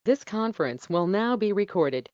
This conference will now be recorded.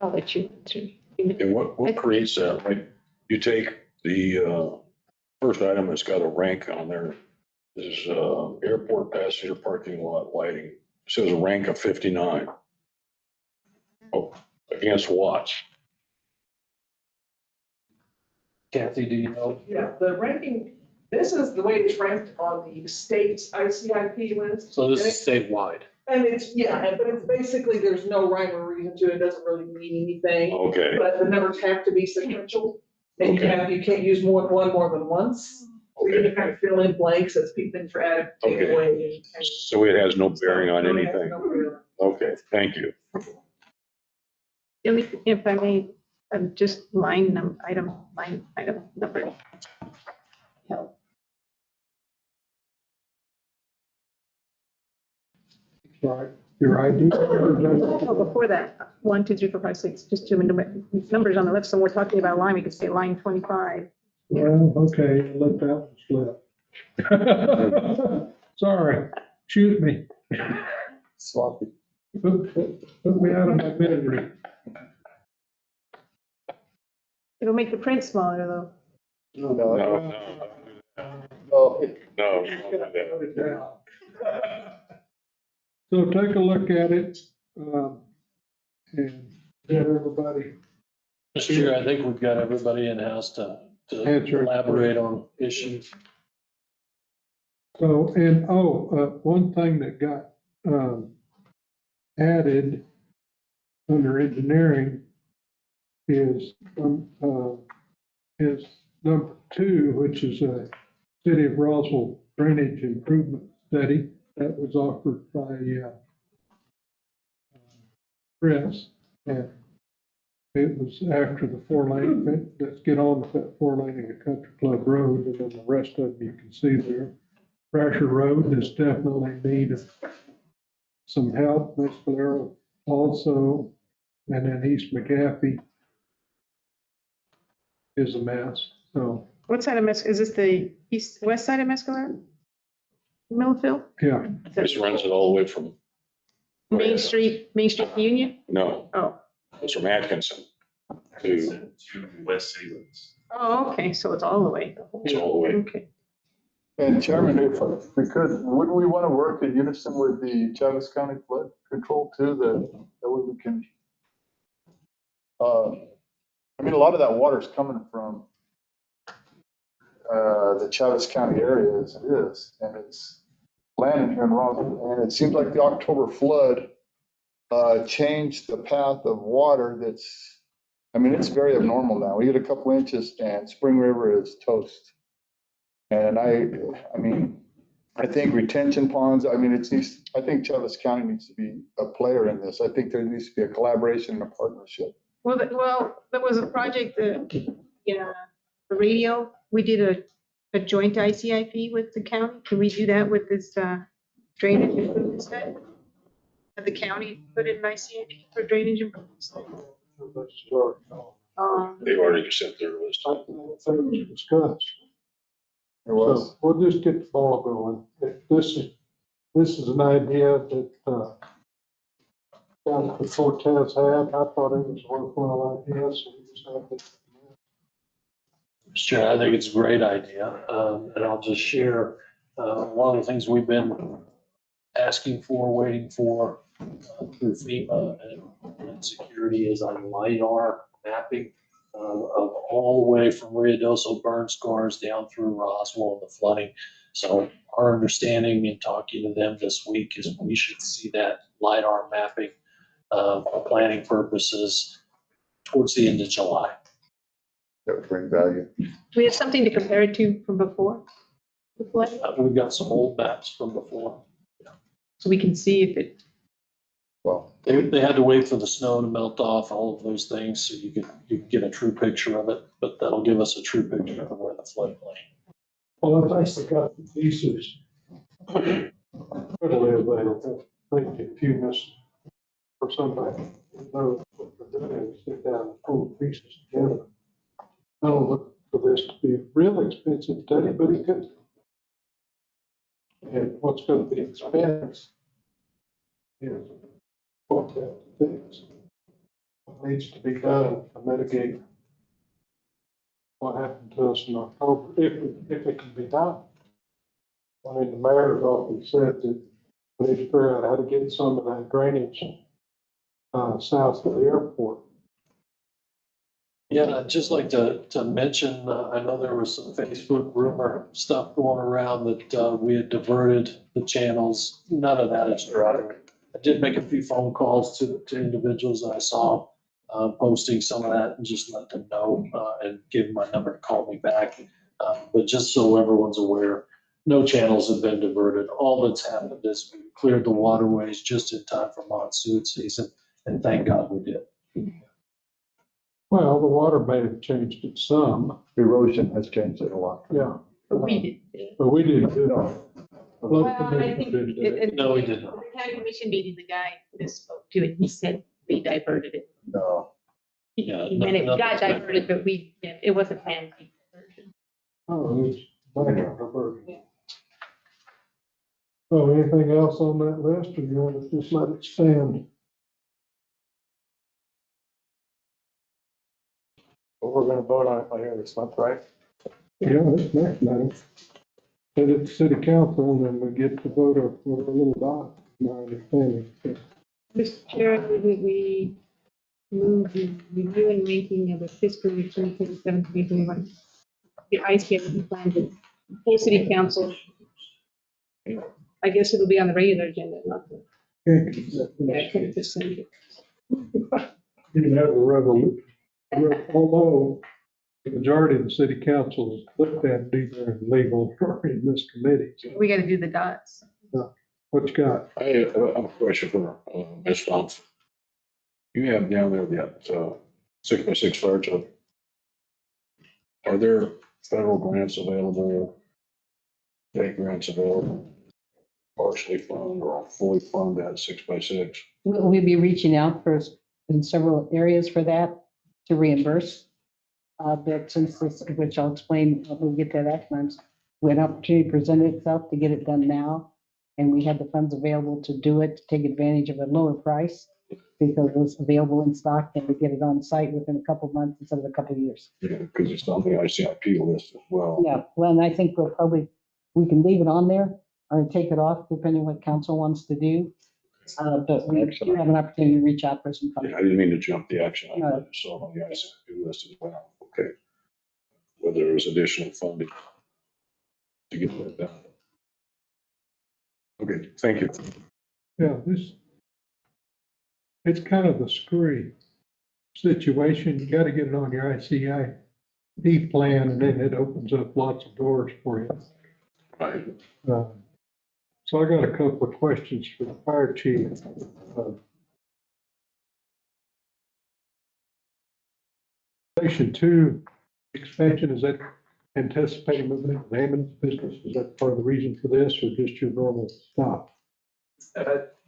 I'll let you answer. And what creates that? Like, you take the first item that's got a rank on there, is airport passenger parking lot lighting. It says a rank of 59. Oh, against what? Kathy, do you know? Yeah, the ranking, this is the way it's ranked on the state's ICIP list. So this is statewide. And it's, yeah, but it's basically, there's no rhyme or reason to it, it doesn't really mean anything, Okay, but the numbers have to be sequential. And you can't use one more than once. So you okay. can kind of fill in blanks as things are added, take Okay. away. So it has no bearing on anything. No, Okay, thank you. If I may, just line item number. Help. Right, your ID. Oh, before that, 1, 2, 3, 4, 5, 6, just two numbers on the left. So we're talking about line, we could say line 25. Well, okay, let that one slip. Sorry, shoot me. Sloppy. Put me out of my misery. It'll make the print smaller though. No, no, Oh. no, don't do that. So take a look at it, and get everybody. Mr. Chair, I think we've got everybody in-house to Answer. elaborate on issues. So, and, one thing that got, added under engineering is, is number 2, which is a City of Roswell drainage improvement study that was offered by, Chris. And it was after the 4-lane, let's get on with that 4-lane at Country Club Road, and then the rest of you can see there. Thrasher Road is definitely in need of some help, Mescalero also, and then East McGaffey is a mess, so, What side of is this the west side of Mescalero? Millville? yeah. This runs it all the way from, Main Street to Union? no, Oh, it's from Atkinson to, To West Salem. oh, okay, so it's all the way. it's all the way. Okay. And Chairman, if we could, wouldn't we want to work in unison with the Chaves County Flood Control too, that way we can, I mean, a lot of that water is coming from the Chaves County area as it is, and it's landing here in Roswell. And it seems like the October flood changed the path of water that's, I mean, it's very abnormal now. We get a couple inches and Spring River is toast. And I mean, I think retention ponds, I mean, I think Chaves County needs to be a player in this. I think there needs to be a collaboration and a partnership. Well, there was a project that, the radio, we did a joint ICIP with the county. Can we do that with this drainage improvement study? Have the county put in an ICIP for drainage improvement study? They've already sent their list. Discussed. It was. So we'll just get the ball going. If this is an idea that, County Cortez had. I thought it was a worthwhile idea, so we just have to. Mr. Chair, I think it's a great idea. And I'll just share, one of the things we've been asking for, waiting for through FEMA and security is on LiDAR mapping of all the way from Ruidoso burn scars down through Roswell and the flooding. So our understanding in talking to them this week is we should see that LiDAR mapping for planning purposes towards the end of July. That would bring value. Do we have something to compare it to from before? The flood? We've got some old maps from before. So we can see if it, Well, They had to wait for the snow to melt off, all of those things, so you could get a true picture of it, but that'll give us a true picture of where the floodplain. Well, I think we got the pieces readily available. I think if you miss for somebody who knows what they're doing, sit down and pull the pieces together. I don't look for this to be real expensive to anybody good. And what's going to be expensive is what that fix. What needs to be done to mitigate what happened to us in October, if it can be done. I mean, the mayor's office said that we need to figure out how to get some of that drainage south of the airport. Yeah, and I'd just like to mention, I know there was some Facebook rumor stuff going around that we had diverted the channels. None of that is true. I did make a few phone calls to individuals that I saw posting some of that and just let them know and give them my number to call me back. But just so everyone's aware, no channels have been diverted. All that's happened is we cleared the waterways just in time for monsoon season, and thank God we did. Well, the water may have changed it some, erosion has changed it a lot. yeah, but we did. but we didn't do No. it. Well, I think No, we did not. The county commission meeting, the guy that spoke to it, he said they diverted it. No. Yeah, He meant it got nothing's been- diverted, but it wasn't managed. Oh, it was minor diversion. So anything else on that list, or you want to just let it stand? But we're gonna vote on it later this month, right? Yeah, that's next matter. Send it to city council, and then we get to vote on a little dot, my understanding. Mr. Chair, I move that we move the review and ranking of the fiscal year 2027-2021. The ICIP plan to full city council. I guess it'll be on the regular agenda, not the, yeah, 20%. You can have a revolution, although the majority of the city council has looked at it either in legal or in this committee. So We gotta do the dots. what you got? I have a question for, Ms. Thompson. You have down there that, 6x6 fire truck. Are there federal grants available? State grants available? Partially fund or fully fund that 6x6? Will we be reaching out for, in several areas for that to reimburse? But since this, which I'll explain when we get to that times, when opportunity presented itself to get it done now, and we had the funds available to do it, to take advantage of a lower price, because it was available in stock, and we get it on site within a couple of months instead of a couple of years. Yeah, because it's on the ICIP list as well. Yeah, well, and I think we'll probably, we can leave it on there or take it off, depending what council wants to do. But we do have an opportunity to reach out for some Yeah, funding. I didn't mean to jump the action. I No. just saw on the ICIP list as well. Okay. Whether there was additional funding to get that done. Okay, thank you. Yeah, it's kind of a screwy situation. You gotta get it on your ICIP plan, and then it opens up lots of doors for you. Right. So I got a couple of questions for the fire chief. Station 2 expansion, is that anticipating moving into the ambulance business? Is that part of the reason for this, or just your normal stop?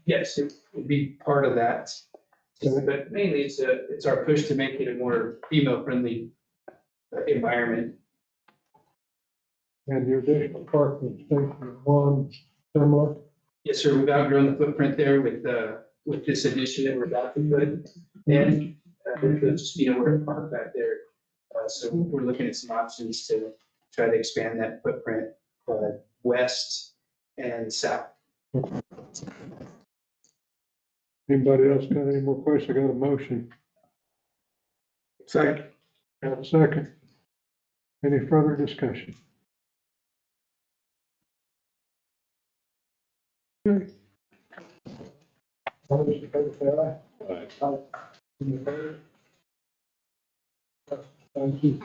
Yes, it would be part of that. Okay. But mainly it's our push to make it a more female-friendly environment. And your additional parking station 1, similar? Yes, sir, we've outgrown the footprint there with this addition that we're about to put. And there'll just be nowhere to park back there. So we're looking at some options to try to expand that footprint west and south. Anybody else got any more questions? I got a motion. Second. Got a second. Any further discussion? All those in favor say aye. Right. Any opposed? Thank you.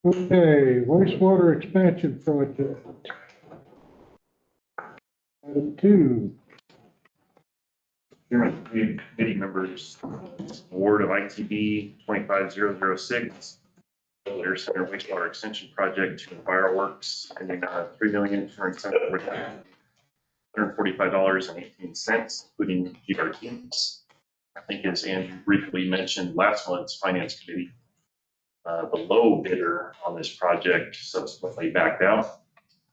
Okay, wastewater expansion project. Item 2. Chairman, committee members, award of ITB 25006, Air Center wastewater extension project to Enviroworks, and $3,245.18, including GRTs. I think as Andrew briefly mentioned last month's finance committee, the low bidder on this project subsequently backed out.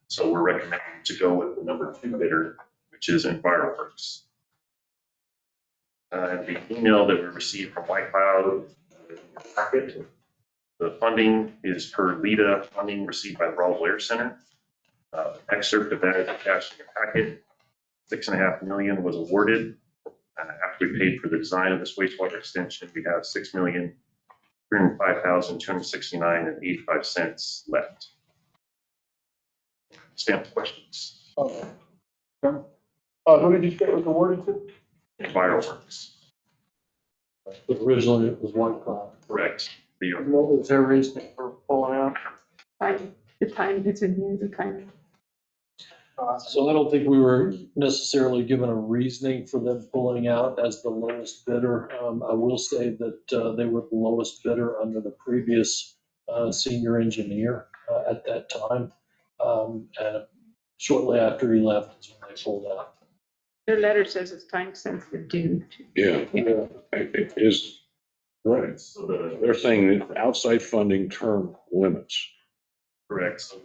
So we're recommending to go with the number 2 bidder, which is Enviroworks. The email that we received from White Cloud packet, the funding is per LEDA funding received by the Roswell Air Center. Excerpt of that is attached in your packet. $6.5 million was awarded. After we paid for the design of this wastewater extension, we have $6,305,269.85 left. Stamp questions. Who did you say it was awarded to? Enviroworks, But originally it was White Cloud. correct. What was their reasoning for pulling out? The time, it's in here, the time. So I don't think we were necessarily given a reasoning for them pulling out as the lowest bidder. I will say that they were the lowest bidder under the previous senior engineer at that time. And shortly after he left is when they pulled out. Their letter says it's time sensitive due to. Yeah, it is, right. So They're saying that outside funding term limits. Correct. So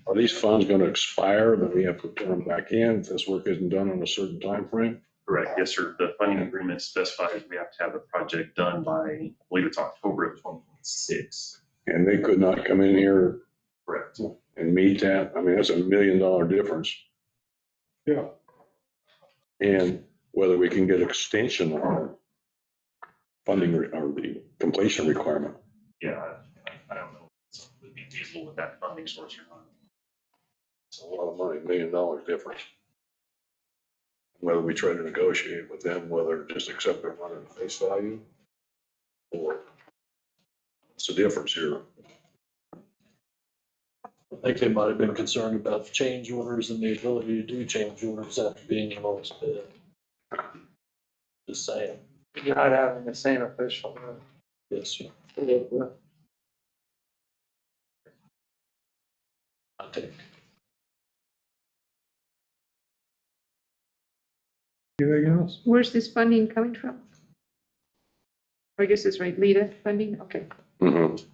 Are these funds gonna expire, that we have to turn them back in if this work isn't done in a certain time frame? correct, yes, sir. The funding agreement specifies we have to have the project done by, I believe it's October of 2026. And they could not come in here Correct. and meet that? I mean, that's $1 million difference. Yeah, And whether we can get extension on funding or the completion requirement. Yeah, I don't know if it would be feasible with that funding source or not. It's a lot of money, $1 million difference. Whether we try to negotiate with them, whether just accept their money at face value, or what's the difference here? I think they might have been concerned about change orders and the ability to do change orders after being the lowest bid. Just saying. you're not having the same official. Yes, sir. I take. Anything else? Where's this funding coming from? I guess it's right, LIDA funding, okay. Mhm.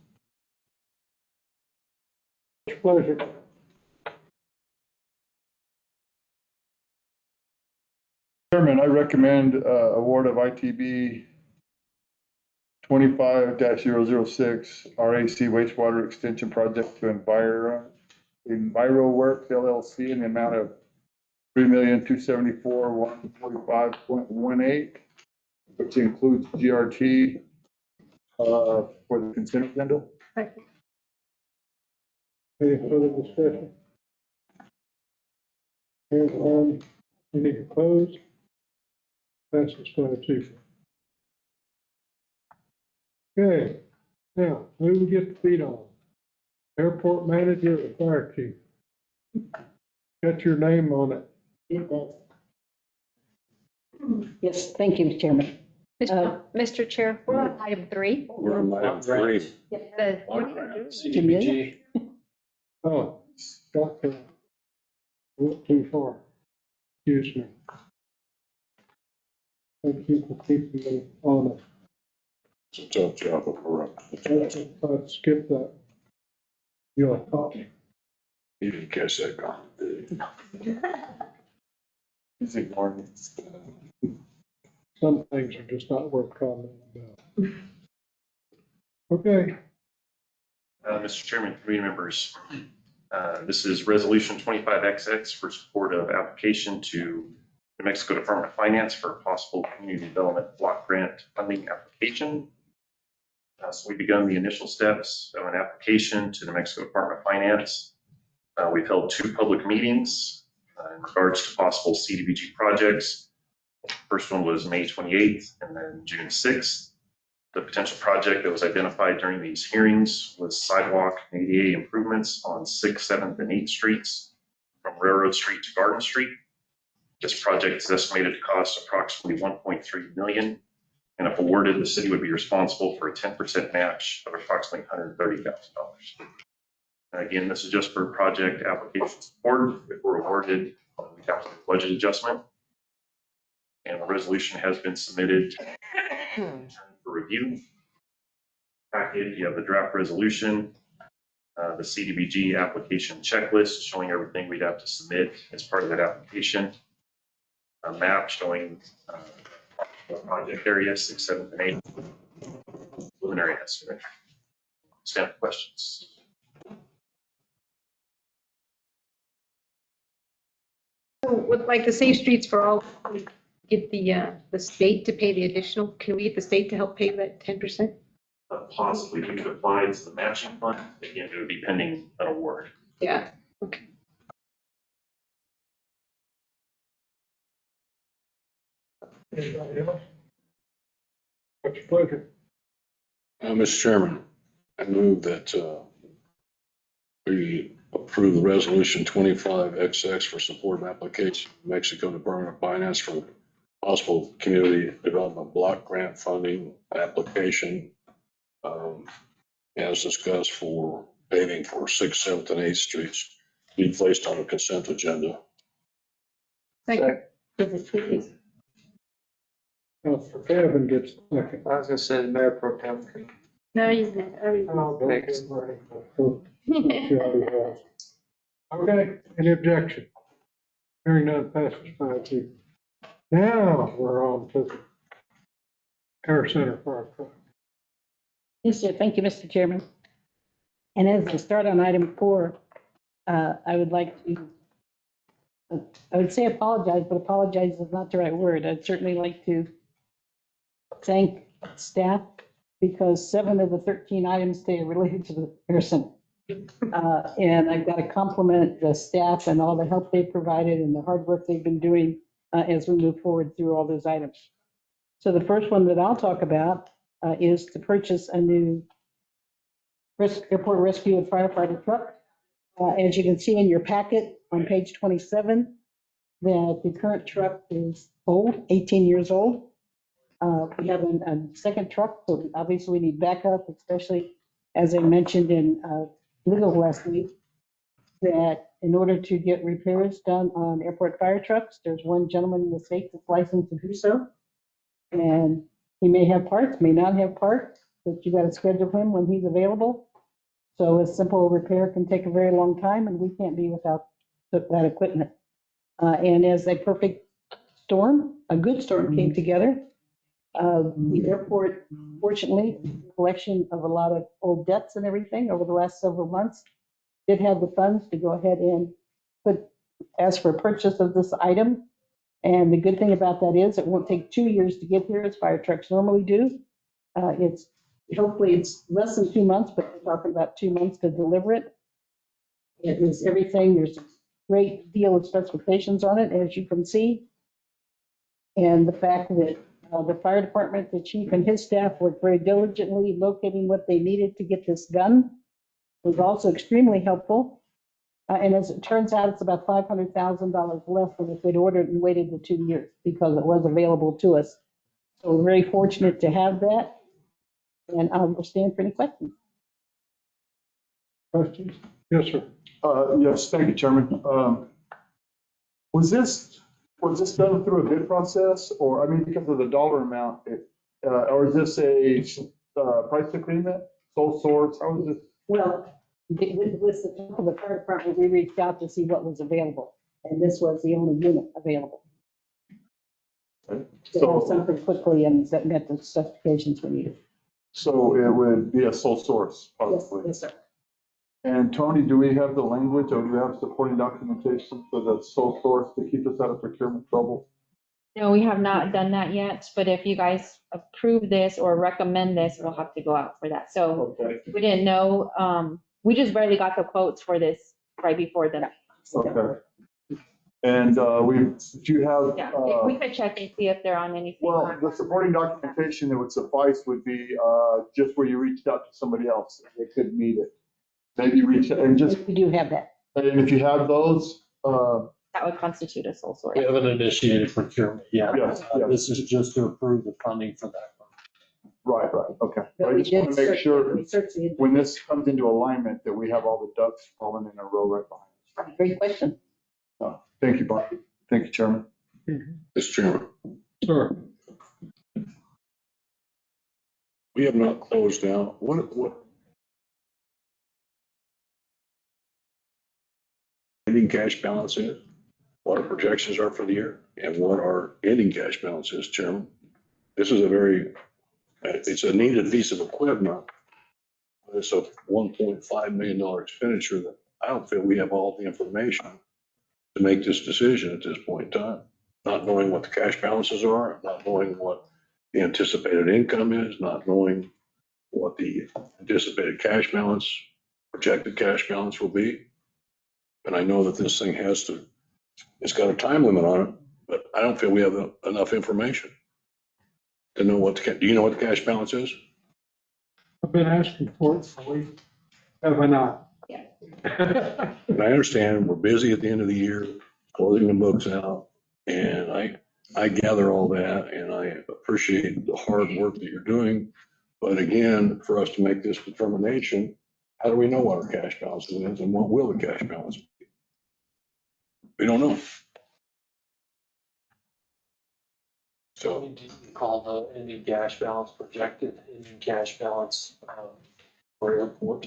Pleasure. Chairman, I recommend award of ITB 25-006 RAC wastewater extension project to EnviroWorks LLC in the amount of $3,274,145.18, which includes GRT for the consent agenda. Second. Any further discussion? Hearing none, any opposed? Passes 5-2. Okay, now, who we get the feet on? Airport manager or fire chief? Got your name on it. It does. Yes, thank you, Chairman. Mr. Chair, we're on item 3. We're on item 3. The- CDBG. Oh, Scott, went too far. Excuse me. Thank you for keeping me on it. It's a tough job, but we're up. I skipped that. You're talking. You didn't catch that comment, did you? He's ignoring it. Some things are just not worth commenting about. Okay, Mr. Chairman, committee members, this is Resolution 25XX for support of application to New Mexico Department of Finance for a possible community development block grant funding application. So we've begun the initial steps of an application to the New Mexico Department of Finance. We've held 2 public meetings in regards to possible CDBG projects. First one was May 28th and then June 6th. The potential project that was identified during these hearings was sidewalk and ADA improvements on 6th, 7th, and 8th streets from Railroad Street to Garden Street. This project is estimated to cost approximately $1.3 million, and if awarded, the city would be responsible for a 10% match of approximately $130,000. And again, this is just for project application support. If we're awarded, we have to do a budget adjustment. And the resolution has been submitted for review. Packet, you have the draft resolution, the CDBG application checklist showing everything we'd have to submit as part of that application. A map showing the project area, 6th, 7th, and 8th. Preliminary estimate. Stand for questions. So with like the Safe Streets for All, we get the state to pay the additional, can we get the state to help pay that 10%? Possibly we could apply to the matching fund. Again, it would be pending an award. Yeah, okay. anybody else? What's your pleasure? Mr. Chairman, I move that we approve the resolution 25XX for support of application to Mexico Department of Finance for possible community development block grant funding application as discussed for paving for 6th, 7th, and 8th streets be placed on the consent agenda. Thank you. Councilor Kevin gets second. I was gonna say the Mayor Pro Tem. No, he's not. Oh, don't get ready. She already has. Okay, any objection? Hearing none, passes 5-2. Now, we're on to the Air Center Fire Truck. Yes, sir. Thank you, Mr. Chairman. And as I start on item 4, I would like to, I would say apologize, but apologize is not the right word. I'd certainly like to thank staff because 7 of the 13 items today are related to the Air Center. And I've got to compliment the staff and all the help they provided and the hard work they've been doing as we move forward through all those items. So the first one that I'll talk about is to purchase a new airport rescue and firefighter truck. As you can see in your packet on page 27, that the current truck is old, 18 years old. We have a second truck, so obviously we need backup, especially as I mentioned in legal last week, that in order to get repairs done on airport fire trucks, there's one gentleman in the state that's licensed to do so. And he may have parts, may not have parts, but you got to schedule him when he's available. So a simple repair can take a very long time and we can't be without that equipment. And as a perfect storm, a good storm came together. The airport, fortunately, collection of a lot of old debts and everything over the last several months, did have the funds to go ahead and ask for purchase of this item. And the good thing about that is it won't take 2 years to get here as fire trucks normally do. Hopefully it's less than 2 months, but we're talking about 2 months to deliver it. It is everything. There's a great deal of specifications on it, as you can see. And the fact that the fire department, the chief and his staff worked very diligently locating what they needed to get this done was also extremely helpful. And as it turns out, it's about $500,000 less than if they'd ordered and waited the 2 years because it was available to us. So we're very fortunate to have that. And I will stand for any questions. Questions? Yes, sir. Yes, thank you, Chairman. Was this done through a bid process or, I mean, because of the dollar amount, or is this a price agreement, sole source? How is it? Well, with the top of the fire department, we reached out to see what was available. And this was the only unit available. To have something quickly and that met the specifications we needed. So it would be a sole source, Yes, possibly. yes, sir. And Tony, do we have the language or do we have supporting documentation for the sole source to keep us out of procurement trouble? No, we have not done that yet, but if you guys approve this or recommend this, we'll have to go out for that. So Okay. we didn't know, we just barely got the quotes for this right before the. Okay. And do you have? Yeah, if we could check and see if they're on anything. Well, the supporting documentation that would suffice would be just where you reached out to somebody else. They couldn't meet it. Maybe reach out and just, We do have that. and if you have those, That would constitute a sole source. We haven't initiated procurement yet. Yes, yes. This is just to approve the funding for that. right, okay. But I we just want did to make search- sure we searched the- when this comes into alignment that we have all the ducks falling in a row right behind us. Great question. Thank you, Bob. Thank you, Chairman. Mr. Chairman, Sir. we have not closed out. What? Ending cash balance is, what our projections are for the year, and what our ending cash balance is, Chairman. This is it's a needed piece of equipment. It's a $1.5 million expenditure that I don't feel we have all the information to make this decision at this point in time. Not knowing what the cash balances are, not knowing what the anticipated income is, not knowing what the anticipated cash balance, projected cash balance will be. And I know that this thing it's got a time limit on it, but I don't feel we have enough information to know do you know what the cash balance is? I've been asking for it for a week. Have I not? Yeah. And I understand we're busy at the end of the year, closing the books out, and I gather all that, and I appreciate the hard work that you're doing. But again, for us to make this determination, how do we know what our cash balance is and what will the cash balance be? We don't know. So, Do you recall the ending cash balance projected, ending cash balance for airport?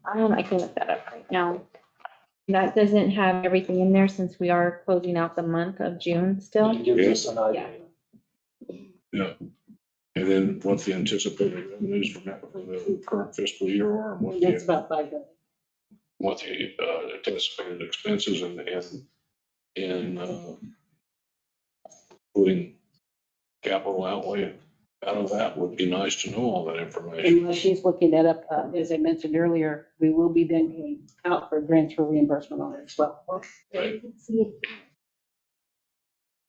I can look that up right now. That doesn't have everything in there since we are closing out the month of June still. It gives us an idea. yeah. And then what the anticipated revenues for the current fiscal year are, and what That's the, about 5 million. what the anticipated expenses and including capital outlay out of that would be nice to know all that information. And while she's looking that up, as I mentioned earlier, we will be then going out for grants for reimbursement on it as well. Right.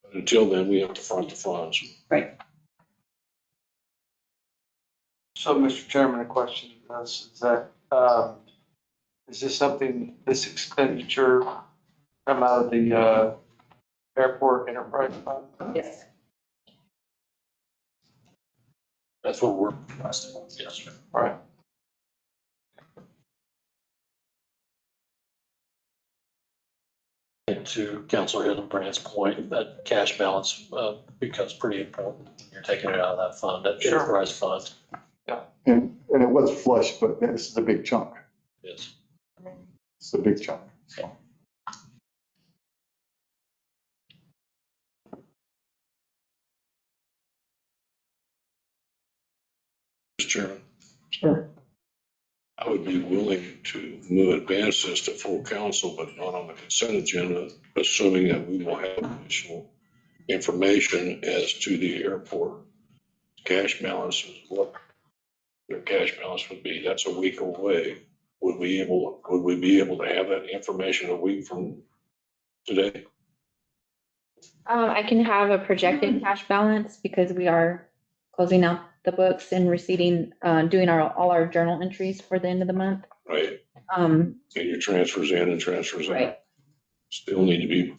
But until then, we have to front the funds. Right. So, Mr. Chairman, a question to us is that, is this something, this expenditure come out of the, airport enterprise fund? Yes. That's what we're requesting, yes, sir. All right. And to Councilor Hillenbrand's point, that cash balance becomes pretty important when you're taking it out of that fund, that Sure. enterprise fund. And it was flush, but this is a big chunk. Yes. It's a big chunk, so. Mr. Chairman, Sure. I would be willing to advance this to full council, but not on the consent agenda, assuming that we will have additional information as to the airport cash balances, what their cash balance would be. That's a week away. Would we be able to have that information a week from today? I can have a projected cash balance because we are closing out the books and receiving, doing all our journal entries for the end of the month. Right, Um, and your transfers in and transfers out right. still need to be,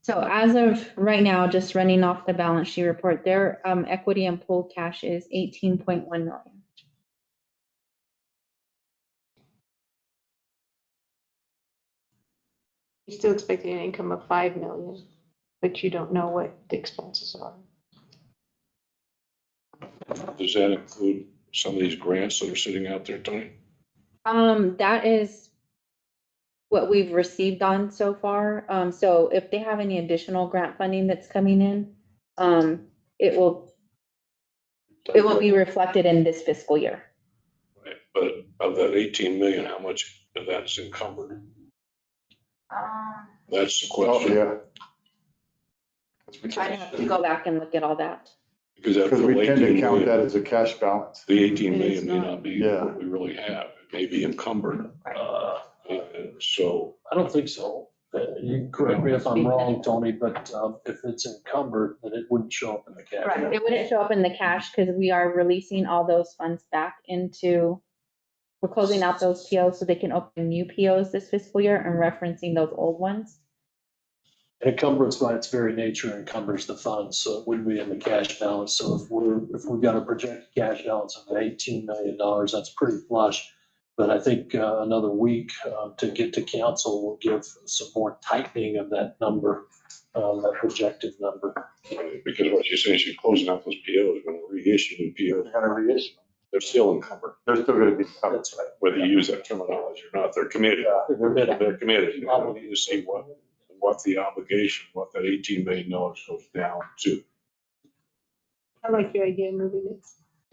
So as of right now, just running off the balance sheet report, their equity and pooled cash is 18.1 million. You're still expecting an income of 5 million, but you don't know what the expenses are. does that include some of these grants that are sitting out there, Tony? That is what we've received on so far. So if they have any additional grant funding that's coming in, it will be reflected in this fiscal year. Right, but of that 18 million, how much of that is encumbered? That's the Oh, question. yeah. I'd have to go back and look at all that. Because that Because we tend to 18 count million, that as a cash balance. the 18 And it's million may not. not be Yeah. what we really have. It may be encumbered. And so, I don't think so. You can correct me if I'm wrong, Tony, but if it's encumbered, then it wouldn't show up in the cash. Correct. It wouldn't show up in the cash because we are releasing all those funds back into, we're closing out those POs so they can open new POs this fiscal year and referencing those old ones. Encumbrance by its very nature encumbers the funds, so it wouldn't be in the cash balance. So if we've got a projected cash balance of $18 million, that's pretty flush. But I think another week to get to council will give some more tightening of that number, that projected number. because what you're saying is you're closing out those POs, going to reissue new POs. They're gonna reissue. They're still encumbered, They're still gonna be covered. That's right. whether you use that terminology or not. They're committed. They're committed. You know, we need to see what the obligation, what that $18 million goes down to. I like your idea of moving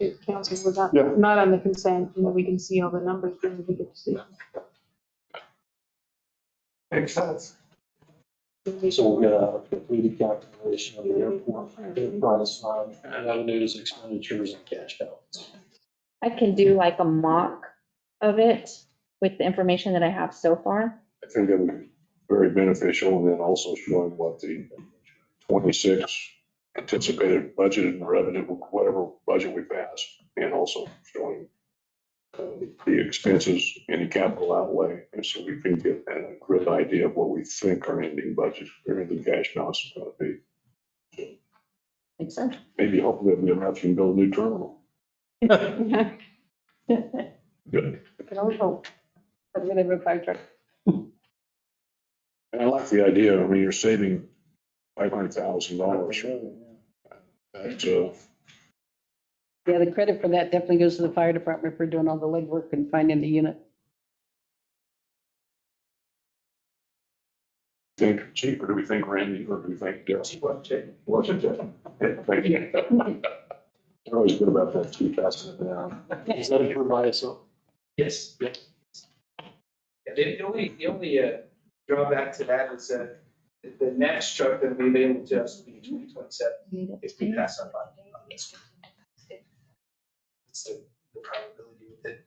it to council without, Yeah. not on the consent, and then we can see all the numbers during the decision. Makes sense. So we'll get a completed calculation of the airport enterprise fund, revenues, expenditures, and cash balance. I can do like a mock of it with the information that I have so far. I think that would be very beneficial, and then also showing what the 26 anticipated budget and revenue, whatever budget we pass, and also showing the expenses, any capital outlay, and so we can get a good idea of what we think our ending budget or ending cash balance is going to be. Makes sense. Maybe hopefully we'll be enough, you can build a new terminal. Good. Can always hope. I'm gonna have a fire truck. And I like the idea. I mean, you're saving $500,000 That's, Yeah, the credit for that definitely goes to the fire department for doing all the legwork and finding the unit. think cheap, or do we think Randy, or do we think Darryl? Washington. Thank you. They're always good about that, keep passing it down. Is that approved by ISO? Yes. Yeah. Yeah, the only drawback to that is the next truck that we'll be able to just be 2027 if we pass up on this. It's the probability with it.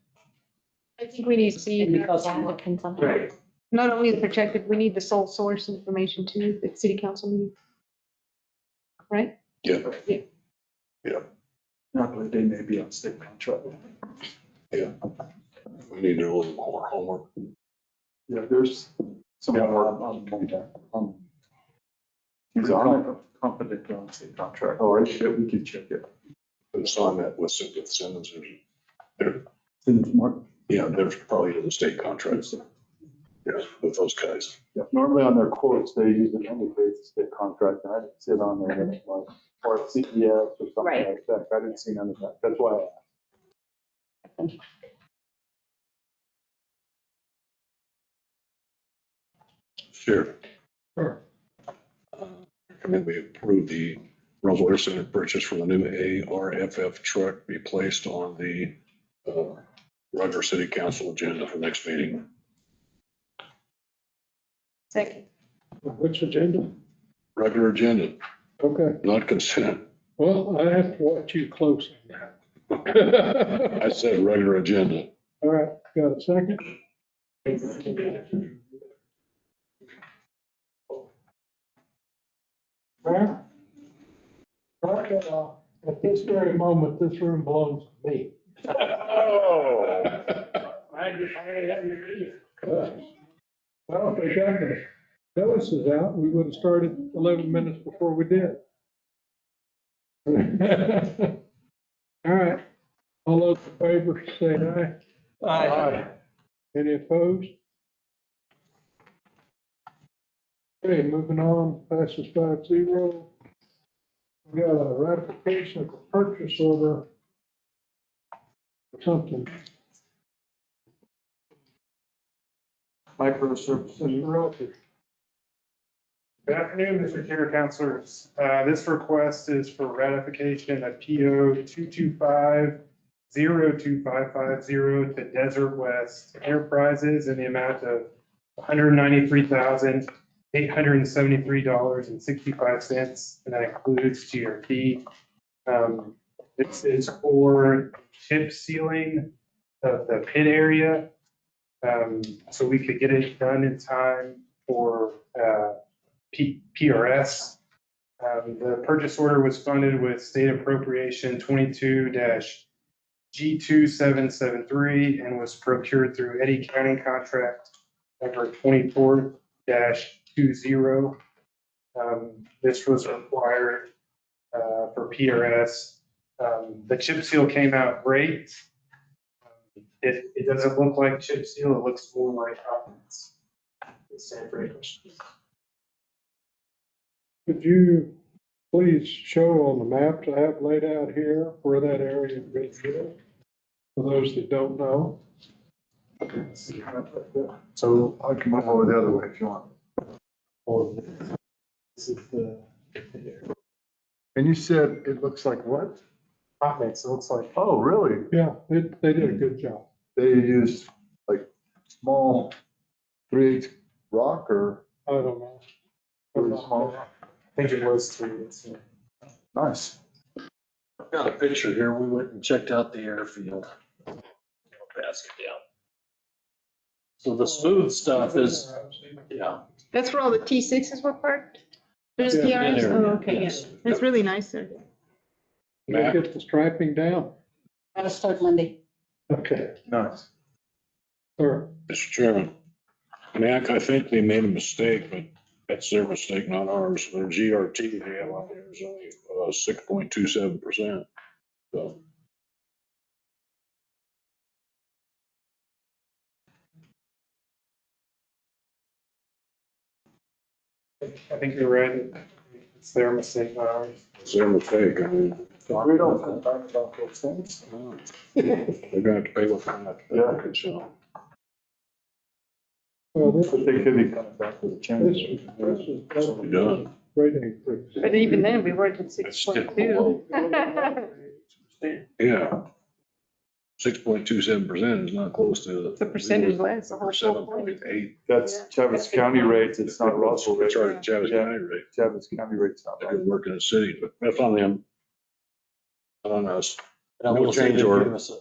I think we need to see, Right. not only the projected, we need the sole source information too, the city council meeting. Right? Yeah. Not that they may be on state contract. Yeah. We need to do a little more homework. Yeah, there's some. Yeah. He's on a confident on state contract. Oh, right, yeah, we can check it. It's on that with Simmons. There, Mark? yeah, there's probably the state contracts. Yeah, with those guys. Yeah, normally on their quotes, they use it indicates the state contract, and I didn't see it on there, like, or CES or something Right. like that. I didn't see none of that. That's why I asked. Sure. Recommend we approve the Roswell Air Center purchase for the new ARFF truck be placed on the regular city council agenda for next meeting. Second. Which agenda? Regular agenda, Okay, not consent. well, I have to watch you closely now. I said regular agenda. All right, got a second? Mayor? Right, at this very moment, this room belongs to me. Oh. Well, if they got the notices out, we would have started 11 minutes before we did. All right, all those in favor, say aye. Aye. Any opposed? Okay, moving on, passes 5-0. We got a ratification of a purchase order for something. Microservices. Mr. Rogers. Good afternoon, Mr. Chair, councilors. This request is for ratification of PO 225-02550 to Desert West Enterprises in the amount of $193,873.65, and that includes GRT. This is for chip sealing of the pit area, so we could get it done in time for PRS. The purchase order was funded with state appropriation 22-G2773 and was procured through Eddy County contract number 24-20. This was required for PRS. The chip seal came out great. It doesn't look like chip seal, it looks more like it's Sanford. Could you please show on the maps I have laid out here where that area is, for those that don't know? So I can move over the other way if you want. This is the. And you said it looks like what? Hot mix, it looks like. Oh, really? Yeah, they did a good job. They used like small 3/8 rock or I don't know. really small? I think it was too. Nice. Got a picture here. We went and checked out the airfield. Pass it down. So the smooth stuff is, yeah. That's where all the T6s were parked? There's Yeah, PRS? there, Oh, okay, yeah. yes. That's really nice there. We'll get the striping down. Gotta start Monday. Okay, Nice. sir. Mr. Chairman, Mac, I think they made a mistake, but that's their mistake, not ours. Their GRT they have on there is only 6.27%. So I think you're right. It's their mistake, not ours. It's their mistake. I mean, We don't think about those things. they're gonna have to pay what they have to, so. Well, this But they could be coming back with a change. is Done. rate increase. But even then, we weren't at It's 6.2. Yeah. 6.27% is not close to. It's a percentage less, a whole full point. 7.8. That's Chavis County rates, it's not Russell rates. That's right, Chavis County rate. Chavis County rates not They've right. been working in the city, but that's on them. Not on us. And I No will say change they order. gave us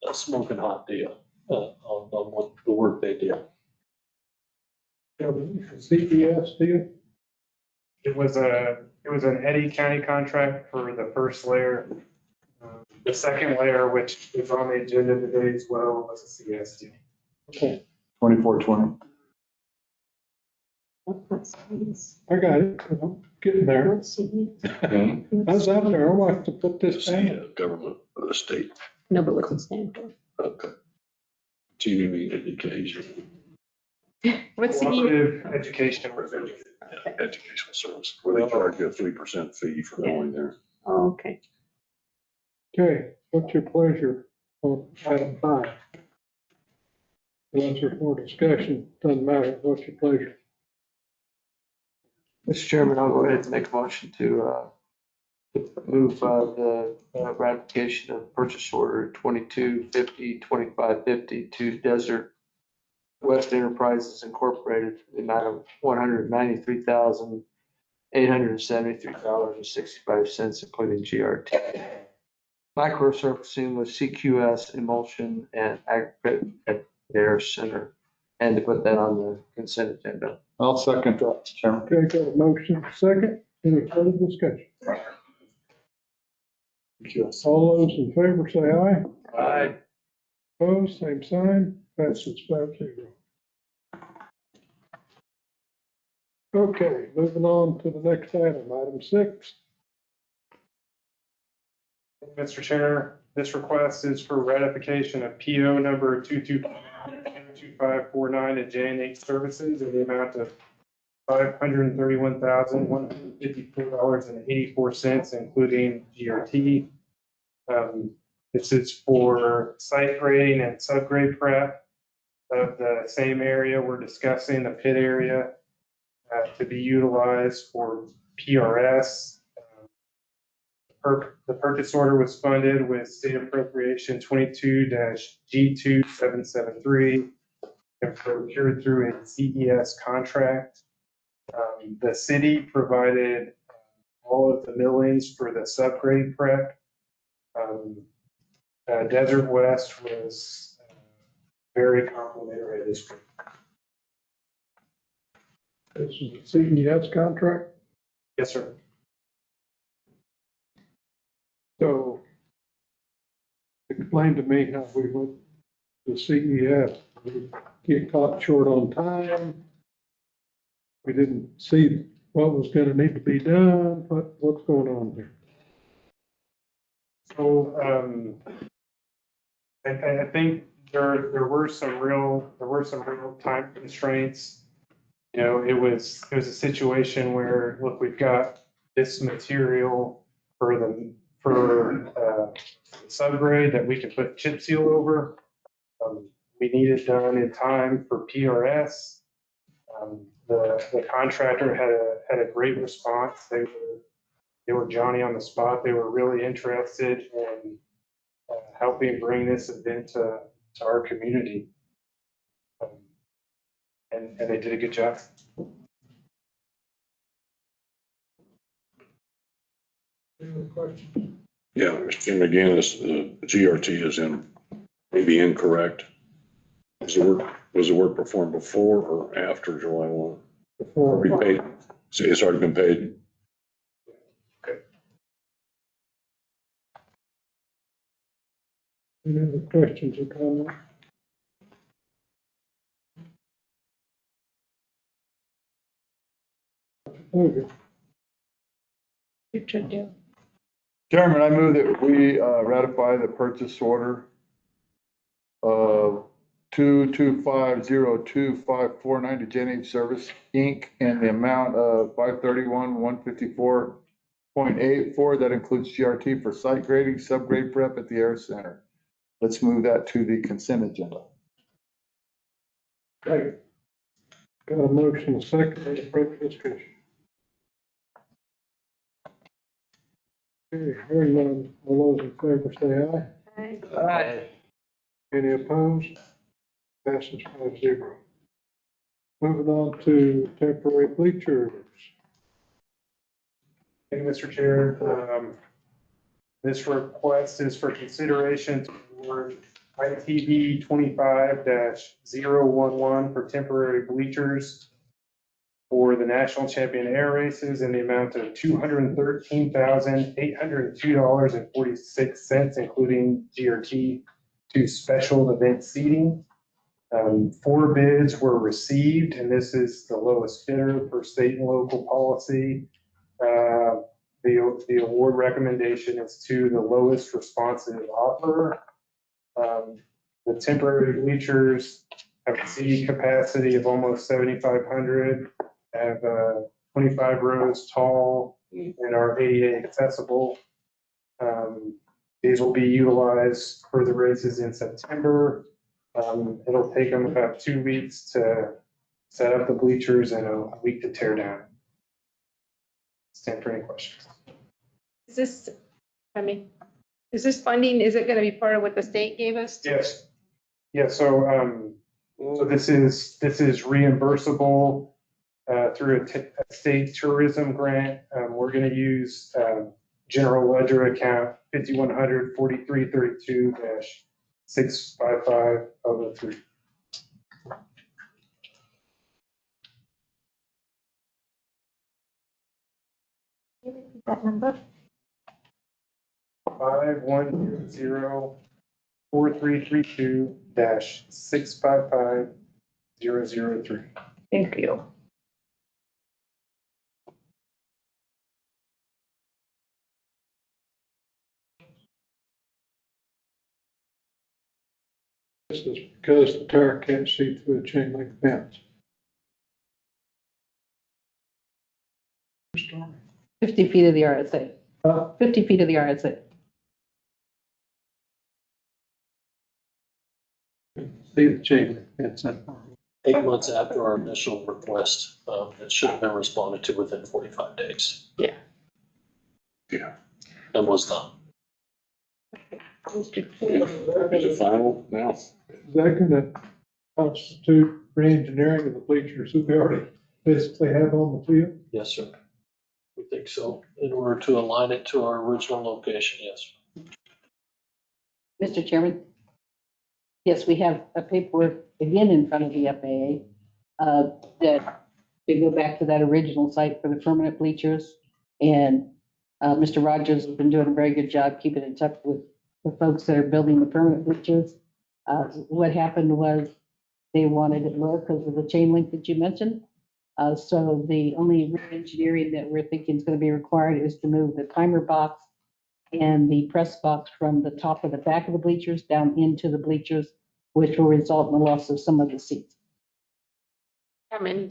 a smoking hot deal, on what the work they did. CES deal? It was an Eddy County contract for the first layer. The second layer, which is on the agenda today as well, was a CS deal. Okay, 2420. I got it. I'm getting there. I was out there. I want to put this The down. government, or the state. No, but what's it stand for? Okay. TV education, What's the E? Cooperative education research. educational service, where they charge you a 3% fee for going there. Oh, okay. Okay, what's your pleasure on item 5? Unless there's more discussion, doesn't matter. What's your pleasure? Mr. Chairman, I'll go ahead and make a motion to move the ratification of purchase order 2250-2550 to Desert West Enterprises Incorporated for the amount of $193,873.65, including GRT. Microsurfacing with CQS emulsion and aggregate at their center, and to put that on the consent agenda. I'll second that, Chairman. Okay, got a motion, second. Any further discussion? All those in favor say aye. Aye. Opposed, same sign. Passes 5-0. Okay, moving on to the next item, item 6. Mr. Chair, this request is for ratification of PO number 22549 to J&H Services in the amount of $531,154.84, including GRT. This is for site grading and subgrade prep of the same area we're discussing, the pit area, to be utilized for PRS. The purchase order was funded with state appropriation 22-G2773 and procured through a CES contract. The city provided all of the millings for the subgrade prep. Desert West was very complimentary of this. This is the CES contract. Yes, sir. So explain to me how we went to CES. We get caught short on time. We didn't see what was gonna need to be done. What's going on here? So, I think there were some real time constraints. You know, it was a situation where, look, we've got this material for subgrade that we can put chip seal over. We need it done in time for PRS. The contractor had a great response. They were Johnny on the spot. They were really interested in helping bring this event to our community. And they did a good job. Any other questions? Yeah, Mr. Chairman, again, this, GRT is maybe incorrect. Was the work performed before or after July 1? Before. We paid, see, it's already been paid. Any other questions or comments? Okay. Chairman, I move that we ratify the purchase order of 22502-549 to Gen H Service Inc. in the amount of $531,154.84. That includes GRT for site grading, subgrade prep at the Air Center. Let's move that to the consent agenda. Second. Got a motion, second, any further discussion? Okay, hearing none, all those in favor say aye. Aye. Any opposed? Passes 5-0. Moving on to temporary bleachers. Thank you, Mr. Chair. This request is for consideration to award ITB 25-011 for temporary bleachers for the national champion air races in the amount of $213,802.46, including GRT to special event seating. 4 bids were received, and this is the lowest bidder per state and local policy. The award recommendation is to the lowest responsive offer. The temporary bleachers have a seating capacity of almost 7,500, have 25 rows tall, and are ADA accessible. These will be utilized for the races in September. It'll take them about 2 weeks to set up the bleachers and a week to tear down. Stand for any questions. Is this funding, is it gonna be part of what the state gave us? Yes. Yeah, so this is reimbursable through a state tourism grant. We're gonna use general ledger account 5100 4332-655-003. That number? 5100-4332-655-003. Thank you. This is because the tower can't see through a chain link fence. 50 feet of the RSA. 50 feet of the RSA. See the chain link fence. 8 months after our initial request, it should have been responded to within 45 days. Yeah. Yeah. And was not. Is it final now? Is that gonna constitute re-engineering of the bleachers that we already basically have on the field? Yes, sir. We think so, in order to align it to our original location, yes. Mr. Chairman? Yes, we have a paperwork again in front of the FAA that to go back to that original site for the permanent bleachers. And Mr. Rogers has been doing a very good job keeping in touch with the folks that are building the permanent bleachers. What happened was they wanted it lower because of the chain link that you mentioned. So the only engineering that we're thinking is going to be required is to move the timer box and the press box from the top of the back of the bleachers down into the bleachers, which will result in the loss of some of the seats. How many?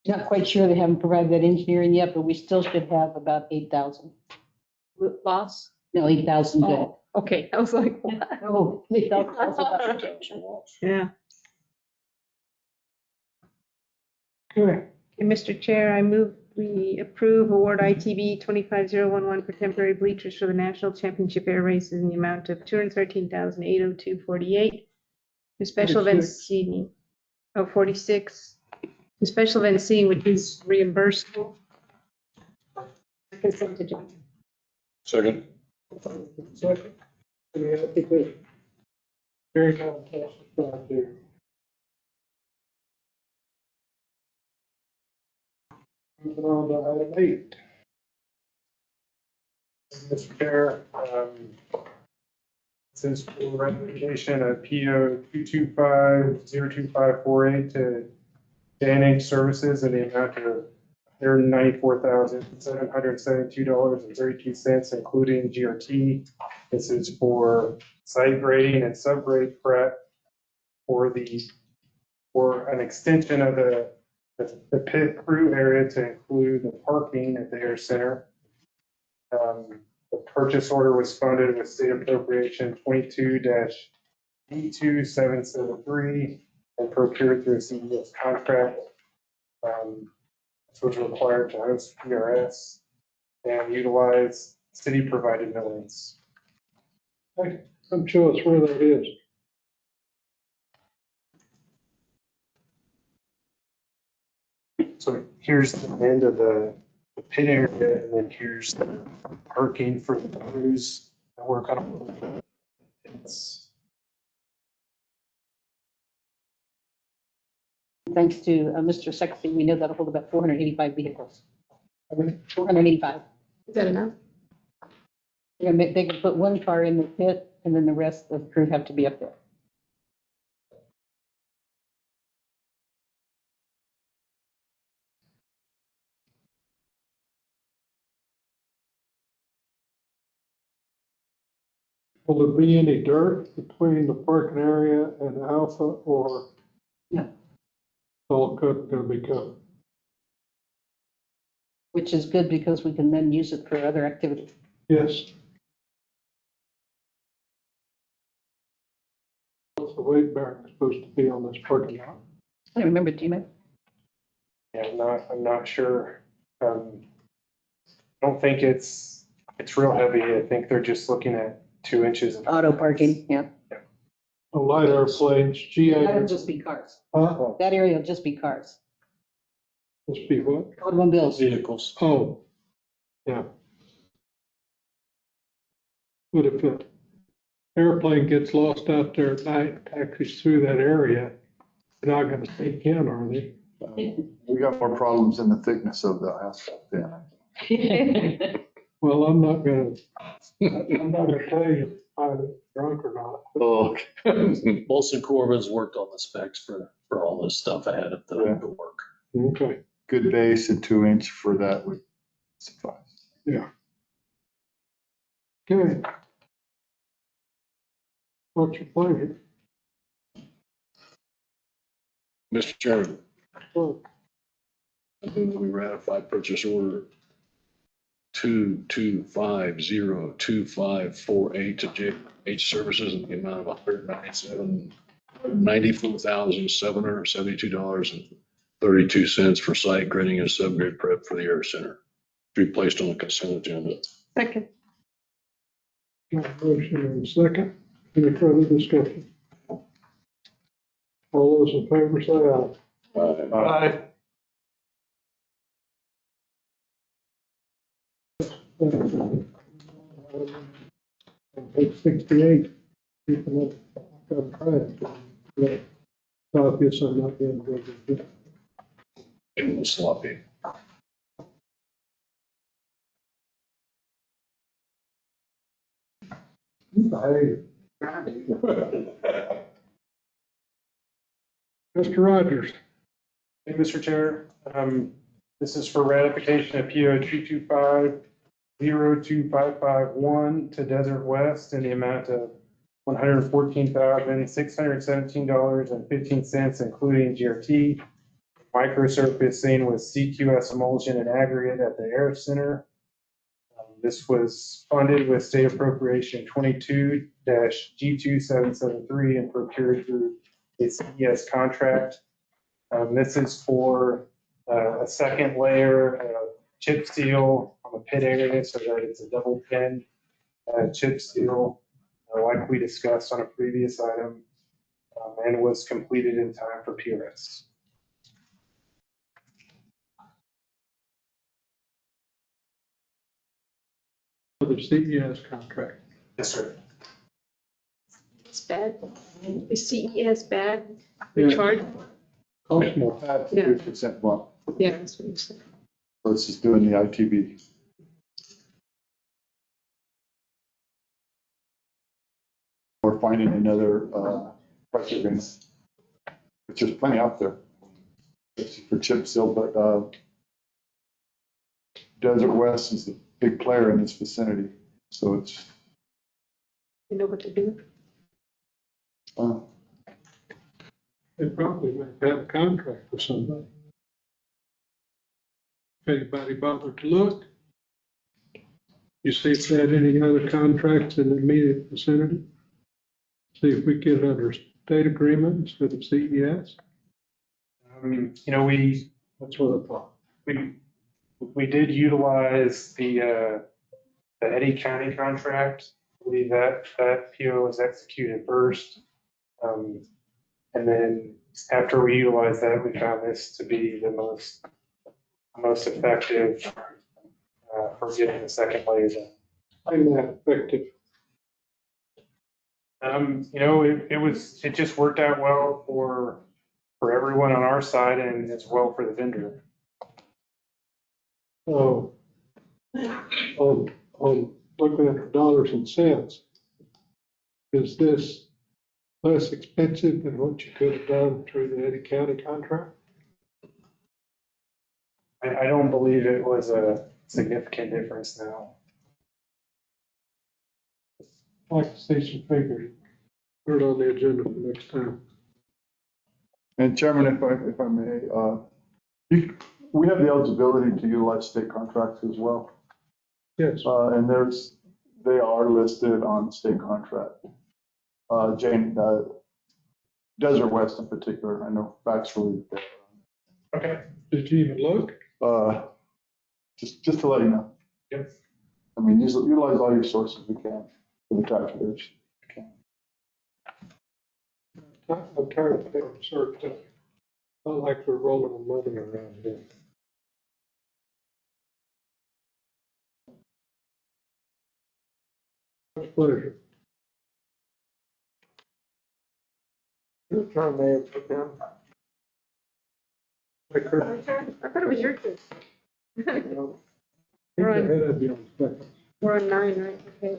Not quite sure, they haven't provided that engineering yet, but we still should have about 8,000. Loss? No, 8,000. Oh, okay, I was like, what? Oh, 8,000. Yeah. Okay, Mr. Chair, I move we approve award ITB 25011 for temporary bleachers for the national championship air races in the amount of $213,802.48 to special event seating of 46 to special event seating, which is reimbursable. Consent agenda. Second. Second. Any other discussion? Hearing none, passes 5-0. Moving on to item 8. Mr. Chair, this is for ratification of PO 225-02548 to NH Services in the amount of $194,772.32, including GRT. This is for site grading and subgrade prep for an extension of the pit crew area to include the parking at the air center. The purchase order was funded with state appropriation 22-22773 and procured through a CES contract. This was required to host PRS and utilize city-provided millings. Come show us where that is. So here's the end of the pit area, and then here's the parking for the crews that work on. It's Thanks to Mr. Secretary, we know that'll hold about 485 vehicles. 485. Is that enough? They can put one car in the pit and then the rest of the crew have to be up there. Will there be any dirt between the parking area and Alpha or? No. All gonna be covered? Which is good because we can then use it for other activities. Yes. What's the weight bearing supposed to be on this parking lot? I don't remember, do you, Mike? Yeah, I'm not sure. I don't think it's real heavy. I think they're just looking at 2 inches of. Auto parking, yeah. A light airplanes, That'll GA, just be cars. huh? That area will just be cars. Must be what? Automobiles. Vehicles. Oh, yeah. But if an airplane gets lost out there at night, taxis through that area, they're not gonna sneak in, are they? We got more problems in the thickness of the asphalt then. Well, I'm not gonna tell you if I'm drunk or not. Oh, Molson Corbin's worked on the specs for all this stuff ahead of the work. Okay, good base and 2 inch for that would suffice. yeah. Okay. What's your pleasure? Mr. Chairman, Well, I move we ratify purchase order 225025548 to JH Services in the amount of $194,772.32 for site grading and subgrade prep for the air center. To be placed on the consent agenda. Second. got a motion and a second. Any further discussion? All those in favor say aye. Aye. Page 68, people have tried. But obvious I'm not being good. It was sloppy. Mr. Rogers. Hey, Mr. Chair, this is for ratification of PO 225-02551 to Desert West in the amount of $114,617.15, including GRT, microsurfacing with CQS emulsion and aggregate at the Air Center. This was funded with state appropriation 22-G2773 and procured through a CES contract. This is for a second layer of chip seal on the pit area so that it's a double pin chip seal, like we discussed on a previous item, and was completed in time for PRS. For the CES contract. Yes, sir. It's bad. Is CES bad? Yeah. We charge? Cost more. That's a Yeah. 3% bump. Yeah, that's what you said. Versus doing the ITB. Or finding another, price agreement. Which there's plenty out there. It's for chip seal, but, Desert West is the big player in this vicinity, so it's, You know what to do? They probably might have a contract with somebody. If anybody bothered to look, you see if they had any other contracts in the immediate vicinity. See if we get it under state agreement instead of CES. You know, That's what I thought. we did utilize the Eddy County contract. I believe that PO was executed first. And then after we utilized that, we found this to be the most effective for getting the second laser. I'm that effective. You know, it just worked out well for everyone on our side and as well for the vendor. Oh, looking at the dollars and cents, is this less expensive than what you could have done through the Eddy County contract? I don't believe it was a significant difference now. I'd like to see some figures. Put it on the agenda for next time. And Chairman, if I may, we have the eligibility to utilize state contracts as well. Yes. And they are listed on state contract. Jane, Desert West in particular, I know factually. Okay. Did you even look? Just to let you know. Yes. I mean, utilize all your sources we can for the taxpayers. I'm tired of paying search. I like we're rolling the money around here. With pleasure. Your turn, Mayor Pro Tem. Take her. I thought it was your turn. Keep your head up, you don't expect it. We're on 9, right? Okay.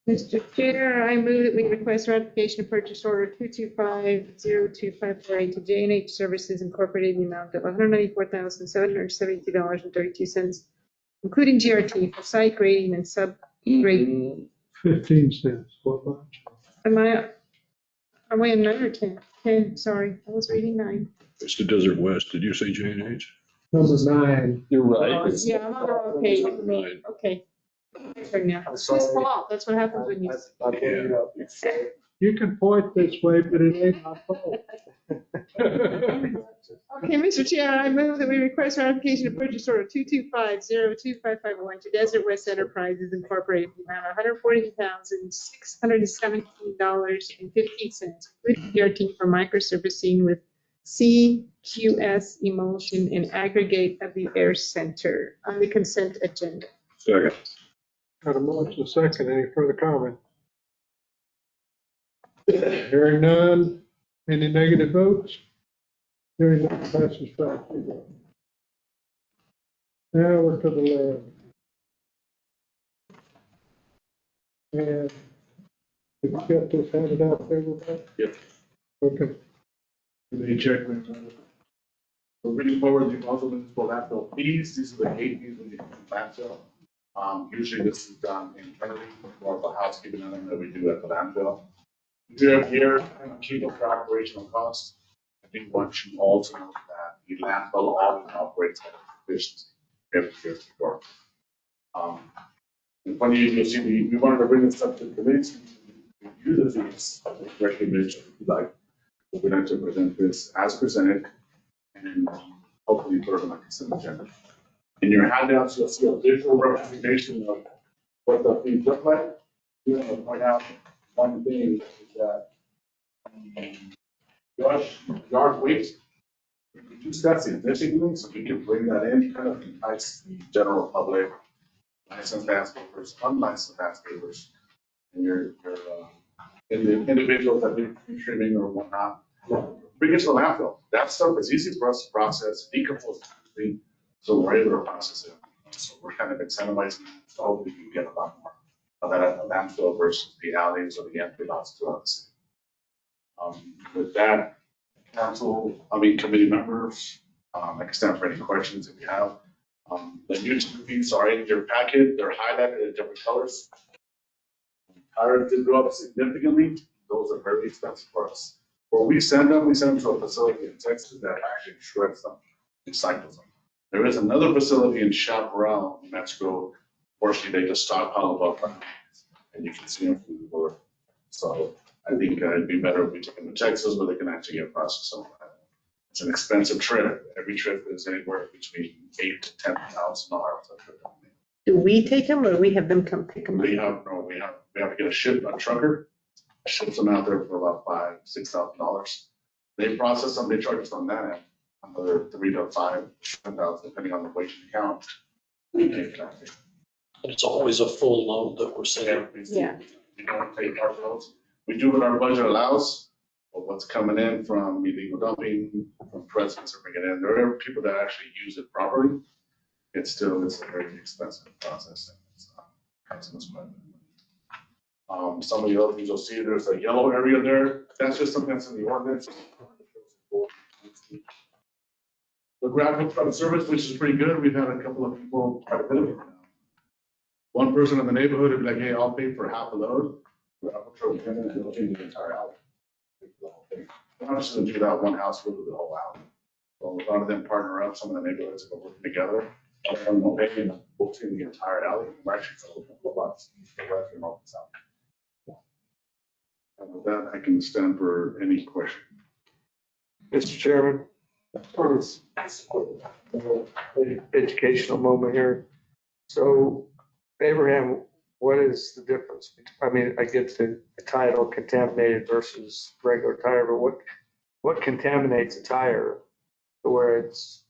Mr. Chair, I move that we request ratification of purchase order 225-0254 to J&H Services Incorporated in the amount of $194,772.32, including GRT for site grading and sub-grading. 15 cents, what much? Am I on 9 or 10? 10, sorry, I was reading 9. It's the Desert West. Did you say J&H? Number 9. You're right. Yeah, I'm on the wrong page. Nine. Okay. My turn now. It's his fault. That's what happens when you. You can point this way, but it ain't my fault. Okay, Mr. Chair, I move that we request ratification of purchase order 225-02551 to Desert West Enterprises Incorporated in the amount of $140,617.50, including DRT for microservicing with CQS emulsion and aggregate of the air center on the consent agenda. Second. Got a motion, a second. Any further comment? Hearing none. Any negative votes? Hearing none, passes 5-0. Now we're to the land. And have you got this handed out to everybody? Yep. Okay. The chairman, we're bringing forward the also municipal landfill fees. These are the gate fees when you come to landfill. Usually this is done internally, more of a housekeeping item that we do at the landfill. We do have here a key for operational costs. I think one should also note that the landfill always operates at efficiency every year before. And funny, you'll see, we wanted to bring this up to the committee to review the fees, recommendation, if you like. We'd like to present this as presented and hopefully put it on the consent agenda. In your handouts, you'll see a visual representation of what the fees look like. We want to point out one thing is that yard waste, we reduce that significantly, so we can bring that in, kind of entice the general public, licensed landscapers, unlicensed landscapers, and your individuals that do tree trimming or whatnot. Bring it to the landfill. That stuff is easy for us to process, decompose, so we're able to process it. So we're kind of incentivizing, so hopefully we get a lot more of that at the landfill versus the alleys or the empty lots to us. With that, committee members, I can stand for any questions if you have. The new fees are in your packet. They're highlighted in different colors. Tires did go up significantly. Those are very expensive for us. Well, we send them to a facility in Texas that actually shreds them, recycles them. There is another facility in Chaparral, New Mexico, fortunately, they just stockpile them up, and you can see them from the border. So I think it'd be better if we took them to Texas where they can actually get processed. It's an expensive trip. Every trip is anywhere between $8,000 to $10,000. Do we take them or we have them come pick them up? We have to get a trucker, ships them out there for about $5,000-6,000. They process them, they charge us on that end, another $3,000 to $5,000, depending on the weight and count. It's always a full load that we're sending. Yeah. We don't take our loads. We do what our budget allows, but what's coming in from illegal dumping, from presidents are bringing in, there are people that actually use it properly. It's a very expensive process. Some of the other things you'll see, there's a yellow area there. That's just something that's in the ordinance. The graphic truck service, which is pretty good. We've had a couple of people, quite a bit of it now. One person in the neighborhood would be like, hey, I'll pay for half a load. Graphic truck, and then it'll change the entire alley. We're not just gonna do that one house, we'll do the whole alley. So a lot of them partner up, some of the neighborhoods are working together. And we'll pay, and we'll clean the entire alley. We're actually selling a lot of the rest and all this out. And with that, I can stand for any question. Mr. Chairman, sort of educational moment here. So Abraham, what is the difference? I mean, I get the title contaminated versus regular tire, but what contaminates a tire to where it's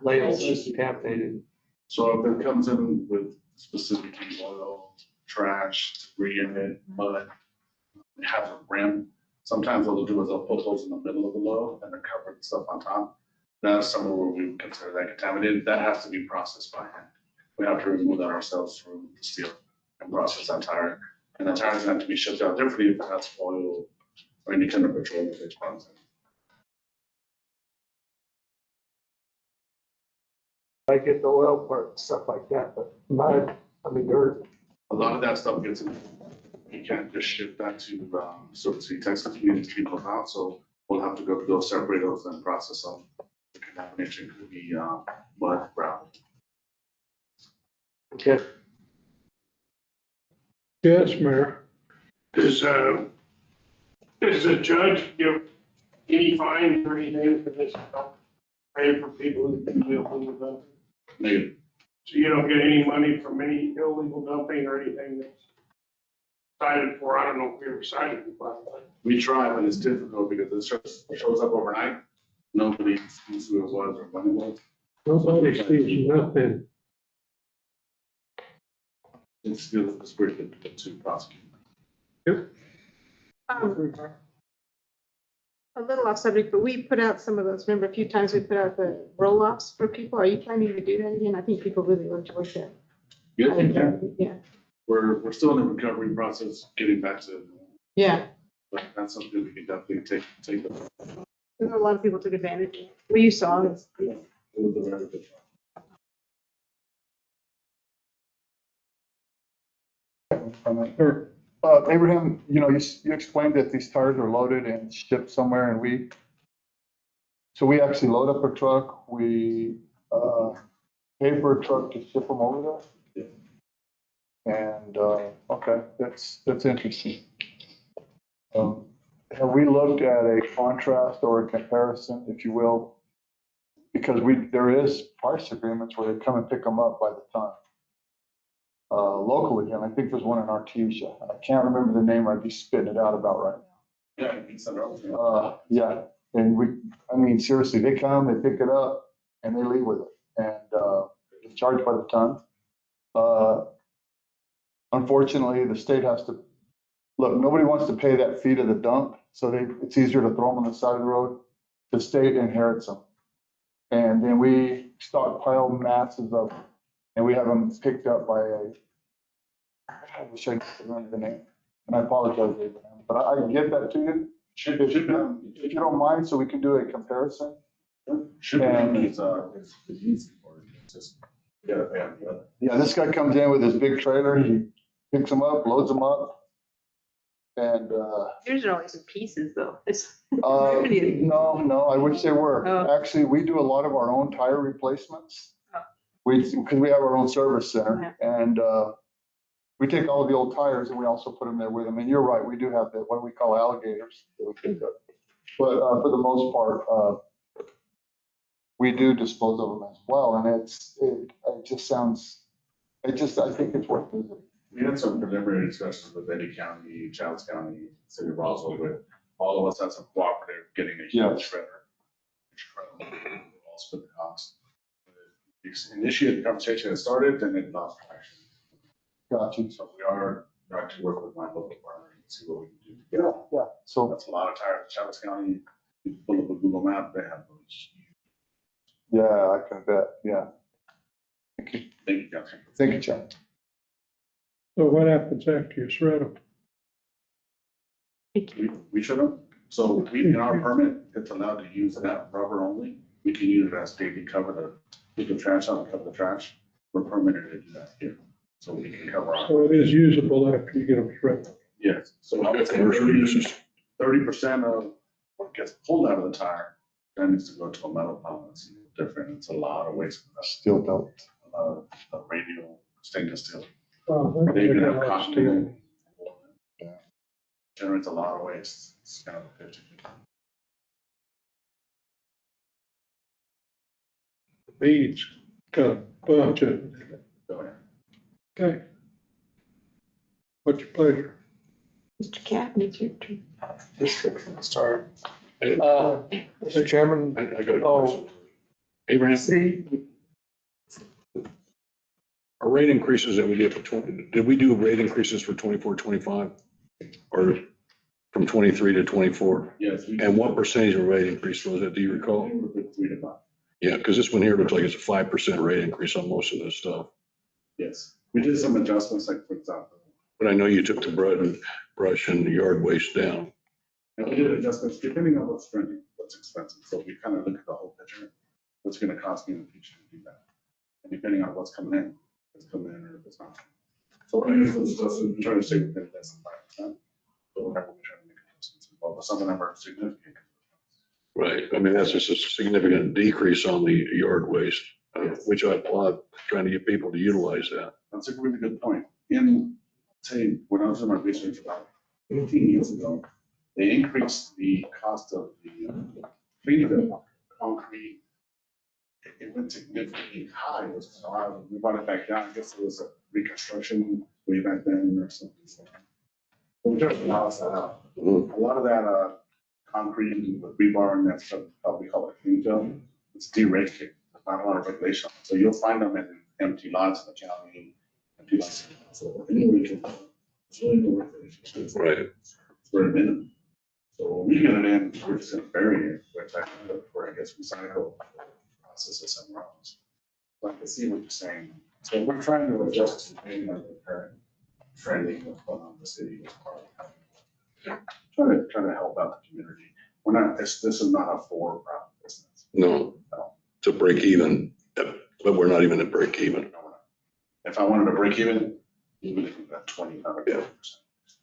labeled as contaminated? So if it comes in with specifically oil, trash, debris in it, mud, it has a rim. Sometimes what they'll do is they'll put those in the middle of the load and they're covered with stuff on top. That's somewhere where we would consider that contaminated. That has to be processed by hand. We have to remove that ourselves through the steel and process that tire. And the tires have to be shipped out differently if it has oil or any kind of petroleum-based products. I get the oil part and stuff like that, but mud, dirt. A lot of that stuff gets in. You can't just ship that to Silver City, Texas. We need to keep them out, so we'll have to go separate those and process them. The contamination could be mud, gravel. Okay. Yes, Mayor. Does the judge give any fines or anything for this? Pay for people who do illegal dumping? Negative. So you don't get any money from any illegal dumping or anything that's cited for? I don't know if we ever cited before. We try, but it's difficult because it shows up overnight. Nobody sees who it was or when it was. Nobody sees nothing. It's pretty difficult to prosecute. A little off subject, but we put out some of those, remember a few times we put out the roll-offs for people. Are you planning to do that again? I think people really enjoy that. Yeah. We're still in the recovery process, getting back to. Yeah. But that's something we can definitely take. There's a lot of people took advantage of it. Well, you saw it. It was a very good Sure. Abraham, you explained that these tires are loaded and shipped somewhere, and so we actually load up a truck, we pay for a truck to ship them over there? Yeah. And, okay, that's interesting. Have we looked at a contrast or a comparison, if you will? Because there is price agreements where they come and pick them up by the ton. Locally, and I think there's one in Artesia. I can't remember the name, I'd be spitting it out about right now. Yeah, it's a Yeah, and seriously, they come, they pick it up, and they leave with it, and it's charged by the ton. Unfortunately, the state has to, look, nobody wants to pay that fee to the dump, so it's easier to throw them on the side of the road. The state inherits them. And then we stockpile masses of, and we have them picked up by I wish I could remember the name, and I apologize, Abraham, but I can get that to you. If you don't mind, so we can do a comparison. Shipping is easy for it. It's just, Yeah, this guy comes in with his big trailer, he picks them up, loads them up, And, Yours are always in pieces though. It's. no, I wish they were. Oh. Actually, we do a lot of our own tire replacements. Oh. Because we have our own service center and, we take all the old tires and we also put them there with them. And you're right, we do have the, what we call alligators that we pick up. But, for the most part, we do dispose of them as well. And it just sounds, I think it's worth visiting. We had some preliminary discussions with Eddie County, Childs County, City of Roswell, with all of us as a cooperative, getting a huge shredder. All split the cost. We initiated the conversation, it started, then it lost traction. Gotcha. So we are trying to work with my local partner and see what we can do together. Yeah, so. That's a lot of tires. Childs County, you pull up a Google map, they have those. Yeah, I can bet, yeah. Thank you, Councilman. Thank you, John. So what happens after you shred them? We should have, so we, in our permit, it's allowed to use that rubber only. We can use it as daily cover to keep the trash out and cover the trash. We're permitted to do that here, so we can cover our. So it is usable after you get them shredded. Yes, so I would say Commercial uses. 30% of what gets pulled out of the tire, then needs to go to a metal pump. It's different, it's a lot of waste. Still don't. A lot of radial stainless steel. Oh, They even have that's cotton steel. in it. Generates a lot of waste. It's kind of a 50. Beads, got a bunch of it. Go ahead. Okay. What's your pleasure? Mr. Captain, it's your turn. Sorry. Mr. Chairman, I got a question. Abraham, our rate increases that we did for 20, did we do rate increases for 24, 25? Or from 23 to 24? Yes. And what percentage of rate increase was it? Do you recall? 3 to 5. Yeah, because this one here looks like it's a 5% rate increase on most of this stuff. Yes, we did some adjustments, like for example. But I know you took the brush and the yard waste down. And we did adjustments depending on what's trending, what's expensive. So we kind of look at the whole picture. What's going to cost me in the future to do that? And depending on what's coming in, if it's coming in or if it's not. So we usually just try to stay within less than 5%. But we're trying to make adjustments as well, but some of them are significant. Right. I mean, that's just a significant decrease on the yard waste, which I applaud, trying to get people to utilize that. That's a really good point. In, say, when I was doing my research about 15 years ago, they increased the cost of the cleaning the concrete. It went significantly high. It was, we brought it back down. I guess it was a reconstruction way back then or something. We just balanced that out. A lot of that concrete with rebar and that stuff, we call it clean fill, it's deregulated. There's not a lot of regulation. So you'll find them in empty lots in the county, empty lots. So anyway, it's really no regulation. Right. It's very minimum. So when we get it in, we're just gonna bury it, which I can look for, I guess, recycle processes somewhere else. So I can see what you're saying. So we're trying to adjust to the current trending of going on in the city as part of trying to help out the community. We're not, this is not a for-profit business. No, to break even, but we're not even at break even. If I wanted to break even, even if we got 25%.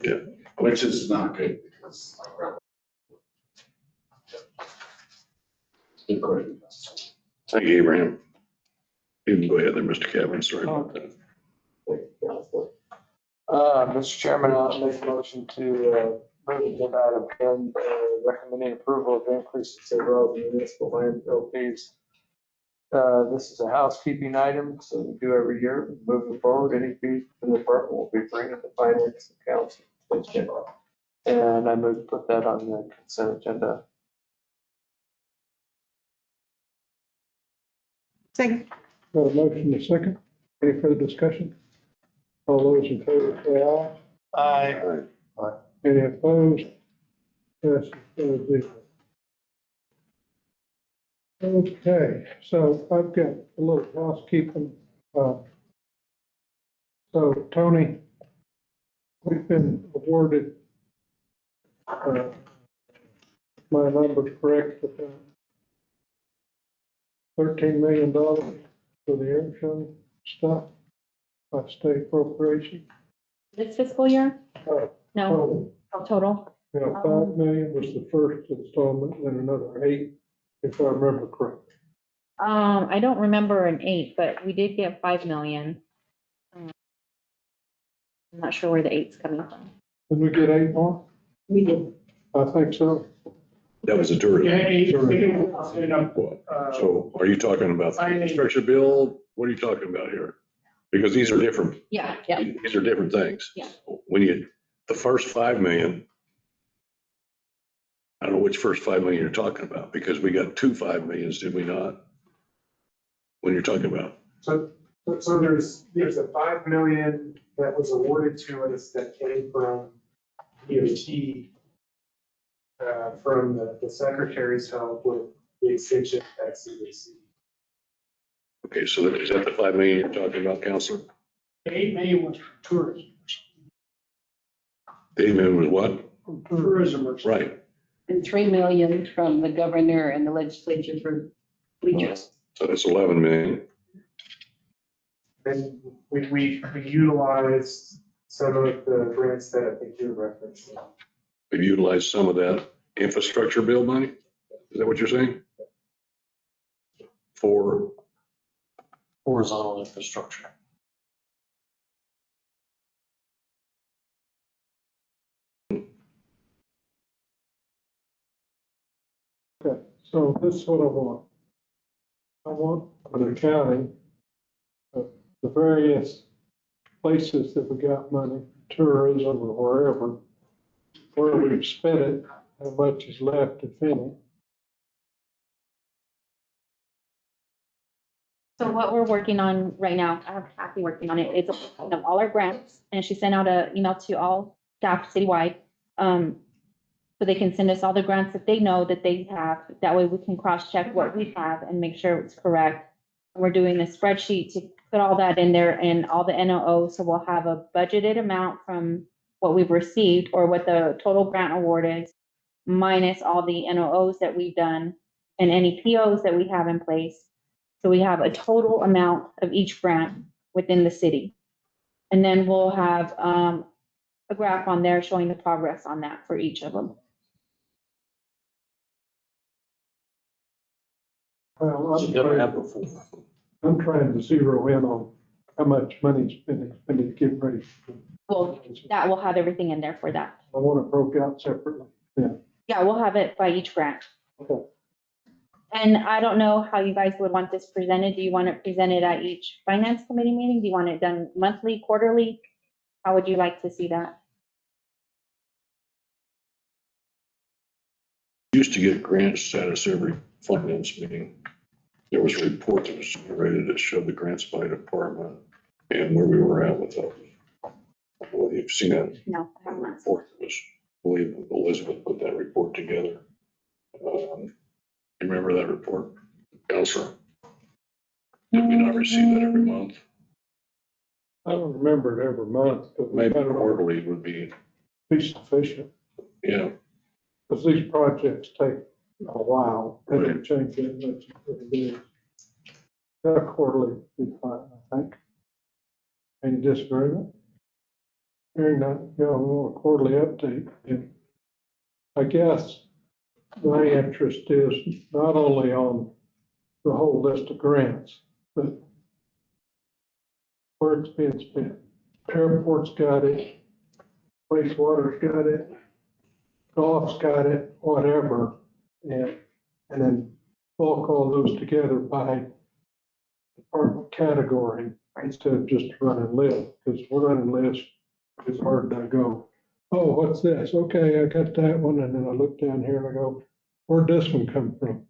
Yeah. Which is not good because. Good question. Thank you, Abraham. You can go ahead there, Mr. Kevin. Sorry about that. Mr. Chairman, I'll make a motion to move agenda item 10, recommending approval of increases in road and municipal landfill fees. This is a housekeeping item, so we do every year. Moving forward, any fees from the department will be bringing to finance and council. And I move to put that on the consent agenda. Second. Got a motion and a second. Any further discussion? All those in favor say aye. Aye. Any opposed? Passes 4-0. Okay, so I've got a little housekeeping. So Tony, we've been awarded, my number's correct, but $13 million for the air show stuff by state appropriation. This fiscal year? Oh, No, Total? Yeah, 5 million was the first installment, then another 8, if I remember correctly. I don't remember an 8, but we did get 5 million. I'm not sure where the 8's coming from. Did we get 8 more? We did. I think so. That was a tourism. Yeah, So are you talking about the infrastructure bill? What are you talking about here? Because these are different, Yeah. these are different things. Yeah. When the first 5 million, I don't know which first 5 million you're talking about, because we got 2 5 millions, did we not? When you're talking about, So there's a 5 million that was awarded to us that came from DOT, from the secretary's help with the extension at CDC. okay, so is that the 5 million you're talking about, Counselor? 8 million was for tourism. The 8 million was what? Tourism. Right. And 3 million from the governor and the legislature for bleachers. So that's 11 million. And we utilized some of the grants that I think you referenced. We've utilized some of that infrastructure bill money? Is that what you're saying? For, Horizontal infrastructure. Okay, so this is what I want. I want an accounting of the various places that we got money, tourism or wherever, where we've spent it, how much is left, if any. So what we're working on right now, I have Kathy working on it, it's a listing of all our grants, and she sent out an email to all staff citywide. So they can send us all the grants that they know that they have, that way we can cross-check what we have and make sure it's correct. We're doing a spreadsheet to put all that in there and all the NOOs, so we'll have a budgeted amount from what we've received or what the total grant award is, minus all the NOOs that we've done and any POs that we have in place. So we have a total amount of each grant within the city. And then we'll have a graph on there showing the progress on that for each of them. Well, You never have before. I'm trying to zero in on how much money's been expended getting ready. Well, that will have everything in there for that. I want it broke out separately. Yeah, we'll have it by each grant. Okay. And I don't know how you guys would want this presented. Do you want it presented at each finance committee meeting? Do you want it done monthly, quarterly? How would you like to see that? used to get grant status every finance meeting. There was a report that was generated that showed the grants by department and where we were at with those. Well, you've seen that No, I have not. report. It was, I believe Elizabeth put that report together. You remember that report, Counselor? Did we not receive that every month? I don't remember it every month, but Maybe quarterly would be, sufficient, yeah. because these projects take a while, they don't Right. change that much in 30 days. That quarterly would be fine, I think. Any disagreement? Hearing none, you know, we want a quarterly update, and I guess my interest is not only on the whole list of grants, but where it's being spent. Airport's got it, wastewater's got it, golf's got it, whatever, and then bulk all those together by department category instead of just running list, because running list is hard to go, oh, what's this? Okay, I got that one, and then I look down here and I go, where'd this one come from?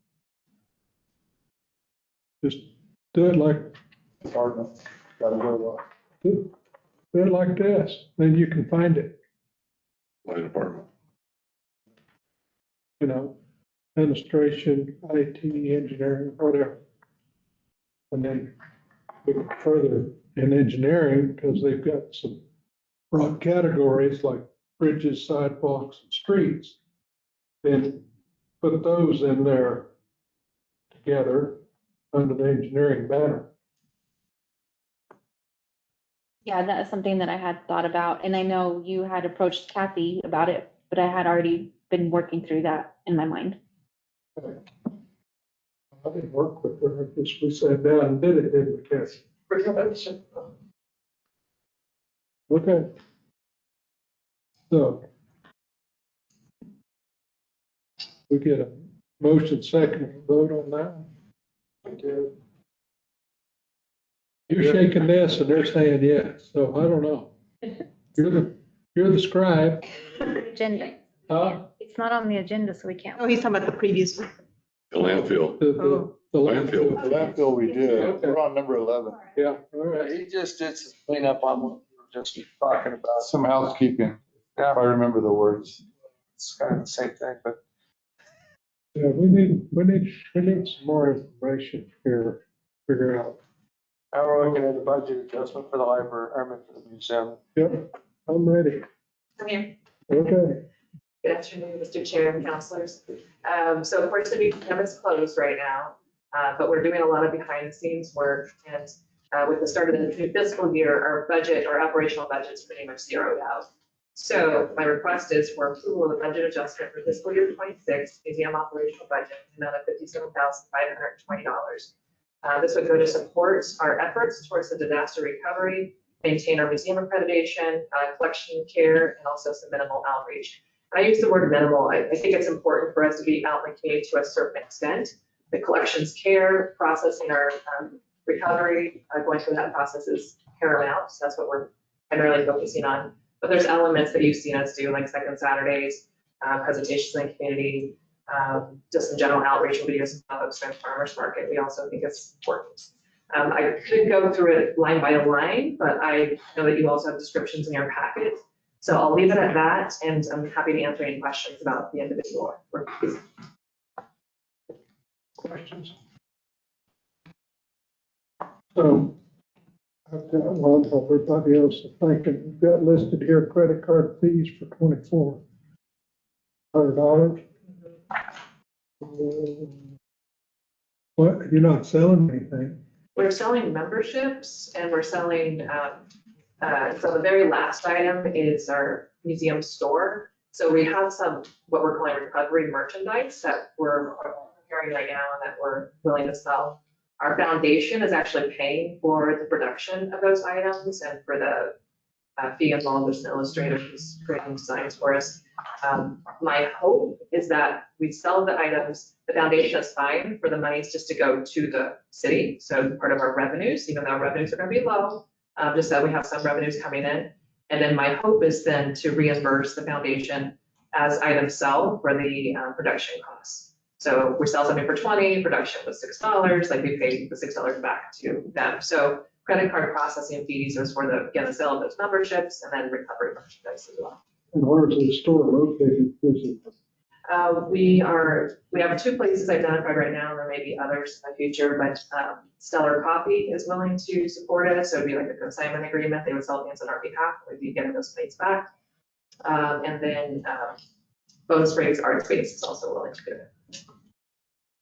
Just do it like, Department, gotta go, do it like this, then you can find it, By department. you know, administration, IT, engineering, whatever. And then we go further in engineering, because they've got some broad categories like bridges, sidewalks, and streets. Then put those in there together under the engineering banner. Yeah, that is something that I had thought about, and I know you had approached Kathy about it but I had already been working through that in my mind. I didn't work with her, I guess we sat down and did it, didn't we, Cassie? Okay. So. We get a motion second and vote on that. You're shaking this and they're saying yes, so I don't know. You're the scribe. Agenda. Huh? It's not on the agenda, so we can't. Oh, he's talking about the previous one. The landfill. The Landfill. The landfill we did, we're on number 11. Yeah, all right. He just did some cleanup on what we were just talking about. Some housekeeping, Yeah, if I remember the words. it's kind of the same thing, but Yeah, we need some more information here, figure out. now we're looking at a budget adjustment for the library, I mean, for the museum. Yep, I'm ready. I'm here. Okay. Good afternoon, Mr. Chair and councilors. So of course, the museum is closed right now, but we're doing a lot of behind the scenes work. And with the start of the new fiscal year, our budget, our operational budget's pretty much zeroed out. So my request is for approval of the budget adjustment for fiscal year 26, museum operational budget, in the amount of $57,520. This would go to support our efforts towards the disaster recovery, maintain our museum accreditation, collection care, and also some minimal outreach. I use the word minimal. I think it's important for us to be out in the community to a certain extent. The collections care, processing our recovery, going through that process is paramount. So that's what we're primarily focusing on. But there's elements that you've seen us do, like Second Saturdays, presentations in the community, just some general outreach. We'll be doing some pop-ups during farmers market. We also think it's important. I could go through it line by line, but I know that you also have descriptions in your packet. So I'll leave it at that, and I'm happy to answer any questions about the individual work. Questions? So, I've got one, everybody else is thinking, we've got listed here credit card fees for $2,400. What, you're not selling anything? We're selling memberships, and we're selling, so the very last item is our museum store. So we have some, what we're calling recovery merchandise that we're preparing right now and that we're willing to sell. Our foundation is actually paying for the production of those items and for the fee involved with an illustrator who's creating designs for us. My hope is that we sell the items, the foundation is fine for the monies just to go to the city. So part of our revenues, even though our revenues are going to be low, just that we have some revenues coming in. And then my hope is then to reimburse the foundation as items sell for the production costs. So we sell something for $20, production was $6, like we pay the $6 back to them. So credit card processing fees is for the, again, the sale of those memberships and then recovery merchandise as well. And where's the store located? Is it We have 2 places identified right now, and there may be others in the future, but Stellar Coffee is willing to support us. So it'd be like a consignment agreement. They would sell things on our behalf. We'd be getting those plates back. And then Bone Springs Art Space is also willing to do it.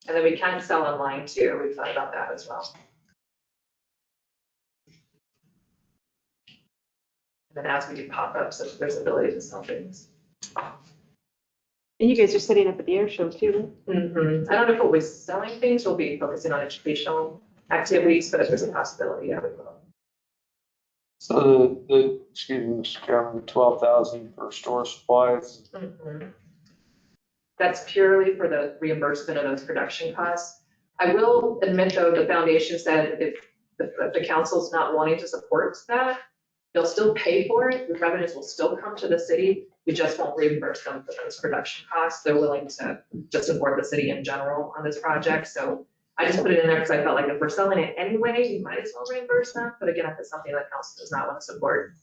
And then we can sell online too. We've thought about that as well. And then as we do pop-ups, there's ability to sell things. And you guys are setting up at the air show too? Mm-hmm. I don't know if we'll be selling things, we'll be focusing on educational activities, but if there's a possibility, yeah, we will. So excuse me, Mr. Chairman, 12,000 for store supplies. Mm-hmm. That's purely for the reimbursement of those production costs. I will admit though, the foundation said if the council's not wanting to support that, they'll still pay for it. The revenues will still come to the city. We just won't reimburse them for those production costs. They're willing to just support the city in general on this project. So I just put it in there because I felt like if we're selling it anyway, you might as well reimburse them. But again, if it's something that council does not want to support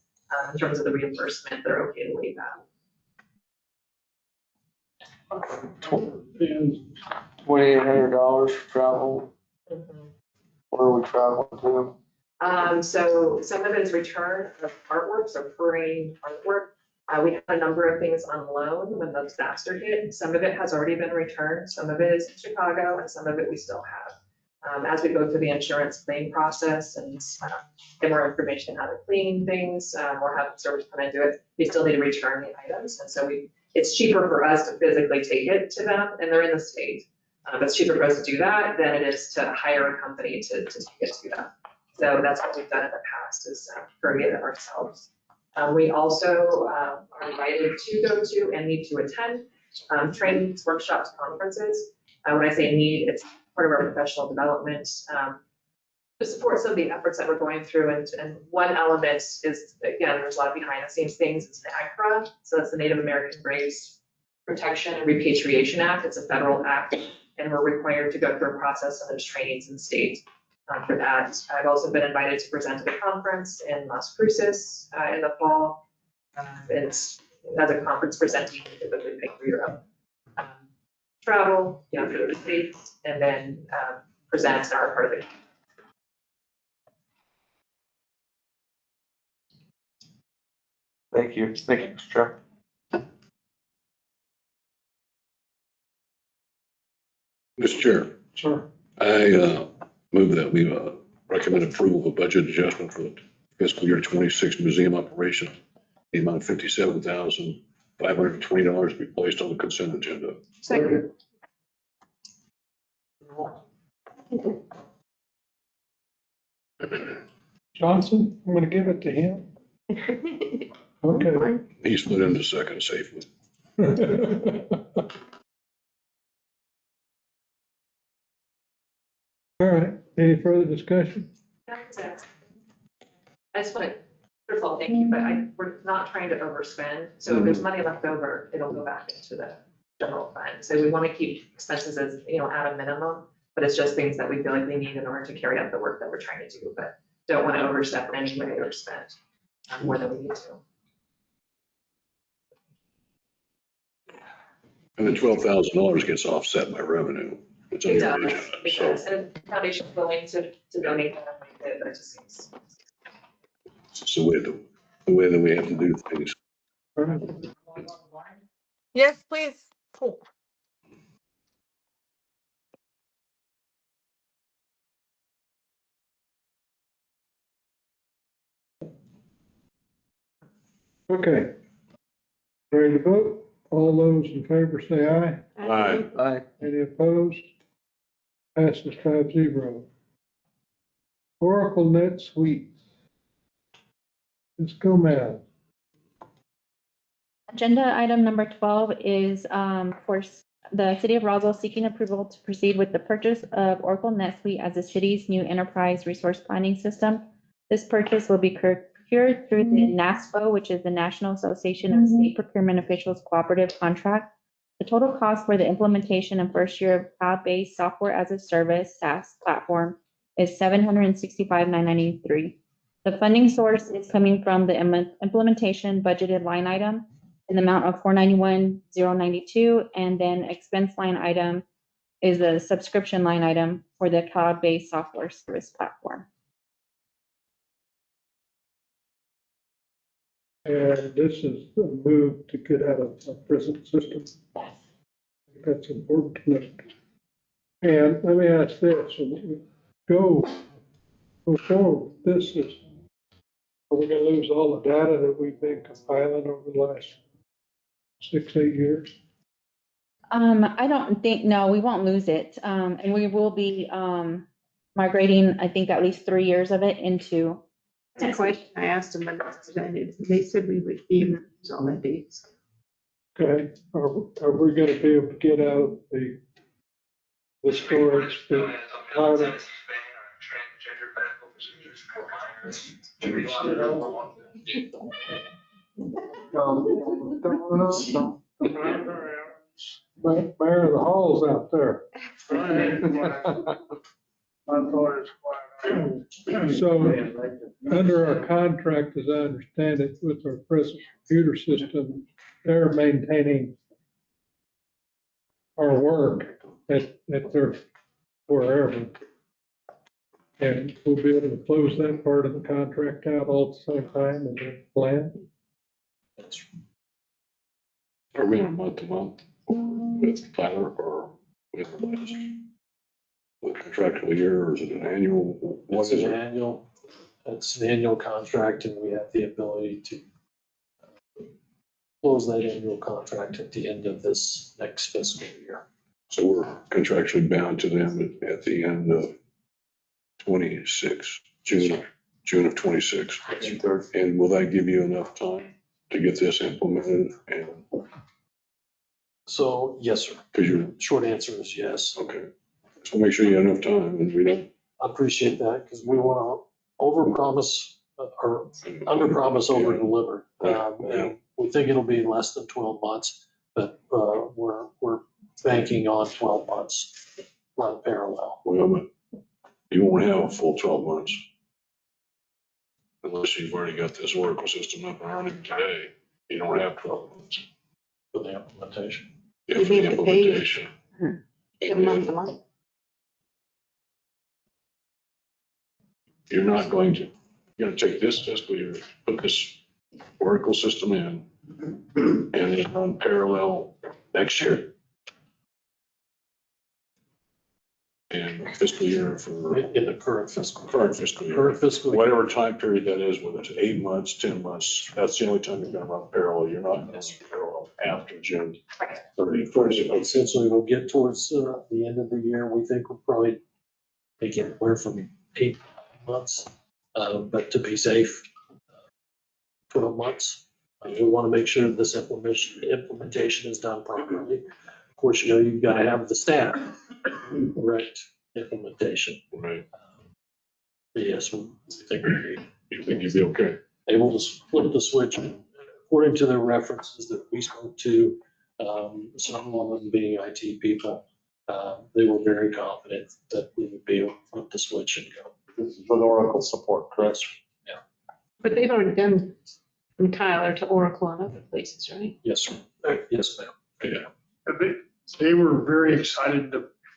in terms of the reimbursement, they're okay to waive that. $2,800 for travel. Where are we traveling to? So some of it is return of artwork, so free artwork. We have a number of things on loan when the disaster hit. Some of it has already been returned. Some of it is in Chicago and some of it we still have. As we go through the insurance claim process and get more information on how to clean things, or have the service come and do it, we still need to return the items. And so it's cheaper for us to physically take it to them, and they're in the state. It's cheaper for us to do that than it is to hire a company to take it to them. So that's what we've done in the past, is courier it ourselves. We also are invited to go to and need to attend trainings, workshops, conferences. When I say need, it's part of our professional development to support some of the efforts that we're going through. And one element is, again, there's a lot of behind the scenes things. It's NAGPRA, so that's the Native American Graves Protection and Repatriation Act. It's a federal act, and we're required to go through a process, and there's trainings in state for that. I've also been invited to present at a conference in Las Cruces in the fall. It's as a conference presenting, you typically pay for your own travel, go to the States, and then present in our part of it. Thank you, Mr. Chair. Mr. Chair, Sure. I move that we recommend approval of a budget adjustment for the fiscal year 26 museum operation. The amount of $57,520 to be placed on the consent agenda. Second. Johnson, I'm gonna give it to him. Okay. He slid into second safely. All right, any further discussion? That's it. I just want to, first of all, thank you, but we're not trying to overspend. So if there's money left over, it'll go back into the general fund. So we want to keep expenses as, at a minimum, but it's just things that we feel like we need in order to carry out the work that we're trying to do, but don't want to overstep in any way or spend more than we need to. And the $12,000 gets offset by revenue. It's on It your does, agenda, it so does. And the foundation's willing to donate that, but it just seems. it's the way that we have to do things. All right. Yes, please. Cool. Okay. Ready to vote? All those in favor say aye. Aye. Aye. Any opposed? Passes 5-0. Oracle NetSuite. Ms. Gomez. Agenda item number 12 is for the city of Roswell seeking approval to proceed with the purchase of Oracle NetSuite as the city's new enterprise resource planning system. This purchase will be procured through the NASPO, which is the National Association of State Procurement Officials Cooperative Contract. The total cost for the implementation and first year of cloud-based software as a service SaaS platform is $765,993. The funding source is coming from the implementation budgeted line item in the amount of $491,092, and then expense line item is a subscription line item for the cloud-based software service platform. And this is a move to get out of a present system. That's important to note. And let me ask this, go forward with this system. Are we gonna lose all the data that we've been compiling over the last 6-8 years? I don't think, no, we won't lose it. And we will be migrating, I think, at least 3 years of it into. That's a question I asked them, but they said we would be able to use all that data. Okay, are we gonna be able to get out the storage, the cloud? Mayor of the Hall's out there. So, under our contract, as I understand it, with our present computer system, they're maintaining our work at their wherever. And we'll be able to close that part of the contract out all at the same time as the plan. Are we month to month? It's Tyler or whatever it is? contractual year, or is it an annual? What It's is an it? annual, it's an annual contract and we have the ability to close that annual contract at the end of this next fiscal year. So we're contractually bound to them at the end of 26, June of 26. And will that give you enough time to get this implemented? And, So, yes, sir. because you're, Short answer is yes. okay. So make sure you have enough time and we don't. I appreciate that because we want to overpromise or underpromise, overdeliver. And we think it'll be less than 12 months, but we're banking on 12 months run parallel. Well, but you won't have a full 12 months. Unless you've already got this Oracle system up and running today, you don't have 12 months. For the implementation. Yeah, You for the need to pay implementation. a month to month. You're not going to, you're gonna take this fiscal year, put this Oracle system in, and then run parallel next year. And fiscal year for In the current fiscal. current fiscal year, Current fiscal. year. whatever time period that is, whether it's 8 months, 10 months, that's the only time you're gonna run parallel. You're not gonna run parallel after June 30th. Essentially, we'll get towards the end of the year. We think we'll probably take anywhere from 8 months, but to be safe, 12 months. We want to make sure that this implementation is done properly. Of course, you've got to have the staff do correct implementation. Right. But yes, we think we'll be You think you'd be okay? able to flip the switch. According to the references that we spoke to, some of them being IT people, they were very confident that we would be able to flip the switch and go. This is with Oracle support, correct? Yeah. But they've already done from Tyler to Oracle and other places, right? Yes, sir. Yes, ma'am. Yeah. They were very excited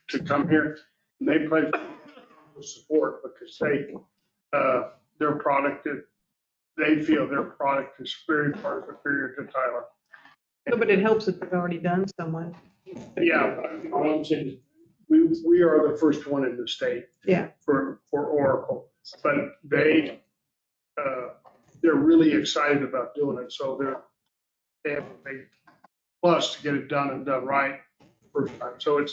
to come here. And they pledged support because their product, they feel their product is very far superior to Tyler. No, but it helps if they've already done someone. Yeah, all I'm saying is, we are the first one in the state. Yeah. For Oracle, but they're really excited about doing it, so they have a big plus to get it done and done right first time. So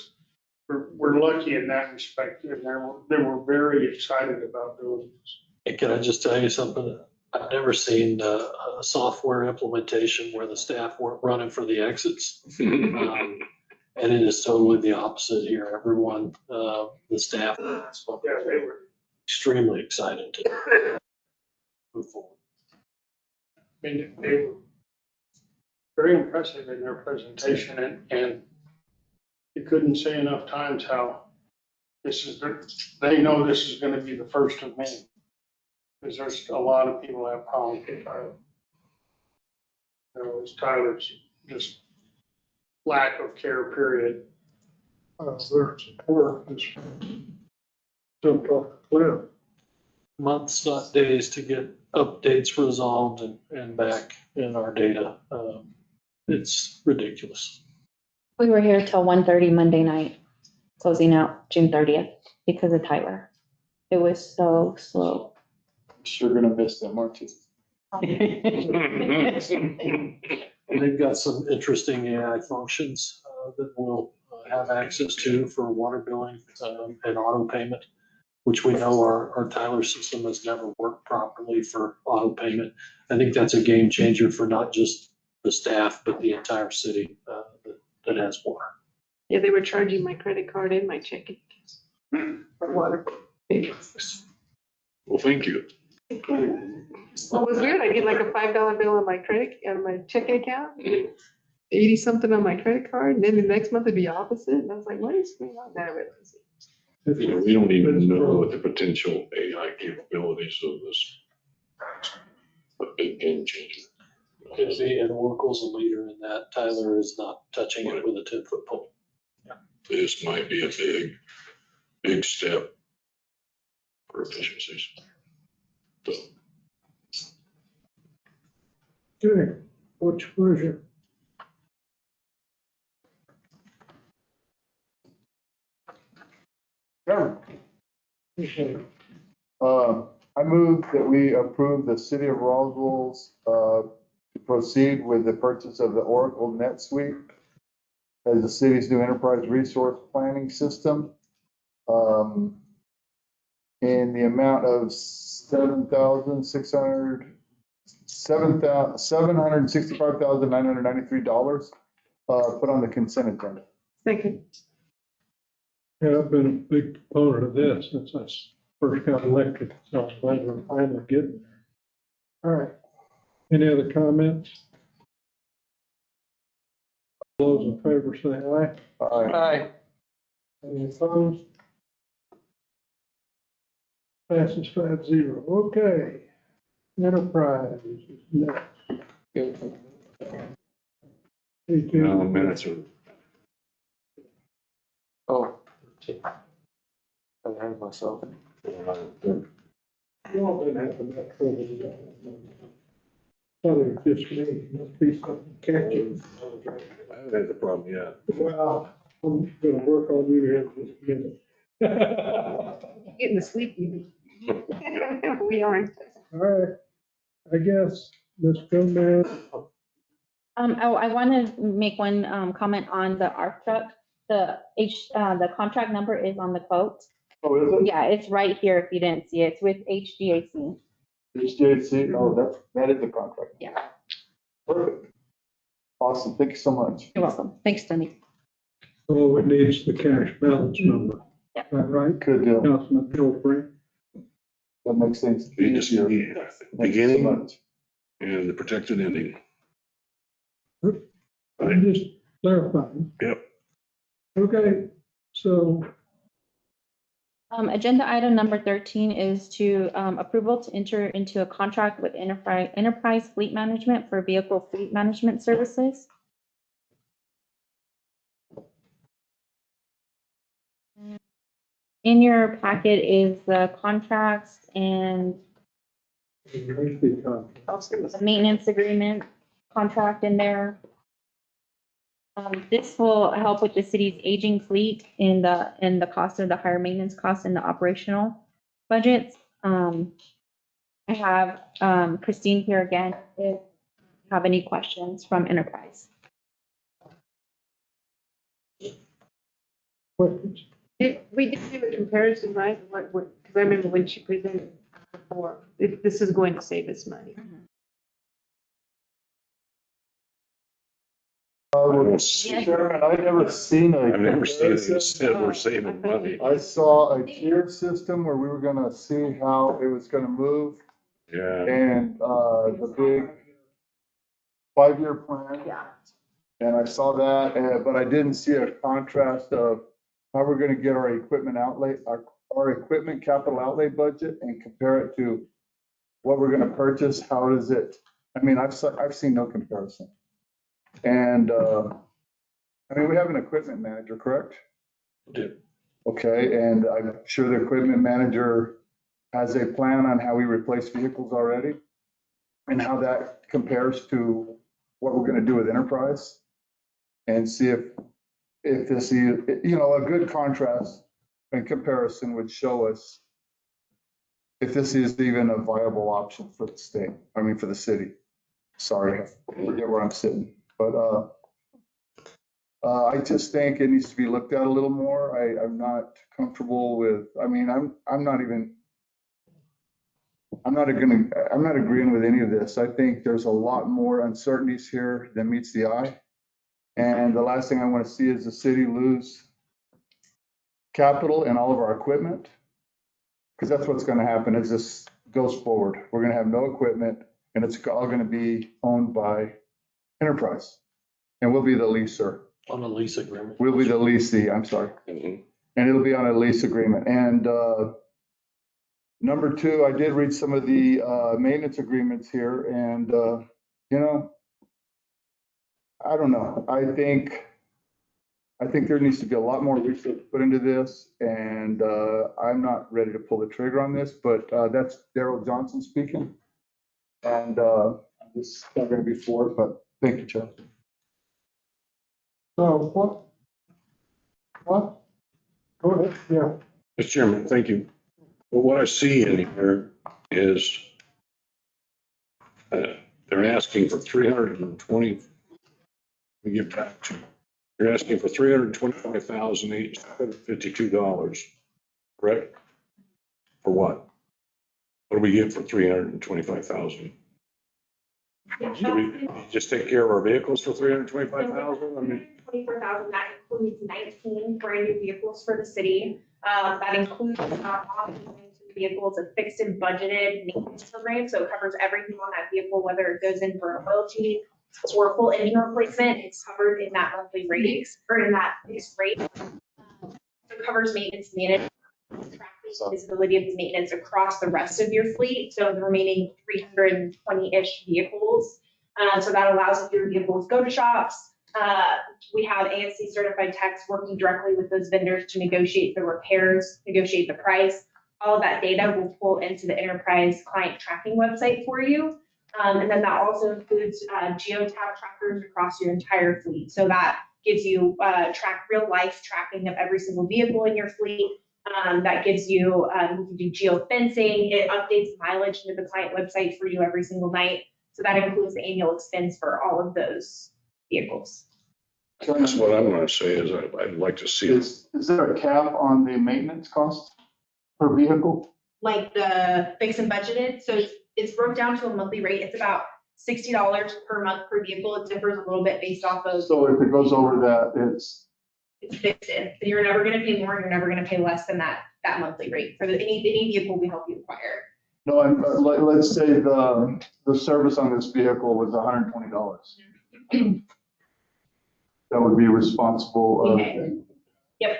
we're lucky in that respect, and they were very excited about doing this. And can I just tell you something? I've never seen a software implementation where the staff weren't running for the exits. And it is totally the opposite here. Everyone, the staff, spoke, Yeah, they were. extremely excited to move forward. I mean, they were very impressive in their presentation, and you couldn't say enough times how they know this is gonna be the first of many. Because there's a lot of people that have problems with Tyler. It's Tyler's just lack of care, period. Their support is jumped off the cliff. Months, not days, to get updates resolved and back in our data. It's ridiculous. We were here till 1:30 Monday night, closing out June 30th because of Tyler. It was so slow. Sure gonna miss them, aren't you? And they've got some interesting AI functions that we'll have access to for water billing and auto payment, which we know our Tyler system has never worked properly for auto payment. I think that's a game changer for not just the staff, but the entire city that has water. Yeah, they were charging my credit card and my checking for water payments. Well, thank you. Well, it was weird. I get like a $5 bill on my checking account, 80 something on my credit card, and then the next month it'd be opposite. And I was like, what is going on? Then I realized. You know, we don't even know what the potential AI capabilities of this. A big game changer. Could be, and Oracle's a leader in that. Tyler is not touching it with a 10-foot pole. This might be a big step for efficiencies. So, Good. What's your pleasure? Government. Okay. I move that we approve the city of Roswell's, to proceed with the purchase of the Oracle NetSuite as the city's new enterprise resource planning system. In the amount of $765,993, put on the consent agenda. Second. Yeah, I've been a big proponent of this since I first got elected, so I'm glad we're finally getting there. All right. Any other comments? Those in favor say aye. Aye. Any opposed? Passes 5-0. Okay. Enterprise is next. No, minutes are. Oh. I heard myself. You all been having that trouble. Probably just me, must be something catching. I haven't had the problem yet. Well, I'm gonna work on you here in just a minute. Getting the sleepy. We aren't. All right, I guess, let's go now. I want to make one, comment on the ARC truck. The contract number is on the quote. Oh, is it? Yeah, it's right here if you didn't see it. It's with HGAC. HJC, oh, that is the contract. Yeah. Perfect. Awesome, thank you so much. You're welcome. Thanks, Tony. Oh, it needs the cash balance number. Yeah. Is that right? Good deal. Councilman Joe That makes things You just easier. need Thank you so beginning much. and the protected ending. I'm just clarifying. Yep. Okay, so Agenda item number 13 is to approval to enter into a contract with Enterprise Fleet Management for vehicle fleet management services. In your packet is the contracts and the maintenance agreement contract in there. This will help with the city's aging fleet in the cost of the higher maintenance costs and the operational budgets. I have Christine here again if you have any questions from Enterprise. questions? We did do a comparison, right? Because I remember when she presented before, this is going to save us money. Chairman, I've never seen I've never seen it said we're saving money. I saw a tier system where we were gonna see how it was gonna move Yeah. and, the big 5-year plan. Yeah. And I saw that, but I didn't see a contrast of how we're gonna get our equipment outlay, our equipment capital outlay budget and compare it to what we're gonna purchase. How does it? I mean, I've seen no comparison. And, I mean, we have an equipment manager, correct? Did. Okay, and I'm sure the equipment manager has a plan on how we replace vehicles already and how that compares to what we're gonna do with enterprise. And see if this, you know, a good contrast and comparison would show us if this is even a viable option for the state, I mean, for the city. Sorry, I forget where I'm sitting, but, I just think it needs to be looked at a little more. I'm not comfortable with, I mean, I'm not agreeing with any of this. I think there's a lot more uncertainties here than meets the eye. And the last thing I want to see is the city lose capital and all of our equipment. Because that's what's going to happen as this goes forward. We're going to have no equipment and it's all going to be owned by Enterprise. And we'll be the leaser. On a lease agreement. We'll be the leasee, I'm sorry. Mhm. And it'll be on a lease agreement. And number 2, I did read some of the maintenance agreements here and, you know, I don't know. I think there needs to be a lot more research put into this and I'm not ready to pull the trigger on this, but that's Daryl Johnson speaking. And this is not going to be for it, but thank you, Chuck. So what? Go ahead, yeah. Mr. Chairman, thank you. Well, what I see in here is they're asking for 320. Let me get back to, you're asking for $325,852, correct? For what? What do we get for 325,000? Do we just take care of our vehicles for 325,000? I mean, 24,000, that includes 19 brand new vehicles for the city. That includes vehicles, a fixed and budgeted maintenance program, so it covers everything on that vehicle, whether it goes in for an oil change or a full engine replacement, it's covered in that monthly rate, or in that fixed rate. It covers maintenance management, visibility of the maintenance across the rest of your fleet, so the remaining 320-ish vehicles. So that allows your vehicles go to shops. We have ASC certified techs working directly with those vendors to negotiate the repairs, negotiate the price. All of that data will pull into the enterprise client tracking website for you. And then that also includes geotab trackers across your entire fleet. So that gives you real life tracking of every single vehicle in your fleet. That gives you, we can do geofencing. It updates mileage into the client website for you every single night. So that includes the annual expense for all of those vehicles. that's what I'm gonna say is I'd like to see. Is there a cap on the maintenance cost per vehicle? Like the fixed and budgeted, so it's broke down to a monthly rate. It's about $60 per month per vehicle. It differs a little bit based off of. So if it goes over that, it's fixed in. You're never gonna pay more, you're never gonna pay less than that monthly rate for any vehicle we help you acquire. no, let's say the service on this vehicle was $120. That would be responsible. Okay. Yep,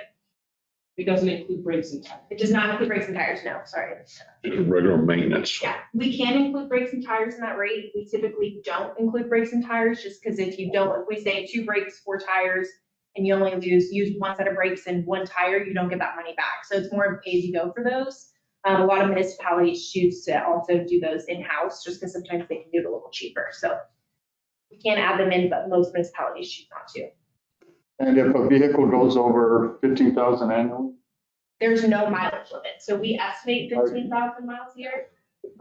It doesn't include brakes and tires. it does not include brakes and tires, no, sorry. Regular maintenance. Yeah, we can include brakes and tires in that rate. We typically don't include brakes and tires, just because if we say 2 brakes, 4 tires, and you only use 1 set of brakes and 1 tire, you don't get that money back. So it's more of a pay as you go for those. A lot of municipalities choose to also do those in-house, just because sometimes they can do it a little cheaper. So we can add them in, but most municipalities choose not to. And if a vehicle goes over 15,000 annually? There's no mileage limit. So we estimate 15,000 miles a year.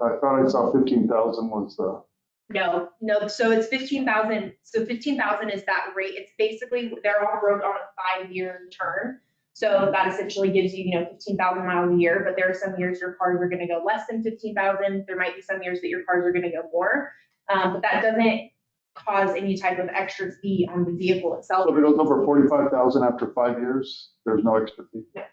I thought I saw 15,000 was the. No, so it's 15,000. So 15,000 is that rate. It's basically, they're all wrote on a 5-year term. So that essentially gives you, 15,000 miles a year, but there are some years your cars are going to go less than 15,000. There might be some years that your cars are going to go more, but that doesn't cause any type of extra fee on the vehicle itself. So if it goes over 45,000 after 5 years, there's no extra fee? No.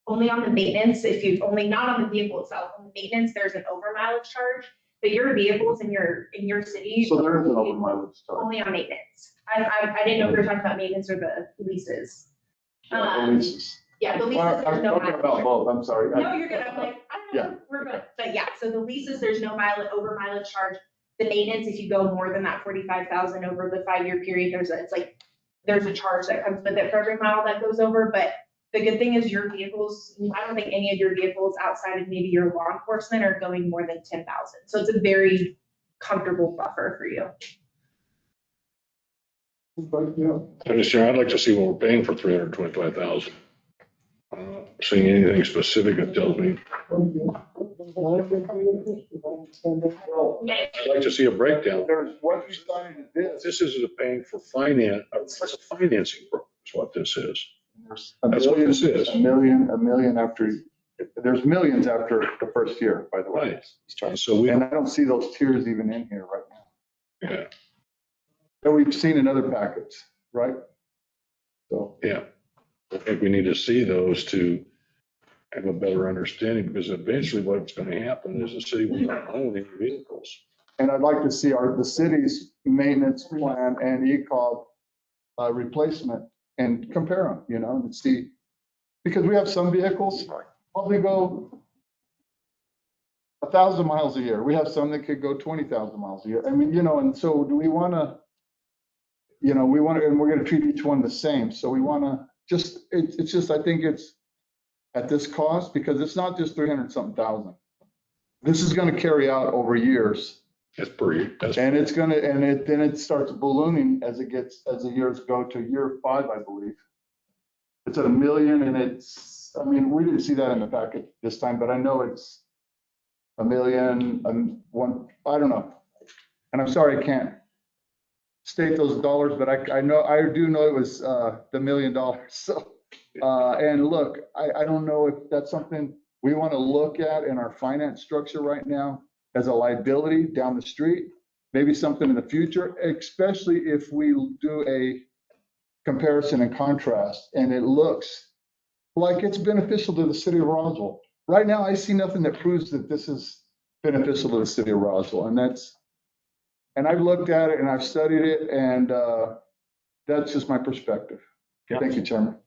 Only on the maintenance, not on the vehicle itself. On the maintenance, there's an over mileage charge, but your vehicles in your city. So there is an over mileage charge? Only on maintenance. I didn't know if we were talking about maintenance or the leases. The leases. Yeah, the leases, I'm there's no talking mileage. about both, I'm sorry. No, you're good. I'm like, I don't know, we're good. But yeah, so the leases, there's no over mileage charge. The maintenance, if you go more than that 45,000 over the 5-year period, there's a charge that comes with it for every mile that goes over. But the good thing is your vehicles, I don't think any of your vehicles outside of maybe your law enforcement are going more than 10,000. So it's a very comfortable buffer for you. I'd like to see what we're paying for 325,000. Seeing anything specific that tells me. I'd like to see a breakdown. There's what you signed this. This is paying for finance, it's a financing program is what this is. That's what this is. A million after, there's millions after the first year, by the way. Right. So And I don't see those tiers even in here right now. yeah. That we've seen in other packets, right? So. Yeah. I think we need to see those to have a better understanding, because eventually what's going to happen is the city will not own any vehicles. And I'd like to see the city's maintenance plan and ECOG replacement and compare them, and see, because we have some vehicles probably go 1,000 miles a year. We have some that could go 20,000 miles a year. I mean, and so do we want to, and we're going to treat each one the same. So we want to it's just, I think it's at this cost, because it's not just 300-something thousand. This is going to carry out over years. That's per year. And it's going to, then it starts ballooning as the years go to year 5, I believe. It's at $1 million, and it's I mean, we didn't see that in the packet this time, but I know it's a million, one, I don't know. And I'm sorry, I can't state those dollars, but I know, I do know it was, the $1 million. So, and look, I don't know if that's something we want to look at in our finance structure right now as a liability down the street, maybe something in the future, especially if we do a comparison and contrast and it looks like it's beneficial to the city of Roswell. Right now, I see nothing that proves that this is beneficial to the city of Roswell, and I've looked at it and I've studied it, and that's just my perspective. Thank you, Chairman.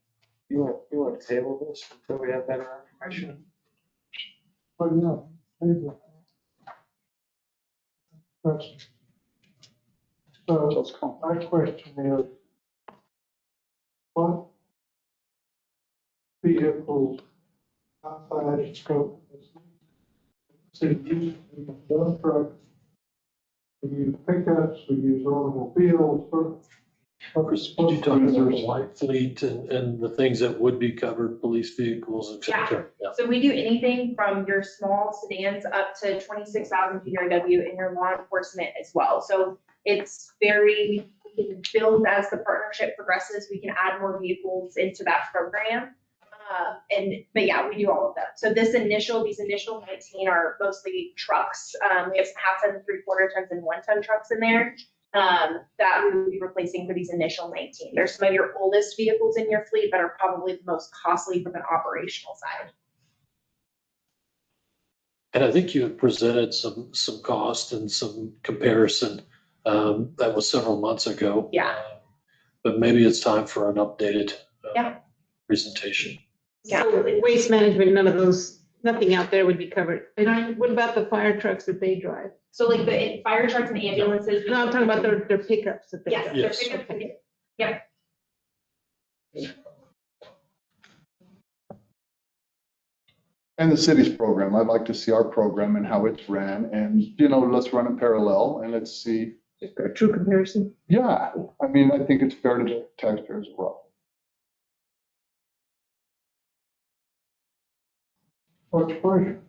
You want to table this until we have better information? But no, so my question is, what vehicles outside the scope of this? So you use dump trucks, we use pickups, we use automobiles. Could you talk about the light fleet and the things that would be covered, police vehicles, et cetera? Yeah. So we do anything from your small sedans up to 26,000 PRW in your law enforcement as well. So it's very, we can build as the partnership progresses, we can add more vehicles into that program. But yeah, we do all of them. So these initial 19 are mostly trucks. We have some 1/2 ton, 3/4 tons and 1 ton trucks in there. That we will be replacing for these initial 19. There's some of your oldest vehicles in your fleet that are probably the most costly from an operational side. And I think you had presented some cost and some comparison. That was several months ago. Yeah. But maybe it's time for an updated Yeah. presentation. Yeah. So waste management, none of those, nothing out there would be covered. And what about the fire trucks that they drive? So like the fire trucks and ambulances. No, I'm talking about their pickups that they Yes, drive. they're Yes. pickups. Yep. And the city's program, I'd like to see our program and how it's ran, and, let's run it parallel and let's see. A true comparison. Yeah, I mean, I think it's fair to the taxpayers as well. What's pleasure?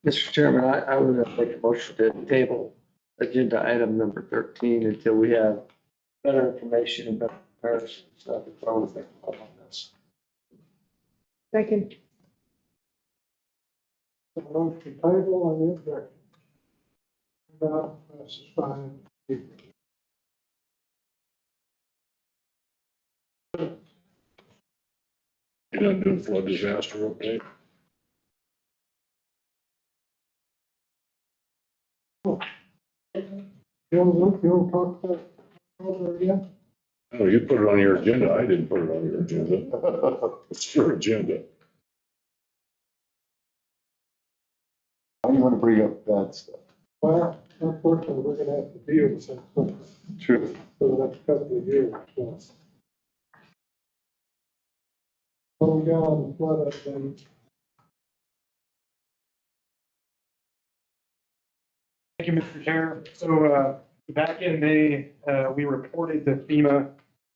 Mr. Chairman, I would make a motion to table agenda item number 13 until we have better information and better comparisons before we think about this. Second. The motion table and objection. This is fine. You gonna do flood disaster update? You'll talk about over again? No, you put it on your agenda. I didn't put it on your agenda. It's your agenda. Why do you want to bring up bad stuff? Well, unfortunately, we're gonna have to deal with that True. for the next couple of years. So. What we got on the flood update? Thank you, Mr. Chair. So back in May, we reported to FEMA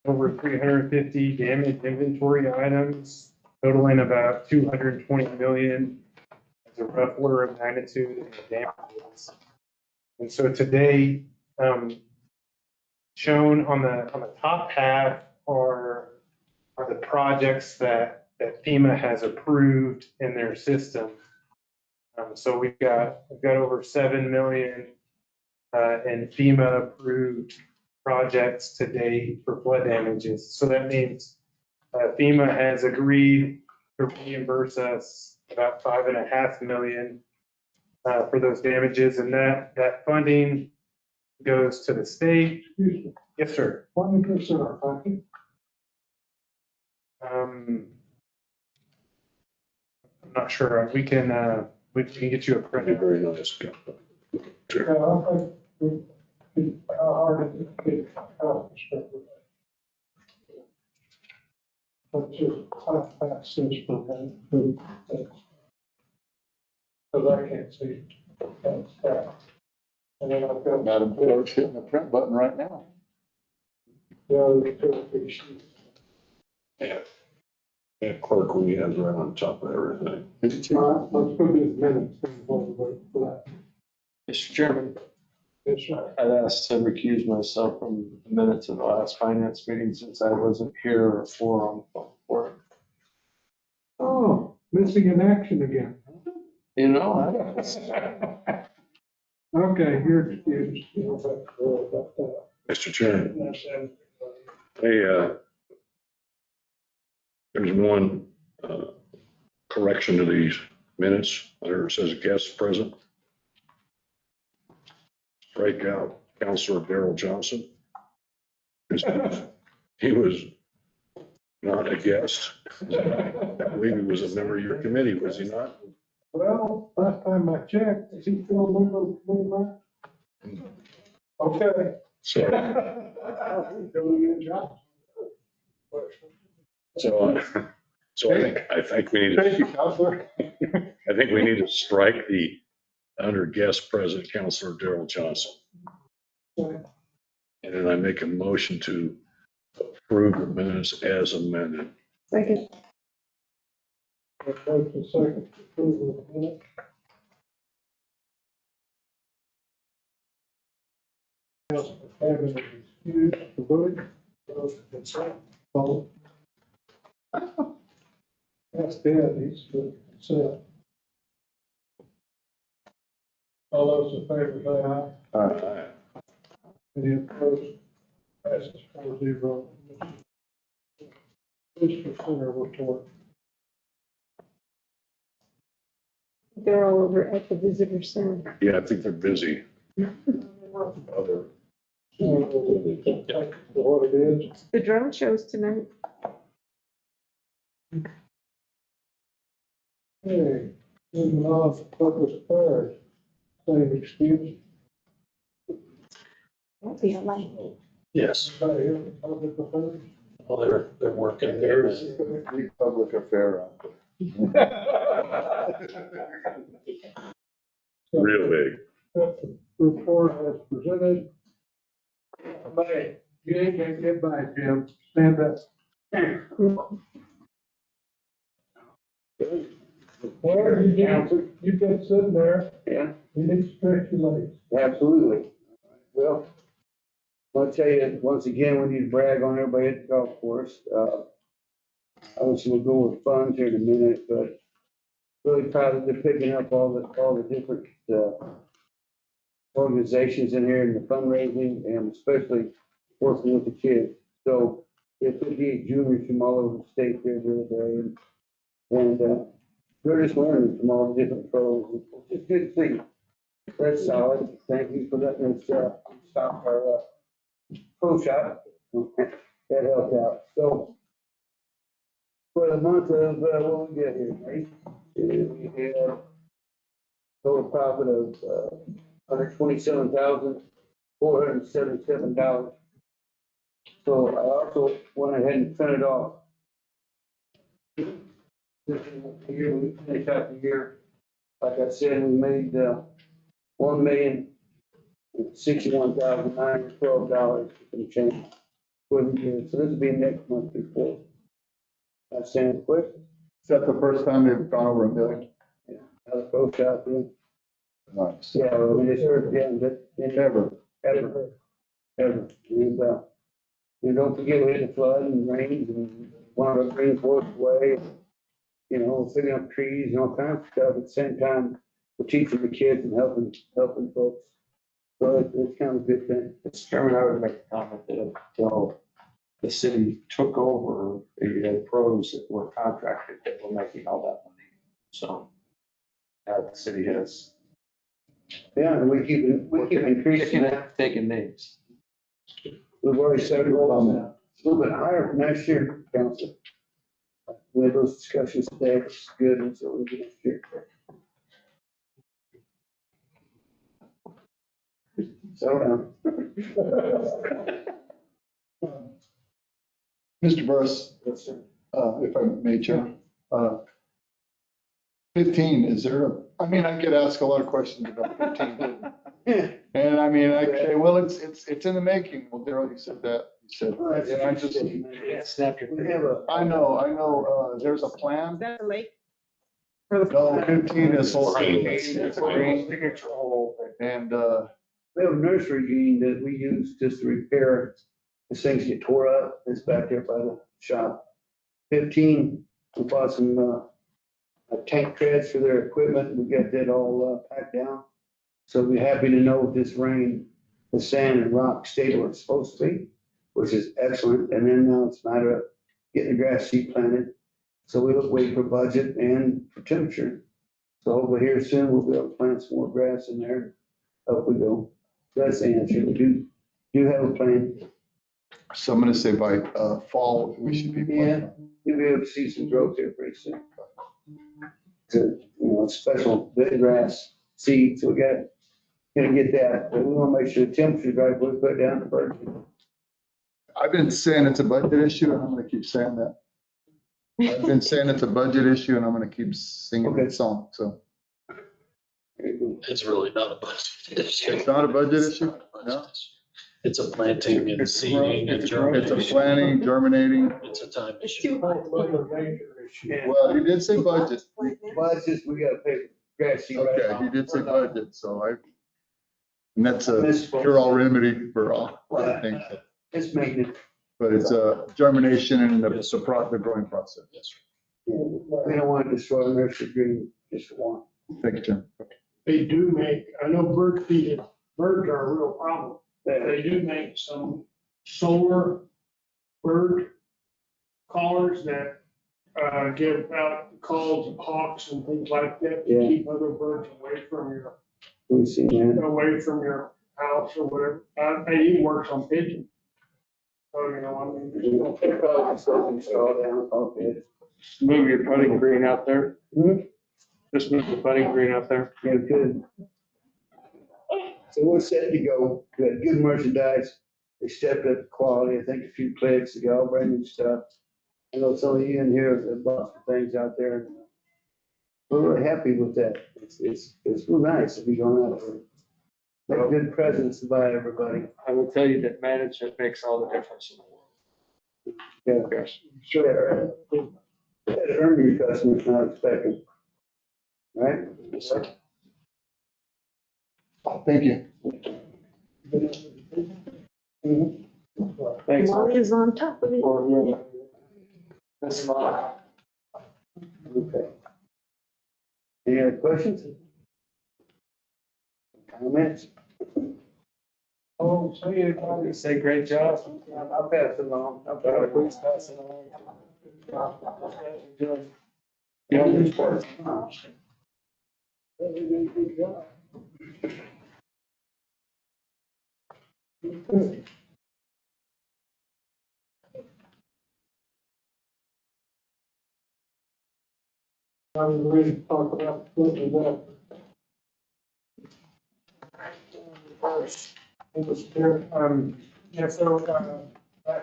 over 350 damaged inventory items totaling about 220 million as a rough order of magnitude in the damages. And so today, shown on the top half are the projects that FEMA has approved in their system. So we've got over 7 million in FEMA approved projects to date for flood damages. So that means FEMA has agreed to reimburse us about 5.5 million for those damages, and that funding goes to the state. Excuse me. Yes, sir. When is this in our packet? I'm not sure. We can get you a print. Very nice. Yeah, I think hard is it to get let's just pass this for him. Because I can't see. And then I've got. Madam Clerk's hitting the print button right now. The other two sheets. Yeah. Yeah, clerk, we have right on top of everything. Let's put these minutes for that. Mr. Chairman, Yes, sir. I'd asked to recuse myself from the minutes of the last finance meeting since I wasn't here or on the phone for it. Oh, missing in action again. You know, Okay, you're excused. Mr. Chairman, hey, there's one, correction to these minutes. There it says guest present. Strike out Counselor Darrell Johnson. He was not a guest. I believe he was a member of your committee, was he not? Well, last time I checked, is he still a member of the committee? Okay. So, Doing a good job. so I think we need Thank to, you, Counselor. I think we need to strike the under guest present Counselor Darrell Johnson. And then I make a motion to approve the minutes as amended. Second. Motion second to approve of the minute. Having an excuse for voting, those who consent, vote. That's dead, he's the consent. All those in favor say aye. Aye. Any opposed? Passes 4-0. Commissioner Center report. They're all over at the visitor center. Yeah, I think they're busy. Other. What it is. The drone shows tonight. Hey, moving on to public affairs. Same excuse. Won't be a light. yes, Anybody here for public affairs? well, they're working there. Big public affair out there. Real big. Report as presented. Hey, you ain't gonna get by, Jim. Stand up. Well, you've been sitting there. Yeah, You need to stretch your legs. absolutely. Well, I'll tell you, once again, we need to brag on everybody at the golf course. Obviously, we'll go with funds here in a minute, but really proud that they're picking up all the different, organizations in here and the fundraising and especially working with the kids. So it's 58 juniors from all over the state there the other day. And they're just learning from all the different pros. It's a good thing. That's solid. Thank you for letting us stop our pro shot. That helped out. So for the month of what we get here, right? We have total profit of $127,477. So I also went ahead and printed off. This is the year we finished out the year. Like I said, we made $1,061,912 and change for the year. So this will be next month's report. That sounds quick. Is that the first time they've gone over $1 million? Yeah, another pro shop in. Nice. Yeah, I mean, it's hurt, yeah, but. Ever. Ever. And, don't forget, we had the flood and rains and one of our green forest away. You know, picking up trees and all kinds of stuff. At the same time, we're teaching the kids and helping folks. So it's kind of a good thing. Mr. Chairman, I would make a comment that until the city took over, the pros that were contracted that were making all that money. So now the city has. Yeah, and we keep increasing that. Taking names. We've already set it all a little bit higher for next year, council. We had those discussions today, it's good, and so we'll do next year. So, Mr. Burris, yes, sir. if I may, Chair. 15, is there I mean, I get asked a lot of questions about 15. And I mean, okay, well, it's in the making. Well, Daryl, you said that. You said, and I just, Snap your. We have a, I know, there's a plan. Is that the lake? No, 15 is and, we have a nursery green that we use just to repair, as things get tore up, it's back there by the shop. 15, we bought some, tank treads for their equipment, we got that all, packed down. So we're happy to know this rain, the sand and rock stayed where it's supposed to be, which is excellent, and then now it's a matter of getting the grass seed planted. So we look, wait for budget and for temperature. So hopefully here soon, we'll be able to plant some more grass in there, up we go. That's the answer, we do have a plan. so I'm gonna say by, fall, we should be. Yeah, you'll be able to see some growth here pretty soon. To, special bit of grass seed, so we gonna get that, but we wanna make sure the temperature's right, we put it down the bird. I've been saying it's a budget issue and I'm gonna keep saying that. I've been saying it's a budget issue and I'm gonna keep singing that song, so. It's really not a budget issue. It's not a budget issue? No? It's a planting and seeding and It's germination. a planning, germinating. It's a time It's issue. too hot. Well, he did say budget. Well, it's just, we gotta pay grass seed right Okay, now. he did say budget, so and that's a cure-all remedy for all, I think. It's maintenance. But it's a germination and the growing process. Yes, sir. We don't want to destroy the nursery green just for one. Thank you, Jim. They do make, I know bird feed, birds are a real problem. They do make some solar bird collars that, give out calls of hawks and things like that to Yeah. keep other birds away from We've seen that. your house or whatever. It even works on pigeons. So, I mean, You don't pick out the stuff and straw down, off it. Move your putting green out there. Hmm? Just move the putting green out there. Yeah, good. So we're set to go. We had good merchandise. They stepped up the quality. I think a few clicks ago, brand new stuff. I know some of you in here have bought some things out there. We're really happy with that. It's real nice to be going out there. Make good presents to buy everybody. I will tell you that management makes all the difference in the world. Yeah. Yes. Sure. Better earn your customers, not expect them. Right? Yes, sir. Thank you. Thanks. Molly is on top of it. That's fine. Okay. Any other questions? Comments? Oh, so you say great job. I'll pass it along. Please pass it on. Yeah. I'm ready to talk about looking at it was there, yeah, so,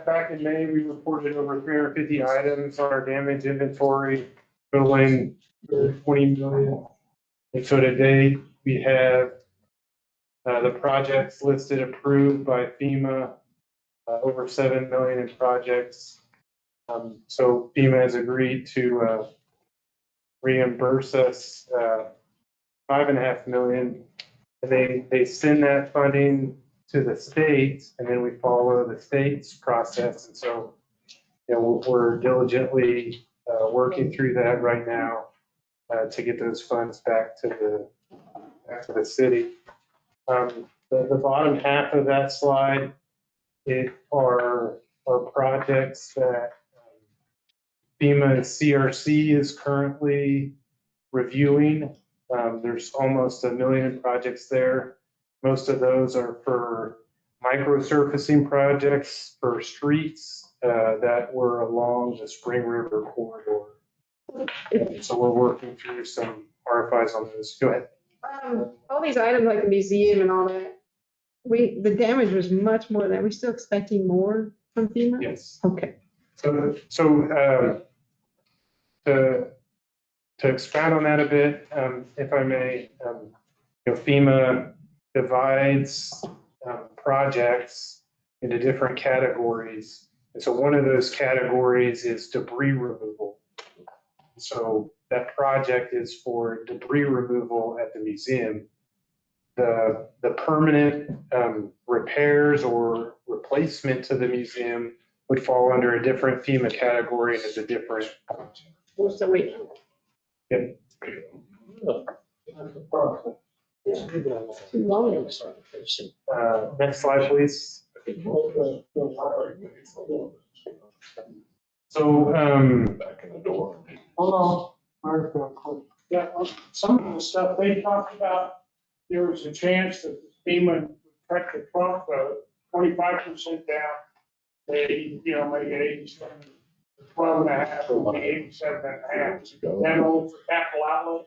back in May, we reported over 350 items on our damage inventory, totaling 20 million. And so today, we have, the projects listed approved by FEMA, over 7 million in projects. So FEMA has agreed to, reimburse us, 5.5 million. And they send that funding to the states, and then we follow the state's process. And so, we're diligently working through that right now to get those funds back to the city. The bottom half of that slide, are projects that FEMA CRC is currently reviewing. There's almost 1 million projects there. Most of those are for micro surfacing projects for streets that were along the Spring River corridor. So we're working through some RFIs on those. Go ahead. All these items like the museum and all that, the damage was much more than that. We're still expecting more from FEMA? Yes. Okay. So to expand on that a bit, if I may, FEMA divides projects into different categories. And so one of those categories is debris removal. So that project is for debris removal at the museum. The permanent repairs or replacement to the museum would fall under a different FEMA category and is a different project. What's the wait? Yep. Too long. Next slide, please. So, Back in the door. Hold on. Yeah, some of the stuff they talked about, there was a chance that FEMA would cut the trunk 25% down. They, make it 87, 12.5, or 87.5. That old for capital outlay.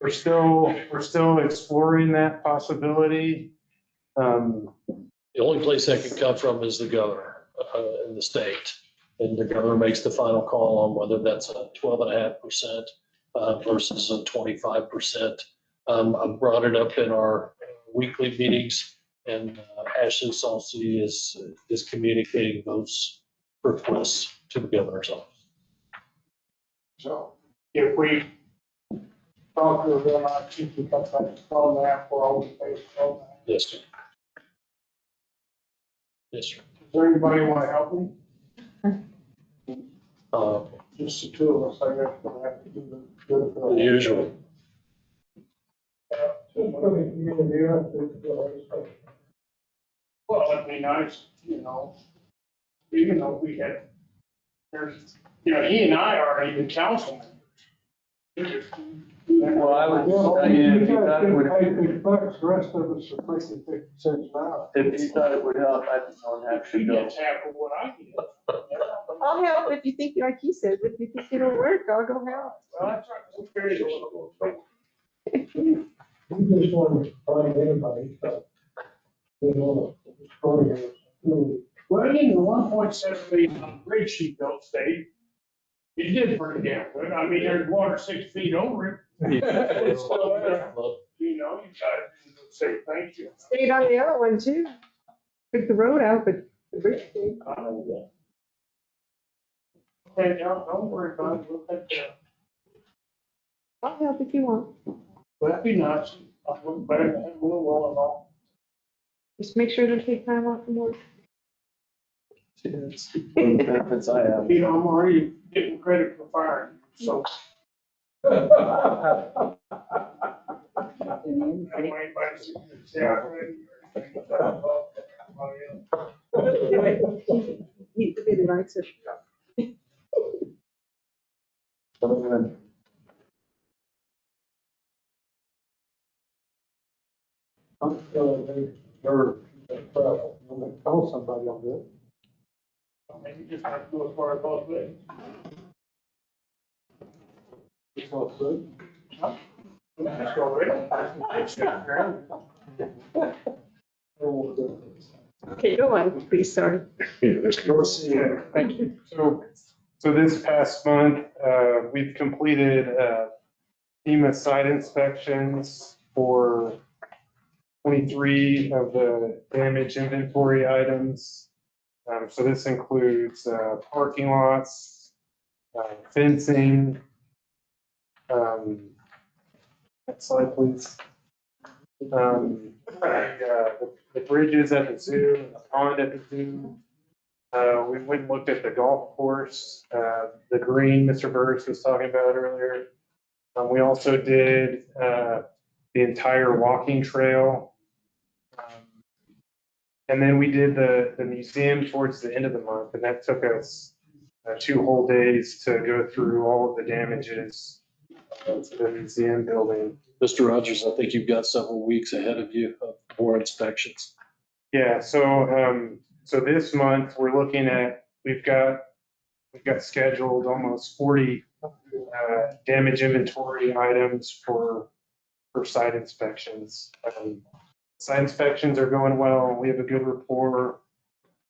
We're still exploring that possibility. The only place that can come from is the governor in the state. And the governor makes the final call on whether that's a 12.5% versus a 25%. I brought it up in our weekly meetings, and Ashley Salsey is communicating those requests to the governor's office. So if we talk to them, I think we cut that 12.5 for all the pay 12.5. Yes, sir. Yes, sir. Does anybody want to help me? Just the two of us, I guess, we'll have to do the. Usually. Well, it'd be nice, even though we had, he and I are even council members. Well, I would tell you, if you thought it would, The rest of us are making 50 cents an hour. if you thought it would help, I don't have to He go. gets half of what I get. I'll help if you think, like he said, if you think it'll work, I'll go help. Well, that's right. That's very good. We just want to find anybody, so. Well, the 1.7 million on the bridge she built stayed. It did pretty damn good. I mean, there's water 6 feet over it. It's still there. You gotta say thank you. Stayed on the other one too. Took the road out, but the bridge stayed. Okay, don't worry about it. We'll take care. I'll help if you want. Well, that'd be nice. I wouldn't better than a little while and all. Just make sure to take time off from work. It's one of the benefits I have. I'm already getting credit for firing, so. He really likes it. When they call somebody on that. Maybe just have to go as far as both ways. It's all good. Let's go already. Okay, go on, please, sorry. Thank you. So this past month, we've completed FEMA site inspections for 23 of the damage inventory items. So this includes parking lots, fencing. Next slide, please. The bridges at the zoo, and the pond at the zoo. We went and looked at the golf course, the green Mr. Burris was talking about earlier. We also did the entire walking trail. And then we did the museum towards the end of the month, and that took us 2 whole days to go through all of the damages to the museum building. Mr. Rogers, I think you've got several weeks ahead of you of more inspections. Yeah, so this month we're looking at, we've got scheduled almost 40 damage inventory items for site inspections. Site inspections are going well. We have a good rapport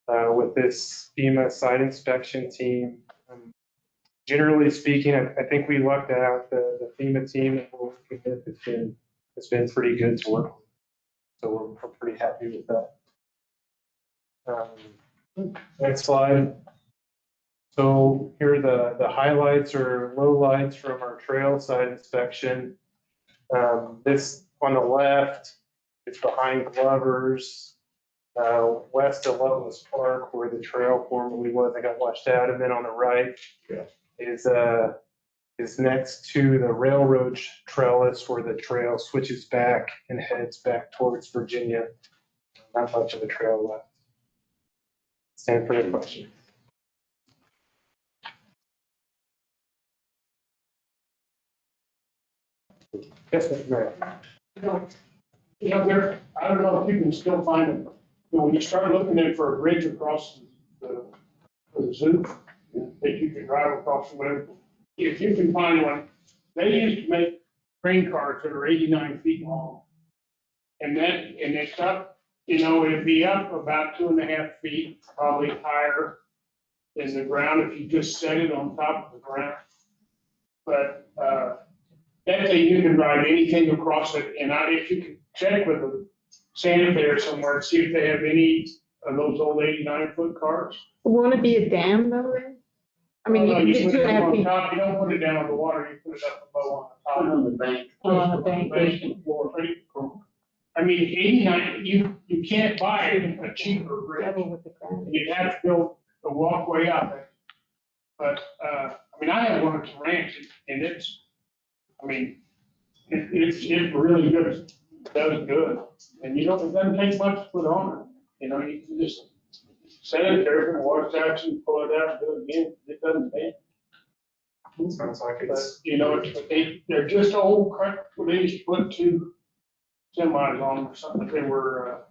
with this FEMA site inspection team. generally speaking, I think we lucked out. The FEMA team that we're working with has been pretty good to work with. So we're pretty happy with that. Next slide. So here are the highlights or lowlights from our trail side inspection. This on the left, it's behind Glover's, west of Loveless Park where the trail formerly was, it got washed out. And then on the right is next to the railroad trellis where the trail switches back and heads back towards Virginia. Not much of a trail left. Stand for your question. Yes, Mayor. Yeah, there, I don't know if you can still find them, but when you start looking at for a bridge across the zoo, that you can drive across the road, if you can find one, they used to make train cars that are 89 feet long. And it's up, it'd be up about 2.5 feet, probably higher than the ground if you just set it on top of the ground. But, that thing, you can ride anything across it, and if you can check with the Santa Fe or somewhere, see if they have any of those old 89-foot cars. Won't it be a dam though? Then? I mean, No, you you can put do it up on it. top, you don't put it down on the water, you put it up above on the top. On the bank. I mean, 89, you can't buy a cheaper bridge. You'd have to build a walkway up it. But, I mean, I have one at the ranch, and it's really good, it does good. And it doesn't take much to put on it, you can just set it there, and wash out, and pull it out, and do it again, it doesn't bend. Sounds like But they're just old crap, they used to put 2 semis on them or something, they were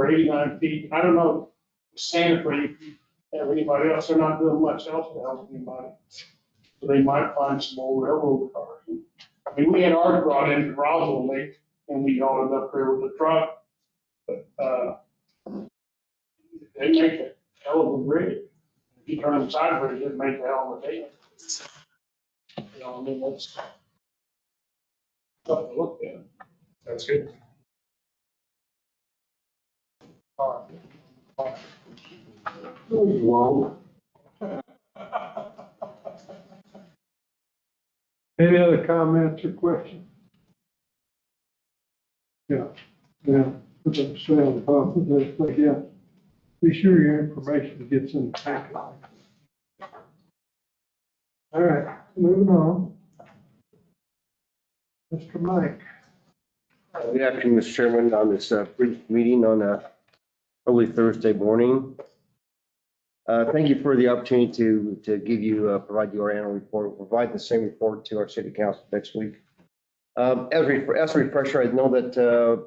89 feet, I don't know, Santa Fe, if you have anybody else, they're not doing much else to help anybody. So they might find some old railroad cars. I mean, we had ours brought into Roswell Lake, and we hauled it up there with the truck, but, they make a hell of a bridge. If you turn them sideways, it make a hell of a day. I mean, that's something to look at. That's good. Whoa. Any other comments or questions? Yeah, put that sound off of this, but yeah, be sure your information gets in the packet. All right, moving on. Mr. Mike. Good afternoon, Mr. Chairman, on this brief meeting on a early Thursday morning. Thank you for the opportunity to give you, provide you our annual report. We'll provide the same report to our city council next week. As a refresher, I know that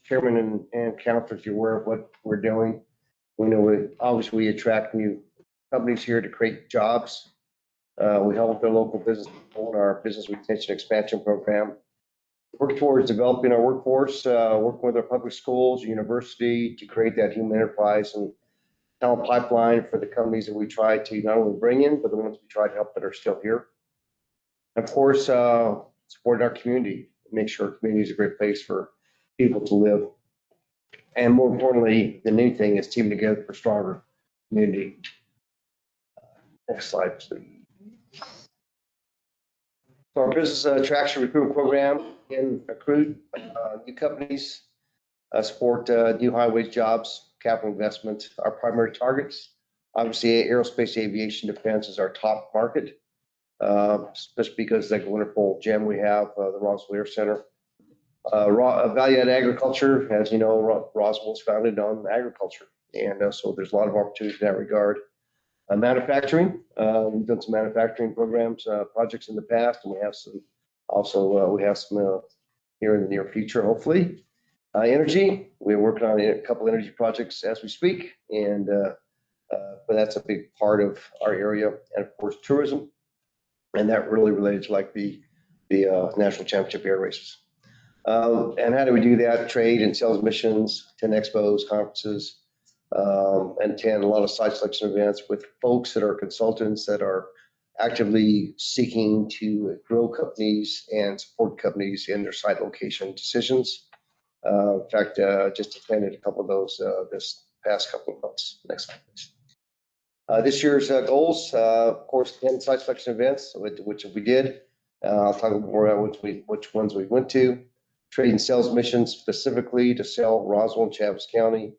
chairman and councilors, you're aware of what we're doing. We know obviously we attract new companies here to create jobs. We help their local business people in our business retention expansion program. Work towards developing our workforce, working with our public schools, university to create that human enterprise and talent pipeline for the companies that we try to not only bring in, but the ones we try to help that are still here. And of course, support our community, make sure our community is a great place for people to live. And more importantly than anything is team together for stronger community. Next slide, please. So our business attraction recruitment program in recruit new companies, support new highways jobs, capital investment. Our primary targets, obviously aerospace, aviation, defense is our top market, just because like a wonderful gem we have, the Roswell Air Center. Value-added agriculture, as you know, Roswell is founded on agriculture, and so there's a lot of opportunities in that regard. Manufacturing, we've done some manufacturing programs, projects in the past, and we have some here in the near future, hopefully. Energy, we're working on a couple energy projects as we speak, and but that's a big part of our area. And of course, tourism, and that really related to like the national championship air races. And how do we do that? Trade and sales missions, 10 expos, conferences, and 10 a lot of site selection events with folks that are consultants that are actively seeking to grow companies and support companies in their site location decisions. In fact, just attended a couple of those this past couple of months. Next slide, please. This year's goals, of course, 10 site selection events, which we did. I'll talk more about which ones we went to. Trade and sales missions specifically to sell Roswell and Chaves County.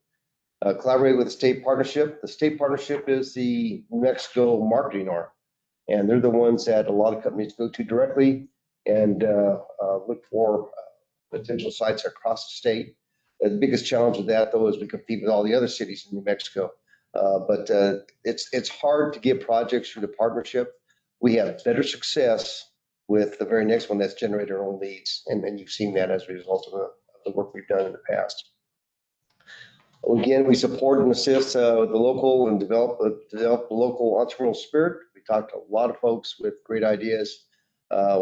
Collaborate with the state partnership. The state partnership is the New Mexico marketing arm, and they're the ones that a lot of companies go to directly and look for potential sites across the state. The biggest challenge with that, though, is we compete with all the other cities in New Mexico. But it's hard to get projects through the partnership. We have better success with the very next one that's generated our own leads, and you've seen that as a result of the work we've done in the past. Again, we support and assist the local and develop the local entrepreneurial spirit. We talked to a lot of folks with great ideas.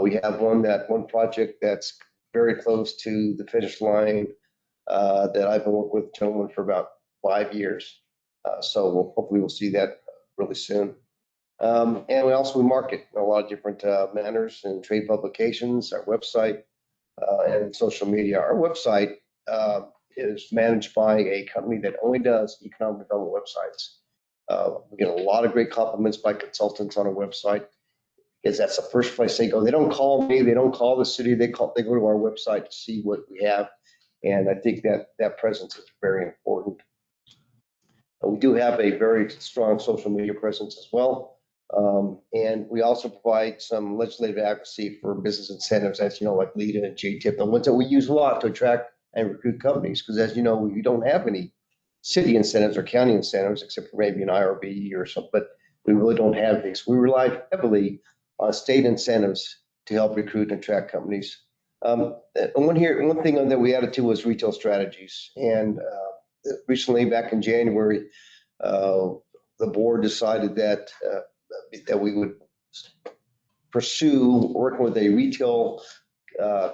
We have one project that's very close to the finish line that I've been working with the gentleman for about 5 years. So hopefully we'll see that really soon. And we market in a lot of different manners and trade publications, our website, and social media. Our website is managed by a company that only does economic development websites. We get a lot of great compliments by consultants on our website, because that's the first place they go. They don't call me, they don't call the city, they go to our website to see what we have. And I think that presence is very important. We do have a very strong social media presence as well. And we also provide some legislative advocacy for business incentives, as you know, like LEDA and JTIP, the ones that we use a lot to attract and recruit companies. Because as you know, we don't have any city incentives or county incentives, except for maybe an IRB or something, but we really don't have these. We rely heavily on state incentives to help recruit and attract companies. One thing that we added to was retail strategies. And recently, back in January, the board decided that we would pursue working with a retail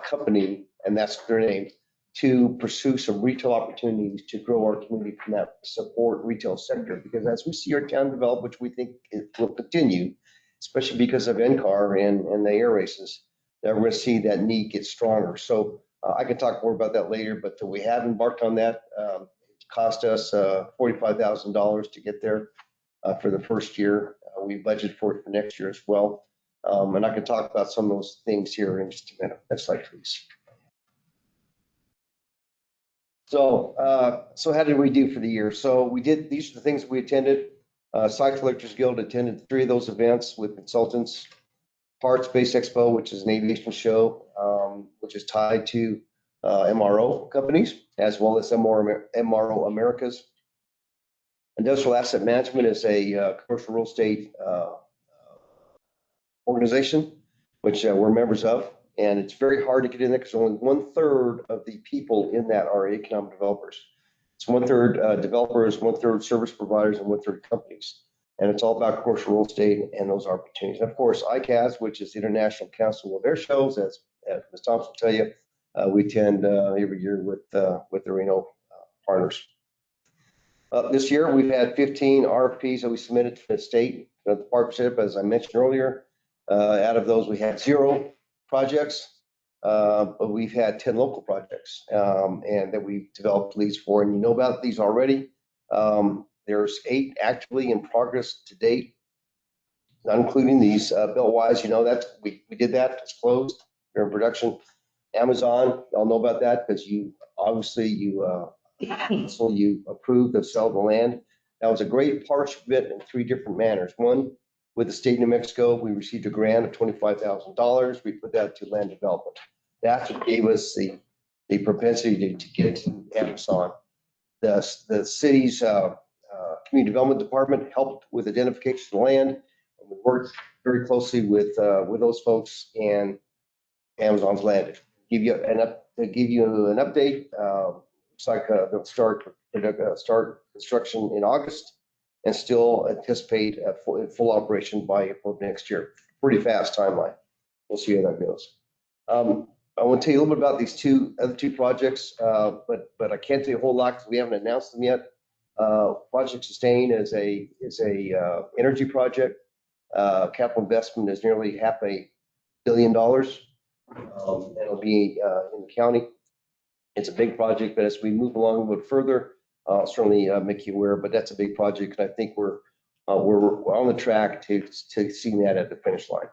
company, and that's their name, to pursue some retail opportunities to grow our community from that support retail sector. Because as we see our town develop, which we think it will continue, especially because of NCAR and the air races, that we're going to see that need get stronger. So I can talk more about that later, but we have embarked on that. It cost us $45,000 to get there for the first year. We budgeted for it for next year as well. And I can talk about some of those things here in just a minute. Next slide, please. So how did we do for the year? So these are the things we attended. Site Collectors Guild attended 3 of those events with consultants. Parts Space Expo, which is an aviation show, which is tied to MRO companies, as well as MRO Americas. Industrial Asset Management is a commercial real estate organization, which we're members of. And it's very hard to get in there because only 1/3 of the people in that are economic developers. It's 1/3 developers, 1/3 service providers, and 1/3 companies. And it's all about commercial real estate and those opportunities. And of course, ICAS, which is the International Council of Air Shows, as Ms. Thompson will tell you, we attend every year with the Reno partners. This year, we've had 15 RFPs that we submitted to the state, the partnership, as I mentioned earlier. Out of those, we had 0 projects, but we've had 10 local projects and that we've developed leads for. And you know about these already. There's 8 actively in progress to date, not including these. Beltwise, you know that we did that. It's closed. They're in production. Amazon, y'all know about that because you approved the sale of the land. That was a great partnership in 3 different manners. One, with the state of New Mexico, we received a grant of $25,000. We put that to land development. That's what gave us the propensity to get to Amazon. The city's community development department helped with identification of land. And we worked very closely with those folks, and Amazon's landed. To give you an update, looks like they'll start construction in August and still anticipate a full operation by April of next year. Pretty fast timeline. We'll see how that goes. I want to tell you a little bit about these other two projects, but I can't tell you a whole lot because we haven't announced them yet. Project Sustain is a energy project. Capital investment is nearly $500 million. It'll be in the county. It's a big project, but as we move along a little further, I'll certainly make you aware, but that's a big project, and I think we're on the track to seeing that at the finish line.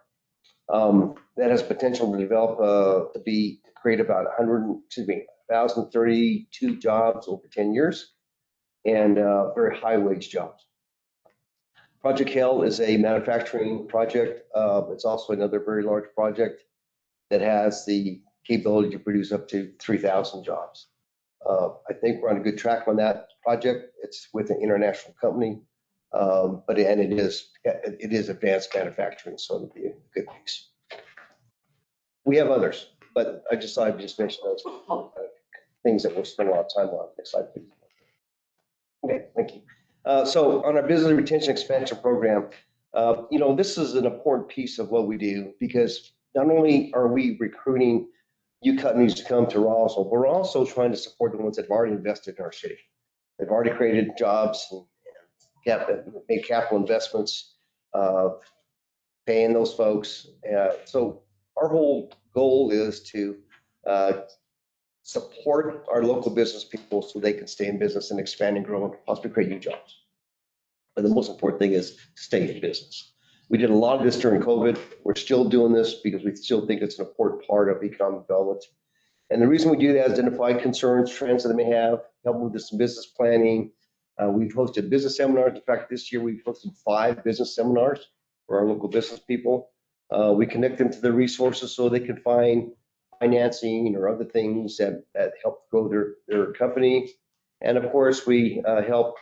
That has potential to develop, to create about 1,032 jobs over 10 years, and very high wage jobs. Project Hale is a manufacturing project. It's also another very large project that has the capability to produce up to 3,000 jobs. I think we're on a good track on that project. It's with an international company, but it is advanced manufacturing, so it'll be a good piece. We have others, but I just thought I'd just mention those things that we'll spend a lot of time on. Next slide, please. Okay, thank you. So on our business retention expansion program, this is an important piece of what we do, because not only are we recruiting new companies to come to Roswell, we're also trying to support the ones that have already invested in our city. They've already created jobs and made capital investments, paying those folks. So our whole goal is to support our local business people so they can stay in business and expand and grow and possibly create new jobs. But the most important thing is stay in business. We did a lot of this during COVID. We're still doing this because we still think it's an important part of economic development. And the reason we do that is identify concerns, trends that they may have, help them with some business planning. We've hosted business seminars. In fact, this year we've hosted 5 business seminars for our local business people. We connect them to the resources so they can find financing or other things that help grow their company. And of course, we help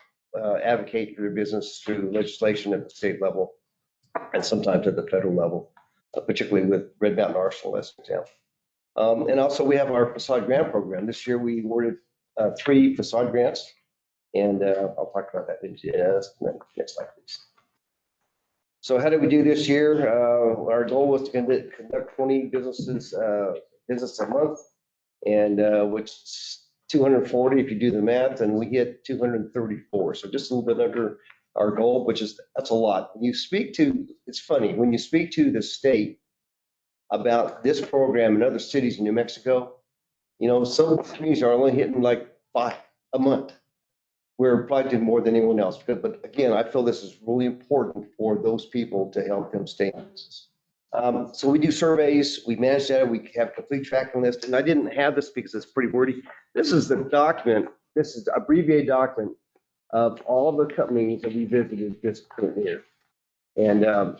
advocate for their business through legislation at the state level and sometimes at the federal level, particularly with Red Mountain Arsenal as an example. And also we have our facade grant program. This year we awarded 3 facade grants, and I'll talk about that in just a minute. Next slide, please. So how did we do this year? Our goal was to conduct 20 business a month, and which is 240 if you do the math, and we hit 234. So just a little bit under our goal, that's a lot. When you speak to, it's funny, when you speak to the state about this program in other cities in New Mexico, some communities are only hitting like 5 a month. We're probably doing more than anyone else. But again, I feel this is really important for those people to help them stay in business. So we do surveys, we manage that, we have a complete tracking list. And I didn't have this because it's pretty wordy. This is the document, this is the abbreviated document of all the companies that we visited this current year. And I'm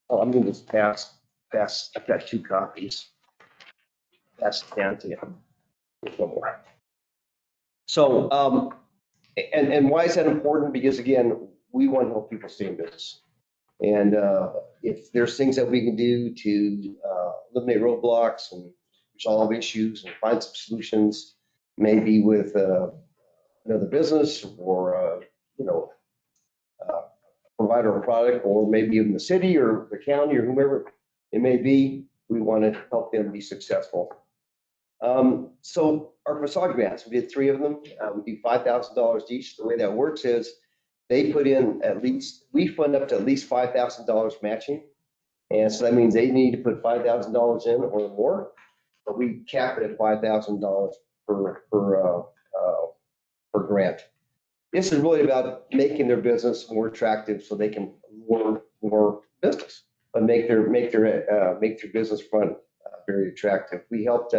going to just pass. I've got 2 copies. Pass it down to you. There's one more. So, and why is that important? Because again, we want to help people stay in business. And if there's things that we can do to eliminate roadblocks and resolve issues and find some solutions, maybe with another business or provider of product, or maybe even the city or the county or whomever it may be, we want to help them be successful. So our facade grants, we did 3 of them. We do $5,000 each. The way that works is they put in we fund up to at least $5,000 matching. And so that means they need to put $5,000 in or more, but we cap it at $5,000 per grant. This is really about making their business more attractive so they can lure more business, but make their business front very attractive. We helped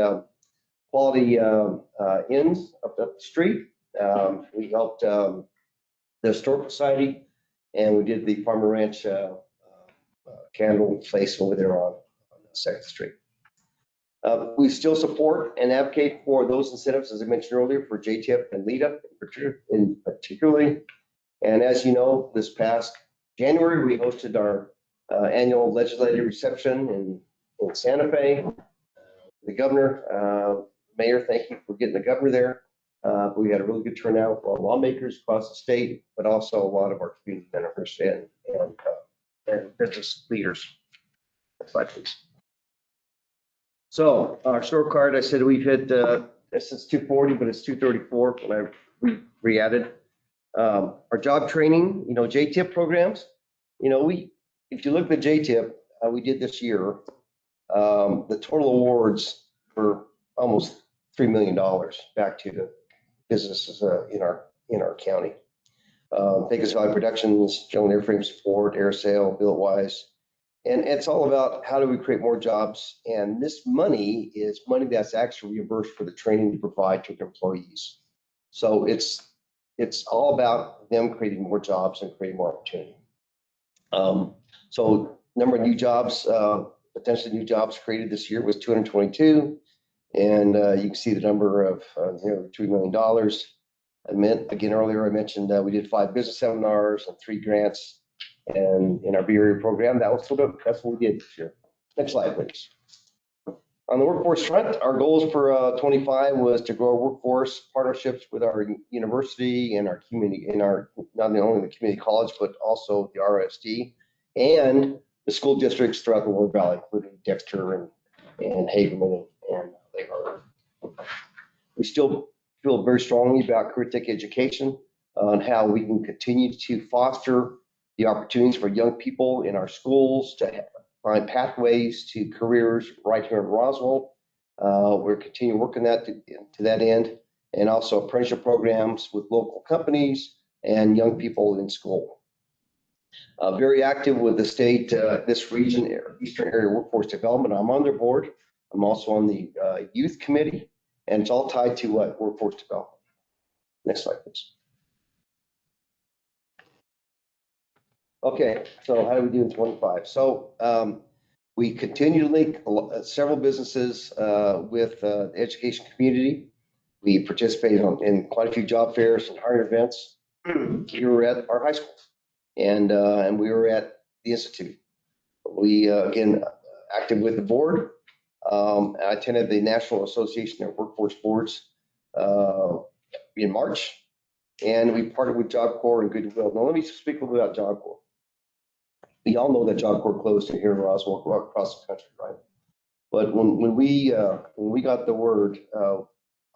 Quality Inns up the street. We helped the Historical Society, and we did the Farmer Ranch candle place over there on 2nd Street. We still support and advocate for those incentives, as I mentioned earlier, for JTIP and LEDA in particularly. And as you know, this past January, we hosted our annual legislative reception in Santa Fe. The governor, mayor, thank you for getting the governor there. We had a really good turnout of lawmakers across the state, but also a lot of our community members and business leaders. Next slide, please. So our scorecard, I said we've hit, this is 240, but it's 234 when I re-added. Our job training, JTIP programs, we if you look at the JTIP, we did this year, the total awards were almost $3 million back to the businesses in our county. Vegas Valley Productions, General Airframe Support, Air Sale, BuiltWise. And it's all about how do we create more jobs? And this money is money that's actually reimbursed for the training we provide to their employees. So it's all about them creating more jobs and creating more opportunity. So number of new jobs, potentially new jobs created this year was 222. And you can see the number of nearly $3 million. Earlier I mentioned we did 5 business seminars and 3 grants. And in our Be Area program, that's what we did this year. Next slide, please. On the workforce front, our goals for 25 was to grow our workforce partnerships with our university and our community, not only the community college, but also the RSD and the school districts throughout the Warren Valley, including Dexter and Hagerman and Lake Harbor. We still feel very strongly about career tech education on how we can continue to foster the opportunities for young people in our schools to find pathways to careers right here in Roswell. We're continuing working to that end, and also apprenticeship programs with local companies and young people in school. Very active with the state, this region, Eastern Area Workforce Development. I'm on their board. I'm also on the youth committee, and it's all tied to workforce development. Next slide, please. Okay, so how do we do in 25? So we continue to link several businesses with the education community. We participated in quite a few job fairs and hiring events. We were at our high school, and we were at the Institute. We, again, active with the board. I attended the National Association of Workforce Boards in March, and we partnered with Job Corps and Goodwill. Now, let me speak a little bit about Job Corps. We all know that Job Corps closed here in Roswell, across the country, right? But when we got the word,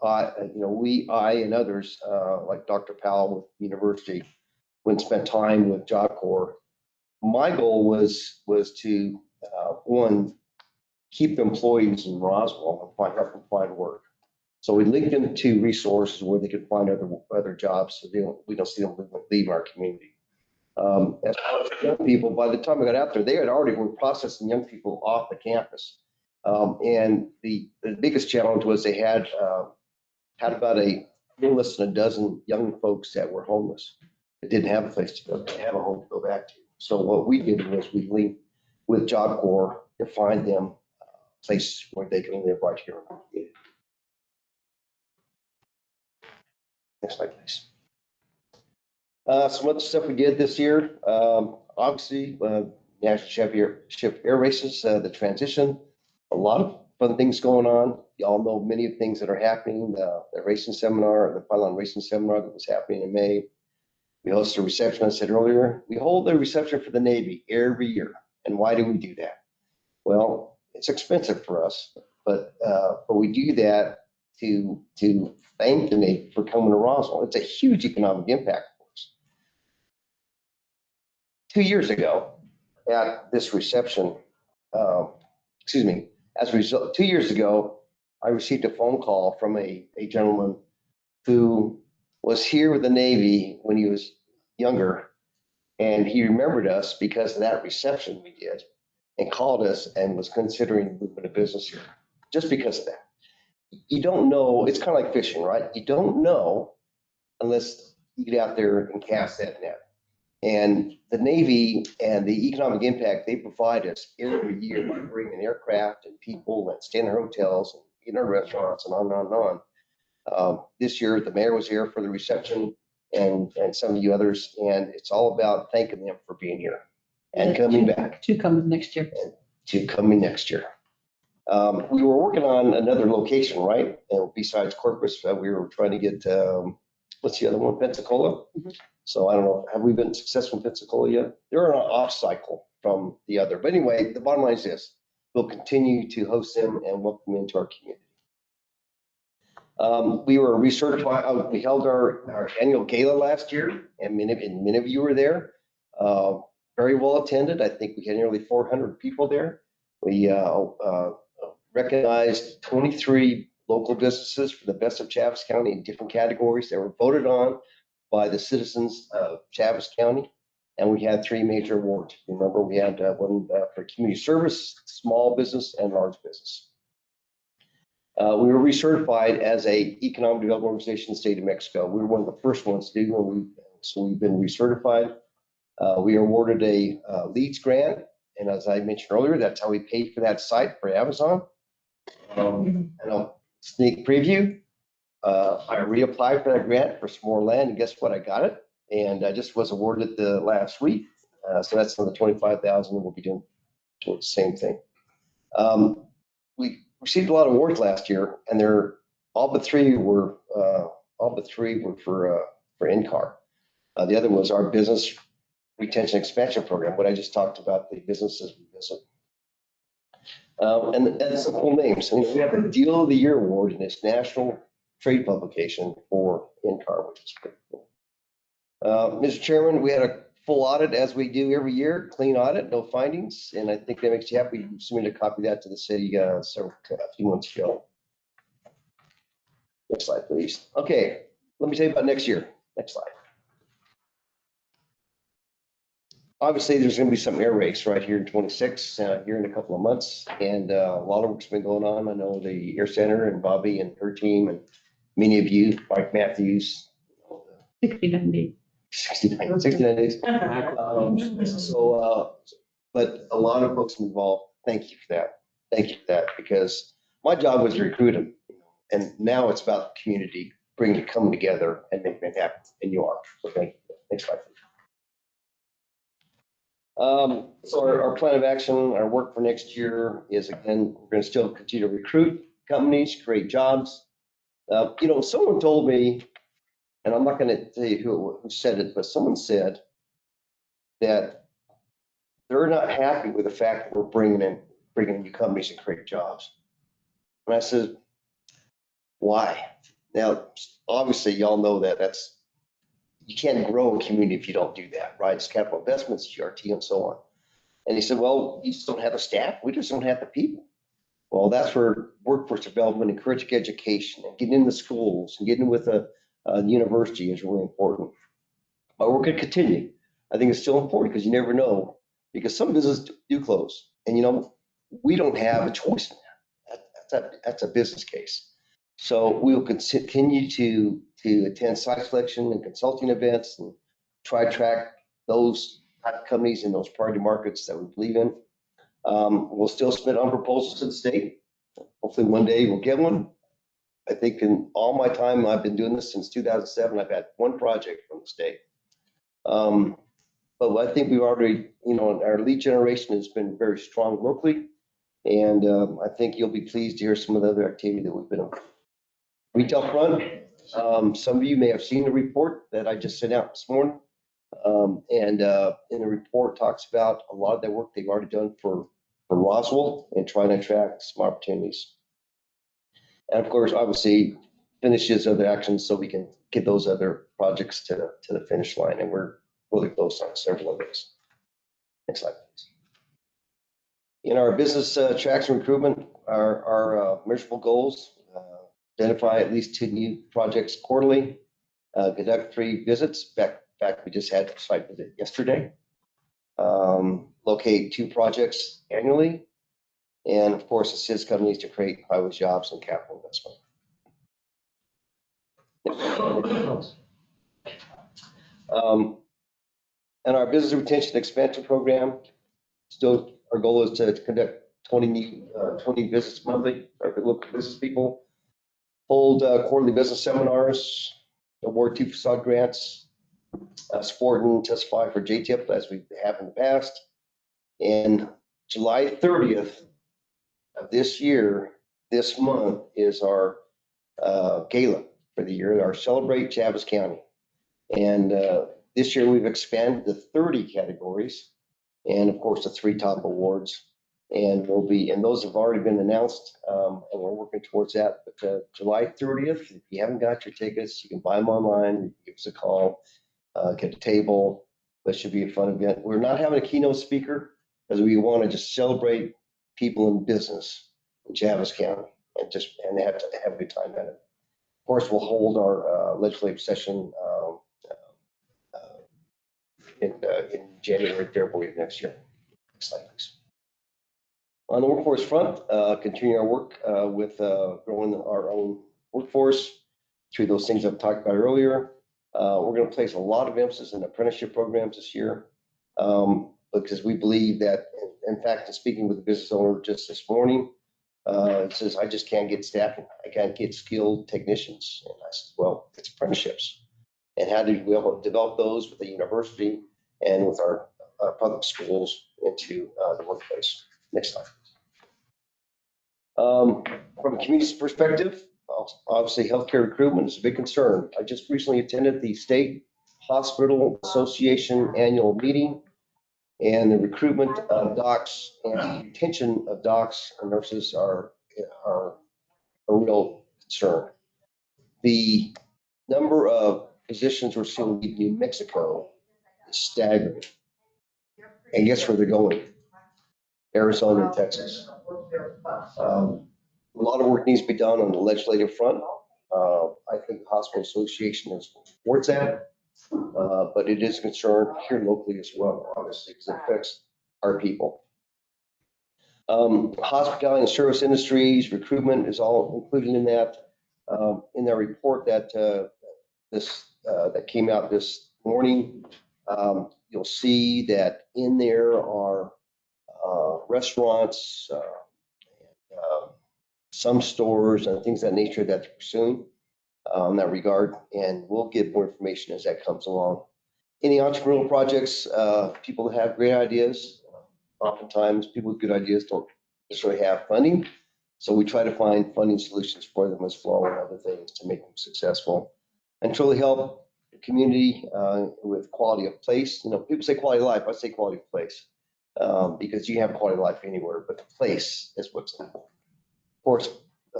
I and others like Dr. Powell with the university went and spent time with Job Corps. My goal was to one, keep the employees in Roswell and help them find work. So we linked them to resources where they could find other jobs, so we don't see them leave our community. As far as young people, by the time I got out there, they had already were processing young people off the campus. And the biggest challenge was they had about a little less than a dozen young folks that were homeless, that didn't have a place to go, didn't have a home to go back to. So what we did was we linked with Job Corps to find them places where they can live right here in our community. Next slide, please. Some other stuff we did this year, obviously, National Ship Air Races, the transition, a lot of fun things going on. You all know many of the things that are happening, the racing seminar, the Pylon Racing Seminar that was happening in May. We hosted a reception, I said earlier. We hold a reception for the Navy every year. And why do we do that? Well, it's expensive for us, but we do that to thank the Navy for coming to Roswell. It's a huge economic impact. 2 years ago at this reception, as a result, 2 years ago, I received a phone call from a gentleman who was here with the Navy when he was younger, and he remembered us because of that reception we did and called us and was considering moving a business here just because of that. You don't know, it's kind of like fishing, right? You don't know unless you get out there and cast that net. And the Navy and the economic impact they provide us every year by bringing aircraft and people and staying in our hotels and in our restaurants and on and on and on. This year, the mayor was here for the reception and some of you others, and it's all about thanking them for being here and coming back. To come next year. To coming next year. We were working on another location, right? And besides Corpus, we were trying to get, what's the other one, Pensacola? Mm-hmm. So I don't know, have we been successful in Pensacola yet? They're on an off cycle from the other. But anyway, the bottom line is this. We'll continue to host them and welcome them into our community. We were recertified. We held our annual gala last year, and many of you were there. very well attended. I think we had nearly 400 people there. We recognized 23 local businesses for the best of Chaves County in different categories that were voted on by the citizens of Chaves County. And we had 3 major awards. Remember, we had one for community service, small business, and large business. We were recertified as a economic development organization in the state of Mexico. We were one of the first ones to do, so we've been recertified. We are awarded a LEEDS grant, and as I mentioned earlier, that's how we paid for that site for Amazon. And a sneak preview, I reapplied for that grant for some more land, and guess what? I got it, and I just was awarded the last week. So that's another $25,000, and we'll be doing towards the same thing. We received a lot of awards last year, and all but three were for NCAR. The other was our business retention expansion program, what I just talked about, the businesses we visit. And some cool names. We have a Deal of the Year award in this national trade publication for NCAR, which is pretty cool. Mr. Chairman, we had a full audit as we do every year, clean audit, no findings, and I think that makes you happy. We submitted a copy of that to the city a few months ago. Next slide, please. Okay, let me tell you about next year. Next slide. Obviously, there's going to be some air rakes right here in 26, here in a couple of months, and a lot of work's been going on. I know the Air Center and Bobby and her team, and many of you, Mike Matthews. 69 days. 69 days. But a lot of folks involved. Thank you for that. Thank you for that, because my job was to recruit them, and now it's about the community coming together and making it happen, and you are. So thank you. Next slide, please. So our plan of action, our work for next year is, again, we're going to still continue to recruit companies, create jobs. Someone told me, and I'm not going to tell you who said it, but someone said that they're not happy with the fact that we're bringing in new companies and create jobs. And I said, why? Now, obviously, y'all know that you can't grow a community if you don't do that, right? It's capital investments, GRT, and so on. And he said, well, you just don't have the staff. We just don't have the people. Well, that's where workforce development, encouraging education, and getting into schools and getting with a university is really important. But we're going to continue. I think it's still important because you never know, because some businesses do close, and we don't have a choice in that. That's a business case. So we will continue to attend site selection and consulting events and try to track those type of companies in those priority markets that we believe in. We'll still submit on proposals to the state. Hopefully one day we'll get one. I think in all my time, I've been doing this since 2007, I've had one project from the state. But I think we've already, our lead generation has been very strong locally. And I think you'll be pleased to hear some of the other activity that we've been on. Retail front, some of you may have seen the report that I just sent out this morning. And in the report talks about a lot of the work they've already done for Roswell and trying to attract some opportunities. And of course, obviously, finishes other actions so we can get those other projects to the finish line. And we're really close on several of those. Next slide, please. In our business traction recruitment, our measurable goals, identify at least 2 new projects quarterly, conduct 3 visits. In fact, we just had a site visit yesterday. Locate 2 projects annually. And of course, assist companies to create highway jobs and capital investment. And our business retention expansion program, still our goal is to conduct 20 visits monthly, or look at business people, hold quarterly business seminars, award 2 facade grants, support and testify for JTIP as we have in the past. And July 30th of this year, this month, is our gala for the year, our Celebrate Chaves County. And this year we've expanded to 30 categories, and of course the 3 top awards. And those have already been announced, and we're working towards that. But July 30th, if you haven't got your tickets, you can buy them online, give us a call, get a table. but it should be a fun event. We're not having a keynote speaker because we want to just celebrate people in business in Chaves County and have a good time at it. Of course, we'll hold our legislative session in January, February of next year. Next slide, please. On the workforce front, continue our work with growing our own workforce through those things I've talked about earlier. We're going to place a lot of emphasis in apprenticeship programs this year because we believe that, in fact, in speaking with the business owner just this morning, it says, I just can't get staffing. I can't get skilled technicians. And I said, well, it's apprenticeships. And how do we develop those with the university and with our public schools into the workplace? Next slide. From a community perspective, obviously healthcare recruitment is a big concern. I just recently attended the State Hospital Association annual meeting, and the recruitment of docs and retention of docs and nurses are a real concern. The number of physicians we're seeing in New Mexico is staggering. And guess where they're going? Arizona and Texas. A lot of work needs to be done on the legislative front. I think the Hospital Association is supports that, but it is a concern here locally as well, obviously, because it affects our people. Hospitality and service industries, recruitment is all included in that. In their report that that came out this morning, you'll see that in there are restaurants, some stores and things of that nature that they're pursuing in that regard, and we'll get more information as that comes along. Any entrepreneurial projects, people that have great ideas, oftentimes people with good ideas don't necessarily have funding, so we try to find funding solutions for them as well and other things to make them successful and truly help the community with quality of place. You know, people say quality of life, I say quality of place because you have quality of life anywhere, but the place is what's important. Of course,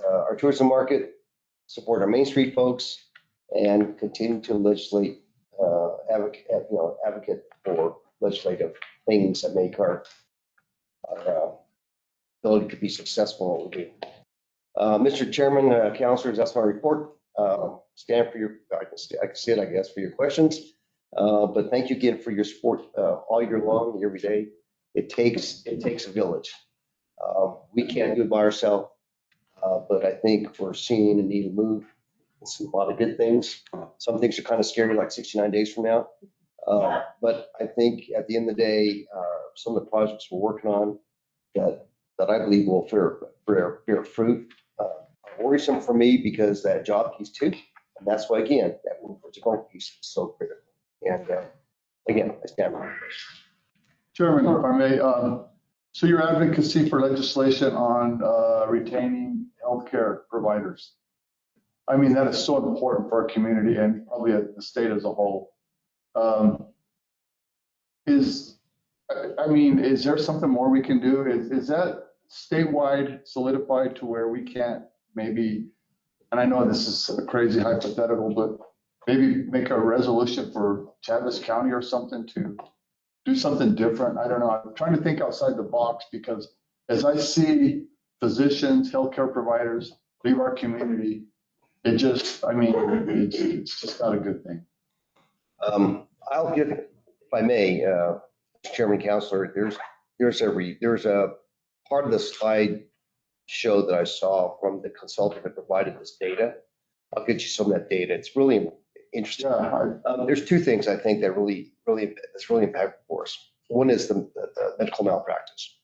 our tourism market, support our Main Street folks, and continue to legislate, advocate for legislative things that make our ability to be successful in what we do. Mr. Chairman, councilors, that's my report. Stand for your, I can sit, I guess, for your questions. But thank you again for your support all year long, every day. It takes a village. We can't do it by ourselves. But I think we're seeing a need to move. It's a lot of good things. Some things are kind of scary, like 69 days from now. But I think at the end of the day, some of the projects we're working on that I believe will bear fruit. Worrisome for me because that job piece too, and that's why again that vertical piece is so critical. And again, I stand by. Chairman, if I may, so your advocacy for legislation on retaining healthcare providers. I mean, that is so important for our community and probably the state as a whole. Is there something more we can do? Is that statewide solidified to where we can't maybe, and I know this is a crazy hypothetical, but maybe make a resolution for Chaves County or something to do something different? I don't know. I'm trying to think outside the box because as I see physicians, healthcare providers leave our community, it just, I mean, it's just not a good thing. I'll give, if I may, Chairman, Counselor, there's a part of the slide show that I saw from the consultant that provided this data. I'll get you some of that data. It's really interesting. There's two things I think that really impactful for us. One is the medical malpractice.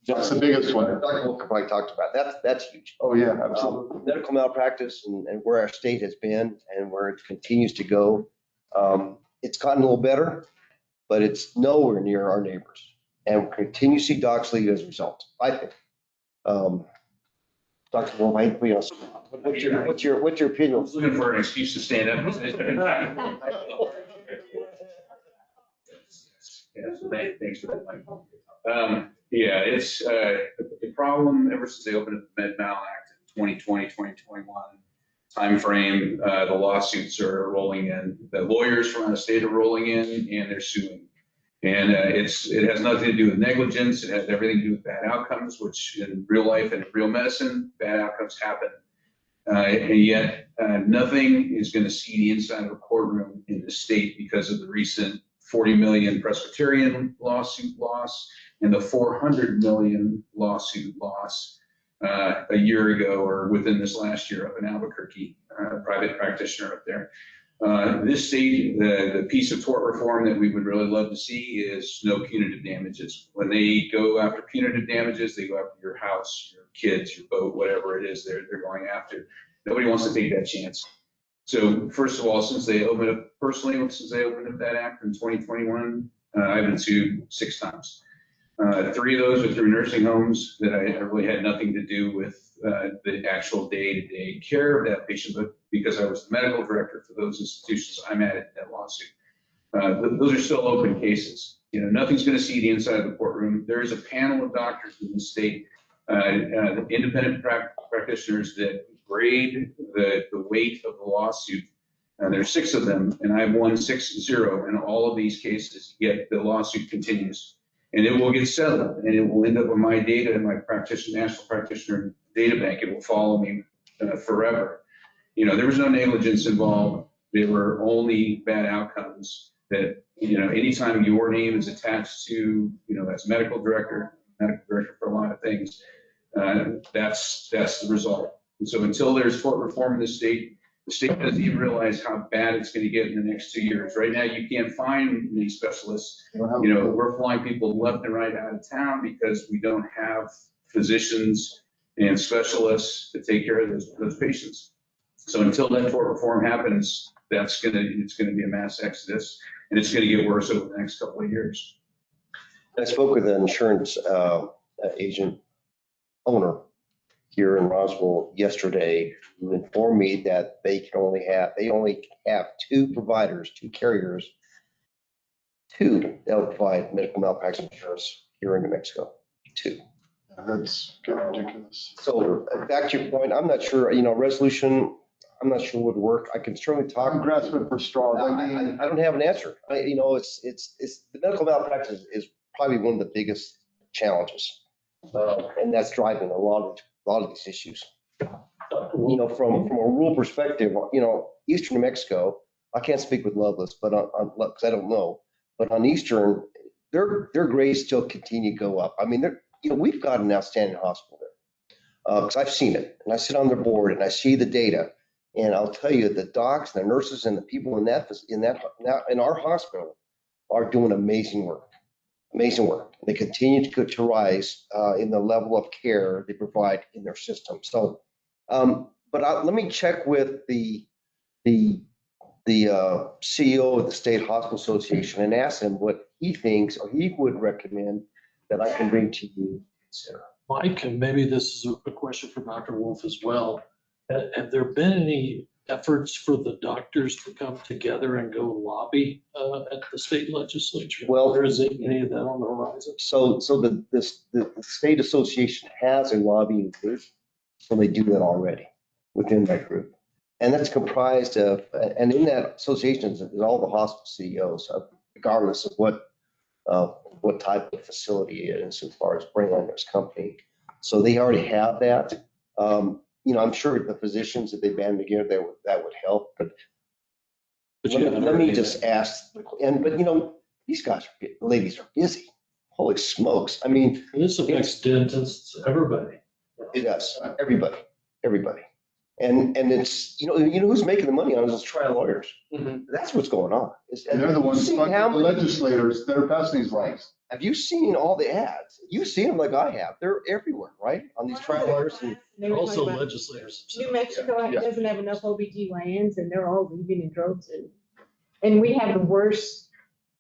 That's the biggest one. Dr. Walker probably talked about that. That's huge. Oh yeah, absolutely. Medical malpractice and where our state has been and where it continues to go. It's gotten a little better, but it's nowhere near our neighbors. And we'll continue to see docs leave as a result, I think. Dr. Wolf, what's your opinion? I was looking for an excuse to stand up. Thanks for that, Mike. Yeah, it's the problem ever since they opened up the Med Mal Act in 2020, 2021. timeframe, the lawsuits are rolling in. The lawyers from out of state are rolling in and they're suing. And it has nothing to do with negligence. It has everything to do with bad outcomes, which in real life and in real medicine, bad outcomes happen. And yet nothing is going to see the inside of a courtroom in the state because of the recent 40 million Presbyterian lawsuit loss and the 400 million lawsuit loss a year ago or within this last year up in Albuquerque, a private practitioner up there. This state, the piece of tort reform that we would really love to see is no punitive damages. When they go after punitive damages, they go after your house, your kids, your boat, whatever it is they're going after. Nobody wants to take that chance. So first of all, since they opened up that act in 2021, I've been sued 6 times. 3 of those are through nursing homes that I really had nothing to do with the actual day-to-day care of that patient, but because I was the medical director for those institutions I'm at that lawsuit. Those are still open cases. Nothing's going to see the inside of the courtroom. There is a panel of doctors in the state, independent practitioners that grade the weight of the lawsuit. There's 6 of them, and I've won 6-0 in all of these cases, yet the lawsuit continues. And it will get settled, and it will end up on my data in my national practitioner data bank. It will follow me forever. There was no negligence involved. There were only bad outcomes that, anytime your name is attached to, as medical director for a lot of things, that's the result. And so until there's tort reform in the state doesn't even realize how bad it's going to get in the next 2 years. Right now, you can't find any specialists. We're flying people left and right out of town because we don't have physicians and specialists to take care of those patients. So until that tort reform happens, it's going to be a mass exodus, and it's going to get worse over the next couple of years. I spoke with an insurance agent owner here in Roswell yesterday, who informed me that they only have 2 providers, 2 carriers, that'll provide medical malpractice insurance here in New Mexico. 2. That's getting ridiculous. So back to your point, I'm not sure, resolution, I'm not sure would work. I can certainly talk. I'm grasping for straws. I don't have an answer. It's the medical malpractice is probably one of the biggest challenges. And that's driving a lot of these issues. From a rural perspective, Eastern New Mexico, I can't speak with Loveless, but because I don't know, but on Eastern, their grades still continue to go up. I mean, we've got an outstanding hospital there. Because I've seen it, and I sit on their board and I see the data, and I'll tell you, the docs and the nurses and the people in our hospital are doing amazing work. They continue to rise in the level of care they provide in their system. So, let me check with the CEO of the State Hospital Association and ask him what he thinks or he would recommend that I can bring to you, Sarah. Mike, and maybe this is a question for Dr. Wolf as well. Have there been any efforts for the doctors to come together and go lobby at the state legislature? Well, or is any of that on the horizon? So the state association has a lobbying group, so they do that already within that group, and that's comprised of, and in that association is all the hospital CEOs, regardless of what type of facility it is as far as Brainlander's company. So they already have that. I'm sure the physicians, if they band together, that would help. But let me just ask, these guys, ladies are busy. Holy smokes. I mean, this affects dentists, everybody. It does, everybody. And it's, who's making the money on it is trial lawyers. Mm-hmm. That's what's going on. And they're the ones, the legislators that are passing these laws. Have you seen all the ads? You've seen them like I have. They're everywhere, right? On these trial lawyers. They were Also talking about legislators. New Mexico Yeah. doesn't have enough OBGYNs and they're all leaving in droves. And we have the worst,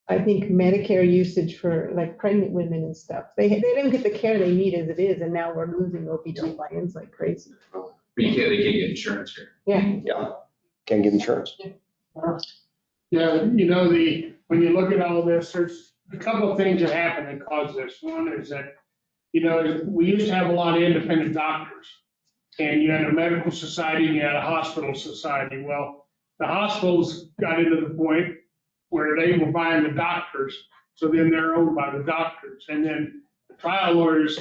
I think, Medicare usage for like pregnant women and stuff. They don't get the care they need as it is, and now we're losing OBGYNs like crazy. They can't get insurance here. Yeah. Can't get insurance. Yeah, when you look at all this, there's a couple of things that happen that cause this. One is that, we used to have a lot of independent doctors. and you had a medical society and you had a hospital society. Well, the hospitals got into the point where they were buying the doctors, so then they're owned by the doctors. And then the trial lawyers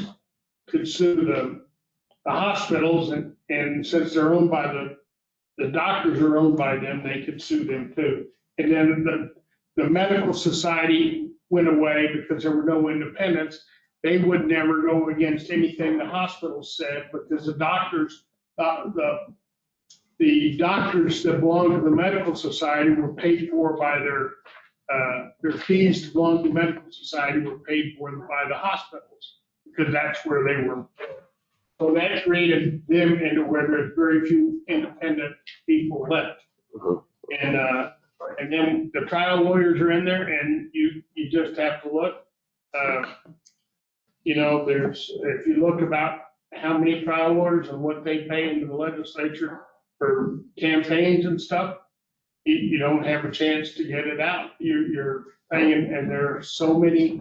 could sue the hospitals, and since they're owned by the doctors are owned by them, they could sue them too. And then the medical society went away because there were no independents. They would never go against anything the hospitals said, because the doctors, the doctors that belonged to the medical society were paid for by their fees to belong to the medical society were paid for by the hospitals, because that's where they were. So that created them into where there's very few independent people left. And then the trial lawyers are in there, and you just have to look. You know, if you look about how many trial lawyers and what they pay into the legislature for campaigns and stuff, you don't have a chance to get it out. You're paying, and there are so many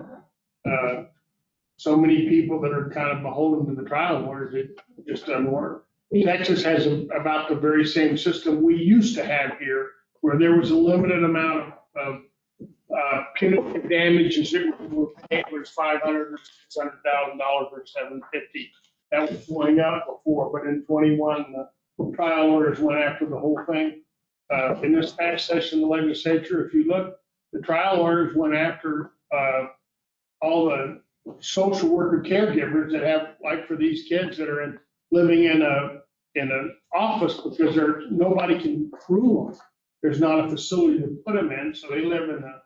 people that are kind of beholden to the trial lawyers, it just doesn't work. Texas has about the very same system we used to have here, where there was a limited amount of punitive damages that were paid, was $500,000 or $600,000 or $750,000. That was going up before, but in 21, the trial lawyers went after the whole thing. In this past session of the legislature, if you look, the trial lawyers went after all the social worker caregivers that have, like for these kids that are living in an office because nobody can rule them. There's not a facility to put them in, so they live in the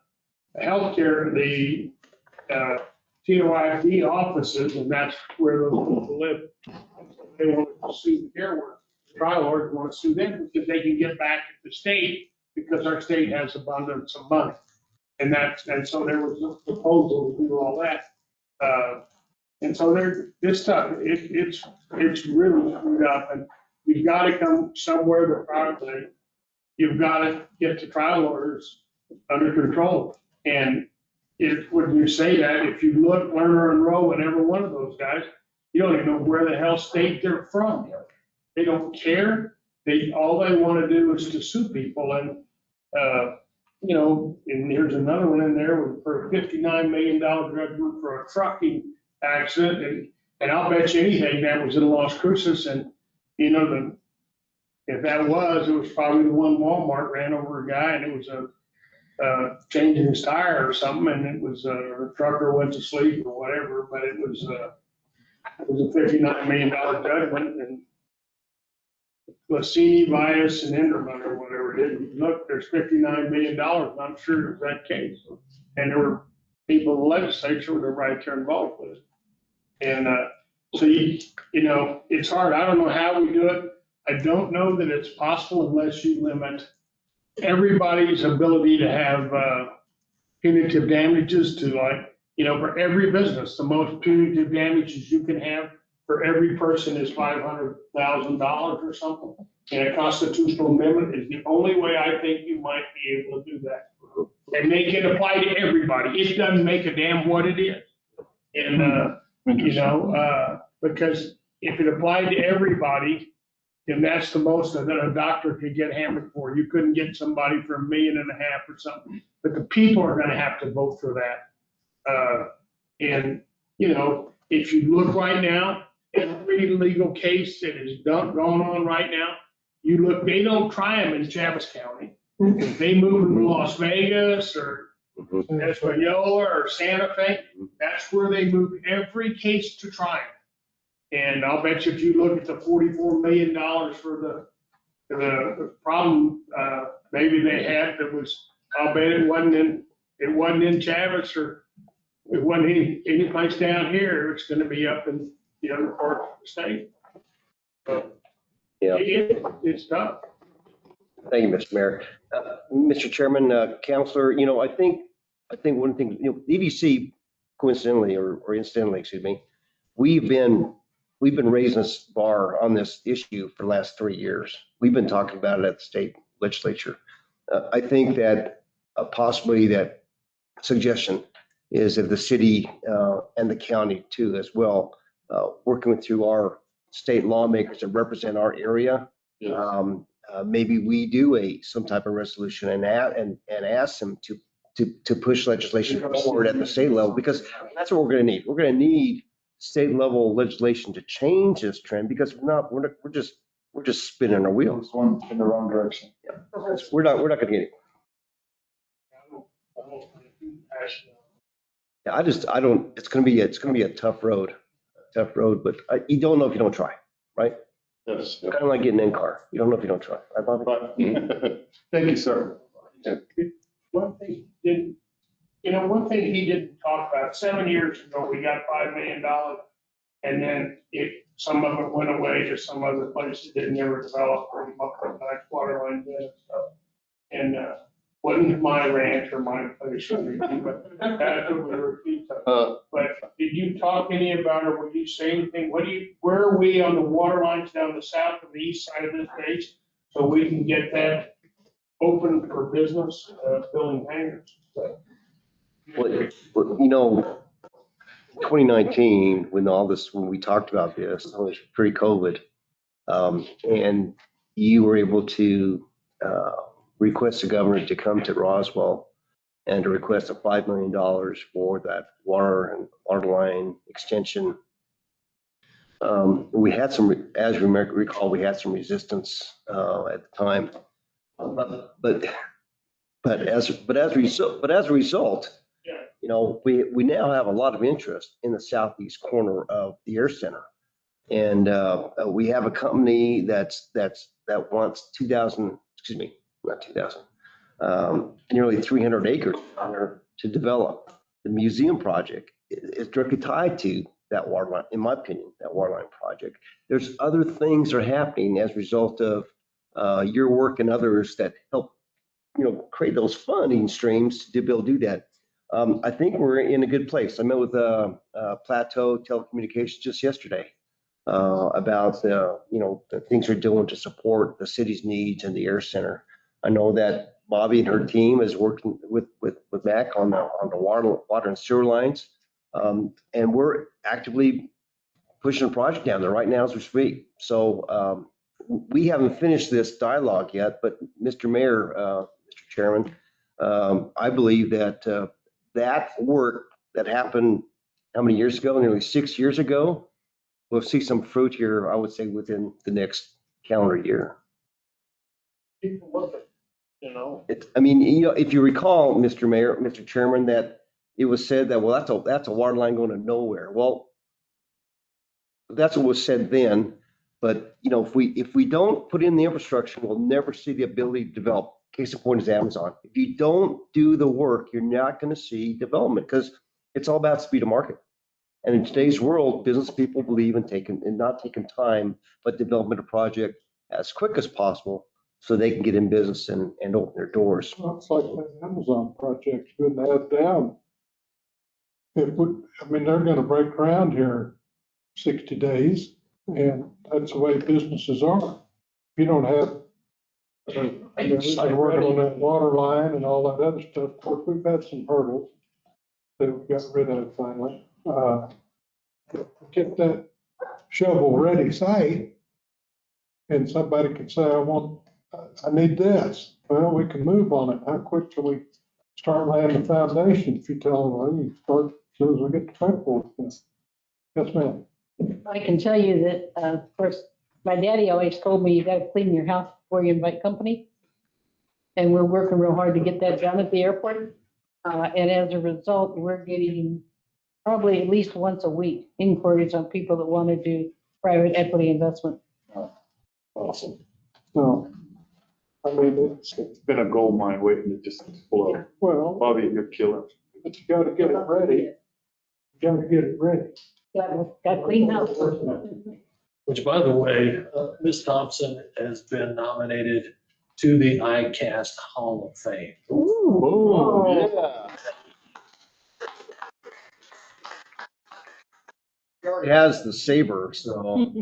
healthcare, the TOID offices, and that's where those people live. They want to sue the care workers. The trial lawyers want to sue them because they can get back at the state, because our state has abundance of money. And so there was a proposal to do all that. And so this stuff, it's really screwed up, and you've got to come somewhere to probably, you've got to get the trial lawyers under control. And when you say that, if you look, Lerner and Rowe and every one of those guys, you don't even know where the hell state they're from. They don't care. All they want to do is to sue people. And, you know, and here's another one in there for a $59 million judgment for a trucking accident. And I'll bet you anything that was in Las Cruces. And, you know, if that was, it was probably the one Walmart ran over a guy, and it was changing his tire or something, and it was the trucker went to sleep or whatever, but it was a $59 million judgment, and Lassini, Bias, and Enderman or whatever it is. Look, there's $59 million, and I'm sure it was that case. And there were people in the legislature that were right there involved with it. And so, you know, it's hard. I don't know how we do it. I don't know that it's possible unless you limit everybody's ability to have punitive damages to, like, you know, for every business, the most punitive damages you can have for every person is $500,000 or something. And a constitutional amendment is the only way I think you might be able to do that. And make it apply to everybody. It doesn't make a damn what it is. And, you know, because if it applied to everybody, then that's the most that a doctor could get hammered for. You couldn't get somebody for $1.5 million or something. But the people are going to have to vote for that. And, you know, if you look right now, every legal case that is going on right now, you look, they don't try them in Chaves County. They move them to Las Vegas or Española or Santa Fe. That's where they move every case to trial. And I'll bet you if you look at the $44 million for the problem maybe they had, I'll bet it wasn't in Chaves, or it wasn't any place down here. It's going to be up in the other part of the state. Yeah. It's tough. Thank you, Mr. Mayor. Mr. Chairman, Councilor, you know, I think one thing, you know, EDC, coincidentally or incidentally, excuse me, we've been raising this bar on this issue for the last 3 years. We've been talking about it at the state legislature. I think that possibly that suggestion is that the city and the county too as well, working through our state lawmakers that represent our area. Maybe we do some type of resolution and ask them to push legislation forward at the state level, because that's what we're gonna need. We're gonna need state level legislation to change this trend, because we're just spinning our wheels. It's one in the wrong direction. We're not gonna get it. Yeah, I don't, it's gonna be a tough road, but you don't know if you don't try, right? Yes. Kind of like getting in car. You don't know if you don't try, right, Bobby? Thank you, sir. One thing he didn't, one thing he didn't talk about, 7 years ago, we got $5 million. And then some of it went away to some other place that didn't ever develop, or nice water lines and stuff. And, wasn't my ranch or my place, but that's what we were. But did you talk any about, or would you say anything? Where are we on the water lines down the south and the east side of this base? So we can get that open for business, building hangars. Well, 2019, when we talked about this, it was pre-COVID, and you were able to request the governor to come to Roswell and to request $5 million for that water line extension. We had some, as you recall, we had some resistance at the time, but as a result, we now have a lot of interest in the southeast corner of the Air Center, and we have a company that wants nearly 300 acres to develop. The museum project is directly tied to that water line, in my opinion, that water line project. There's other things that are happening as a result of your work and others that help, create those funding streams to be able to do that. I think we're in a good place. I met with Plateau Telecommunications just yesterday about the things we're doing to support the city's needs and the Air Center. I know that Bobby and her team is working with MAC on the water and sewer lines, and we're actively pushing a project down there right now as we speak. So we haven't finished this dialogue yet, but Mr. Mayor, Mr. Chairman, I believe that that work that happened how many years ago? Nearly 6 years ago. We'll see some fruit here, I would say, within the next calendar year. People look at, If you recall, Mr. Mayor, Mr. Chairman, that it was said that, well, that's a water line going to nowhere. Well, that's what was said then. But, if we don't put in the infrastructure, we'll never see the ability to develop. Case in point is Amazon. If you don't do the work, you're not going to see development, because it's all about speed of market. And in today's world, business people believe in not taking time, but developing a project as quick as possible so they can get in business and open their doors. Well, it's like that Amazon project, you wouldn't have down. They're gonna break ground here 60 days, and that's the way businesses are. If you don't have, we've been working on that water line and all that other stuff. Of course, we've had some hurdles that we got rid of finally. Get that shovel-ready site, and somebody can say, I need this. Well, we can move on it. How quick can we start laying the foundation? If you tell them, well, you start as soon as we get the paperwork. Yes, ma'am. I can tell you that, of course, my daddy always told me you got to clean your house before you invite company. And we're working real hard to get that done at the airport. And as a result, we're getting probably at least once a week inquiries on people that want to do private equity investment. Awesome. So, it's been a gold mine waiting to just explode. Well, Bobby, you're killer. But you got to get it ready. Got to clean up. Which, by the way, Ms. Thompson has been nominated to the ICAST Hall of Fame. Ooh, yeah. He already has the saber, so.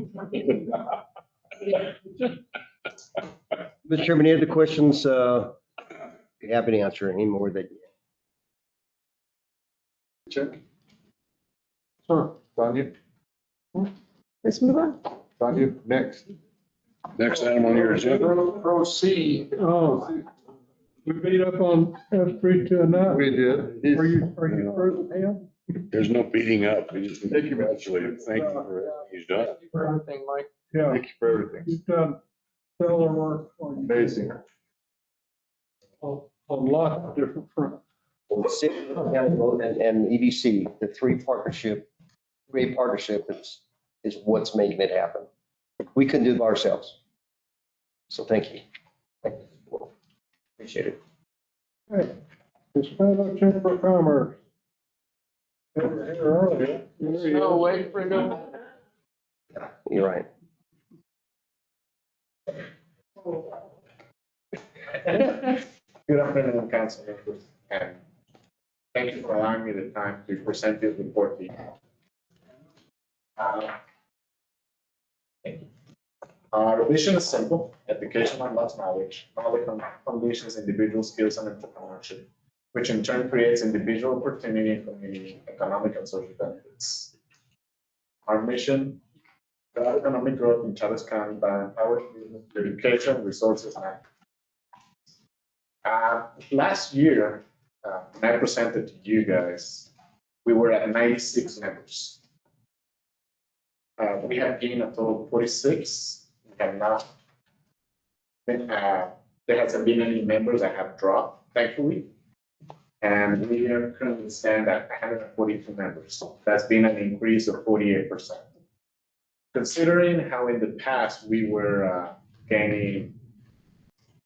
Mr. Chairman, any other questions? Be happy to answer any more that. Check. Sure. Tanya? Let's move on. Tanya, next. Next item on your agenda. Pro C, we beat up on F3 to a nut. We did. Are you frozen him? There's no beating up. We just congratulate. Thank you for everything he's done. Thank you for everything, Mike. Yeah, Thank you for everything. you've done stellar work on Amazing. a lot of different fronts. Well, City, county, and EDC, the three-way partnership is what's making it happen. We couldn't do it ourselves. So thank you. Thank you. Appreciate it. Hey, Hispano Chamber of Commerce. They were here earlier. No, wait for no. You're right. Good afternoon, council members, and thank you for allowing me the time to present this report to you. Our vision is simple: education unlocks knowledge. Knowledge foundations individual skills and entrepreneurship, which in turn creates individual opportunity and community, economic and social benefits. Our mission: drive economic growth in Chavez County by empowering business through education, resources, and last year, when I presented to you guys, we were at 96 members. We have gained a total of 46. We have not been, there hasn't been any members that have dropped, thankfully. And we are currently stand at 142 members. That's been an increase of 48%. Considering how in the past we were gaining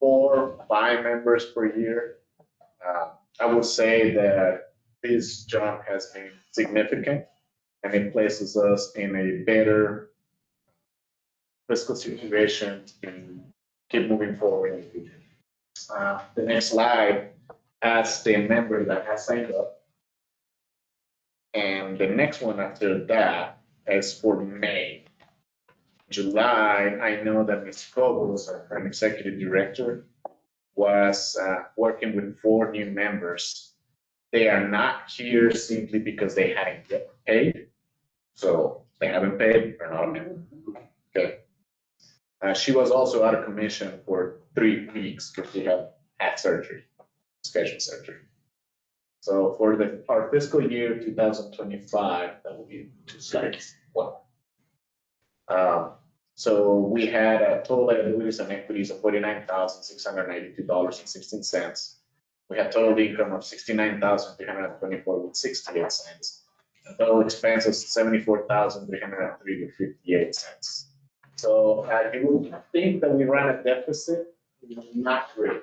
4 or 5 members per year, I would say that this jump has been significant, and it places us in a better fiscal situation to keep moving forward in the future. The next slide has the member that has signed up, and the next one after that is for May. July, I know that Ms. Cobos, our executive director, was working with 4 new members. They are not here simply because they hadn't yet paid. So they haven't paid, they're not a member. Okay. She was also out of commission for 3 weeks because she had surgery, scheduled surgery. So for our fiscal year 2025, that will be 2 slides. So we had total liabilities and equities of $49,692.16. We had total income of $69,324.68. Total expense of $74,303.58. So you would think that we ran a deficit, not really.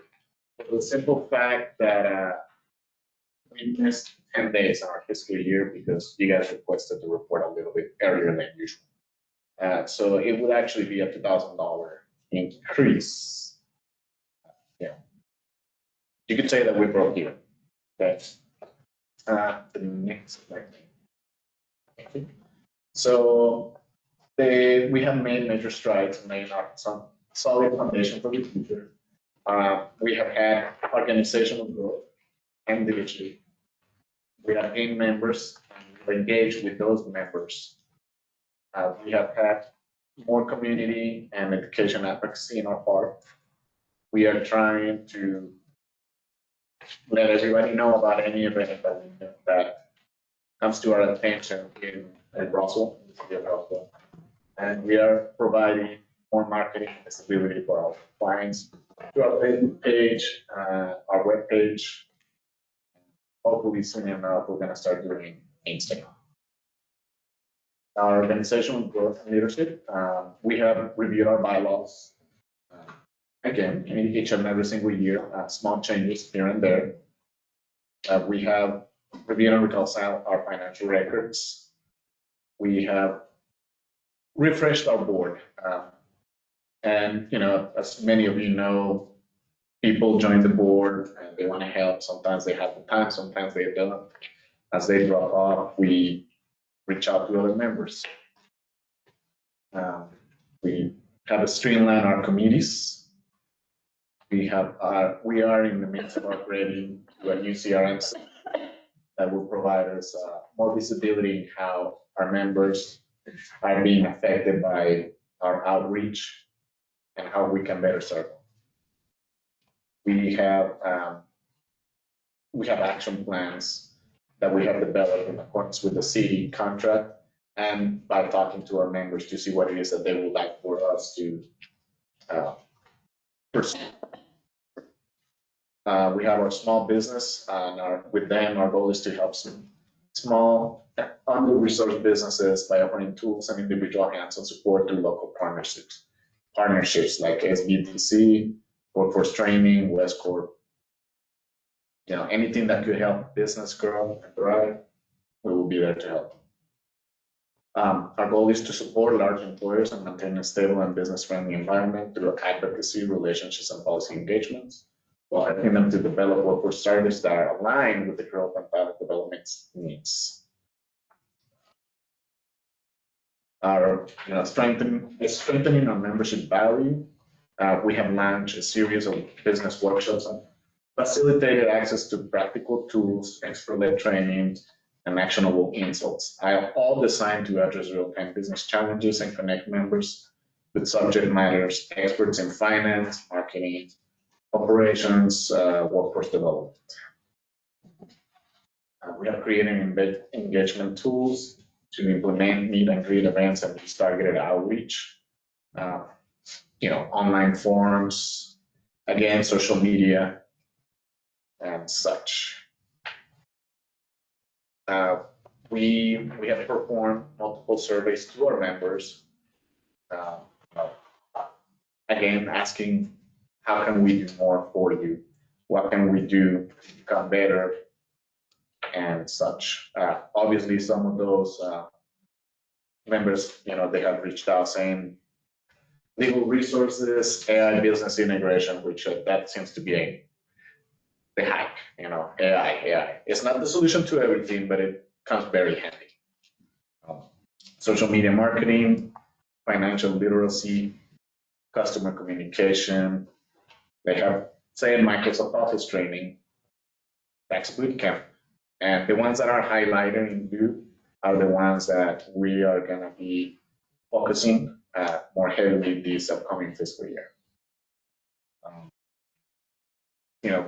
For the simple fact that we missed 10 days on our fiscal year because you guys requested the report a little bit earlier than usual. So it would actually be a $2,000 increase. Yeah. You could say that we broke even. That's the next slide. So we have made major strides and made some solid foundation for the future. We have had organizational growth individually. We have gained members and we're engaged with those members. We have had more community and education advocacy in our part. We are trying to let everybody know about any event that comes to our attention in Russell, in the city of Russell. And we are providing more marketing visibility for our clients through our Facebook page, our web page. Hopefully soon enough, we're going to start doing Instagram. Our organizational growth and leadership, we have reviewed our bylaws. Again, in each and every single year, small changes here and there. We have reviewed and reconciled our financial records. We have refreshed our board. And, you know, as many of you know, people join the board and they want to help. Sometimes they have the time, sometimes they don't. As they drop off, we reach out to other members. We have streamlined our committees. We are in the midst of upgrading to a new CRM system that will provide us more visibility in how our members are being affected by our outreach, and how we can better serve them. We have action plans that we have developed in accordance with the city contract and by talking to our members to see what it is that they would like for us to pursue. We have our small business, and with them, our goal is to help some small, under-resourced businesses by offering tools and individual hands-on support through local partnerships like SBTC, Workforce Training, Westcorp. Anything that could help business grow and thrive, we will be there to help. Our goal is to support large employers and maintain a stable and business-friendly environment through advocacy, relationships, and policy engagements, while helping them to develop workforce strategies that are aligned with the growth and talent development needs. Our strengthening our membership value. We have launched a series of business workshops and facilitated access to practical tools, expert-led training, and actionable insights. All designed to address real-time business challenges and connect members with subject matters experts in finance, marketing, operations, workforce development. We are creating engagement tools to implement meet and greet events and these targeted outreach. Online forums, again, social media, and such. We have performed multiple surveys to our members, again, asking how can we do more for you? What can we do to become better and such? Obviously, some of those members, they have reached out saying legal resources, AI business integration, which that seems to be the hype, AI. It's not the solution to everything, but it comes very handy. Social media marketing, financial literacy, customer communication. They have, say, Microsoft Office training, tax bootcamp. And the ones that are highlighted in blue are the ones that we are going to be focusing more heavily this upcoming fiscal year.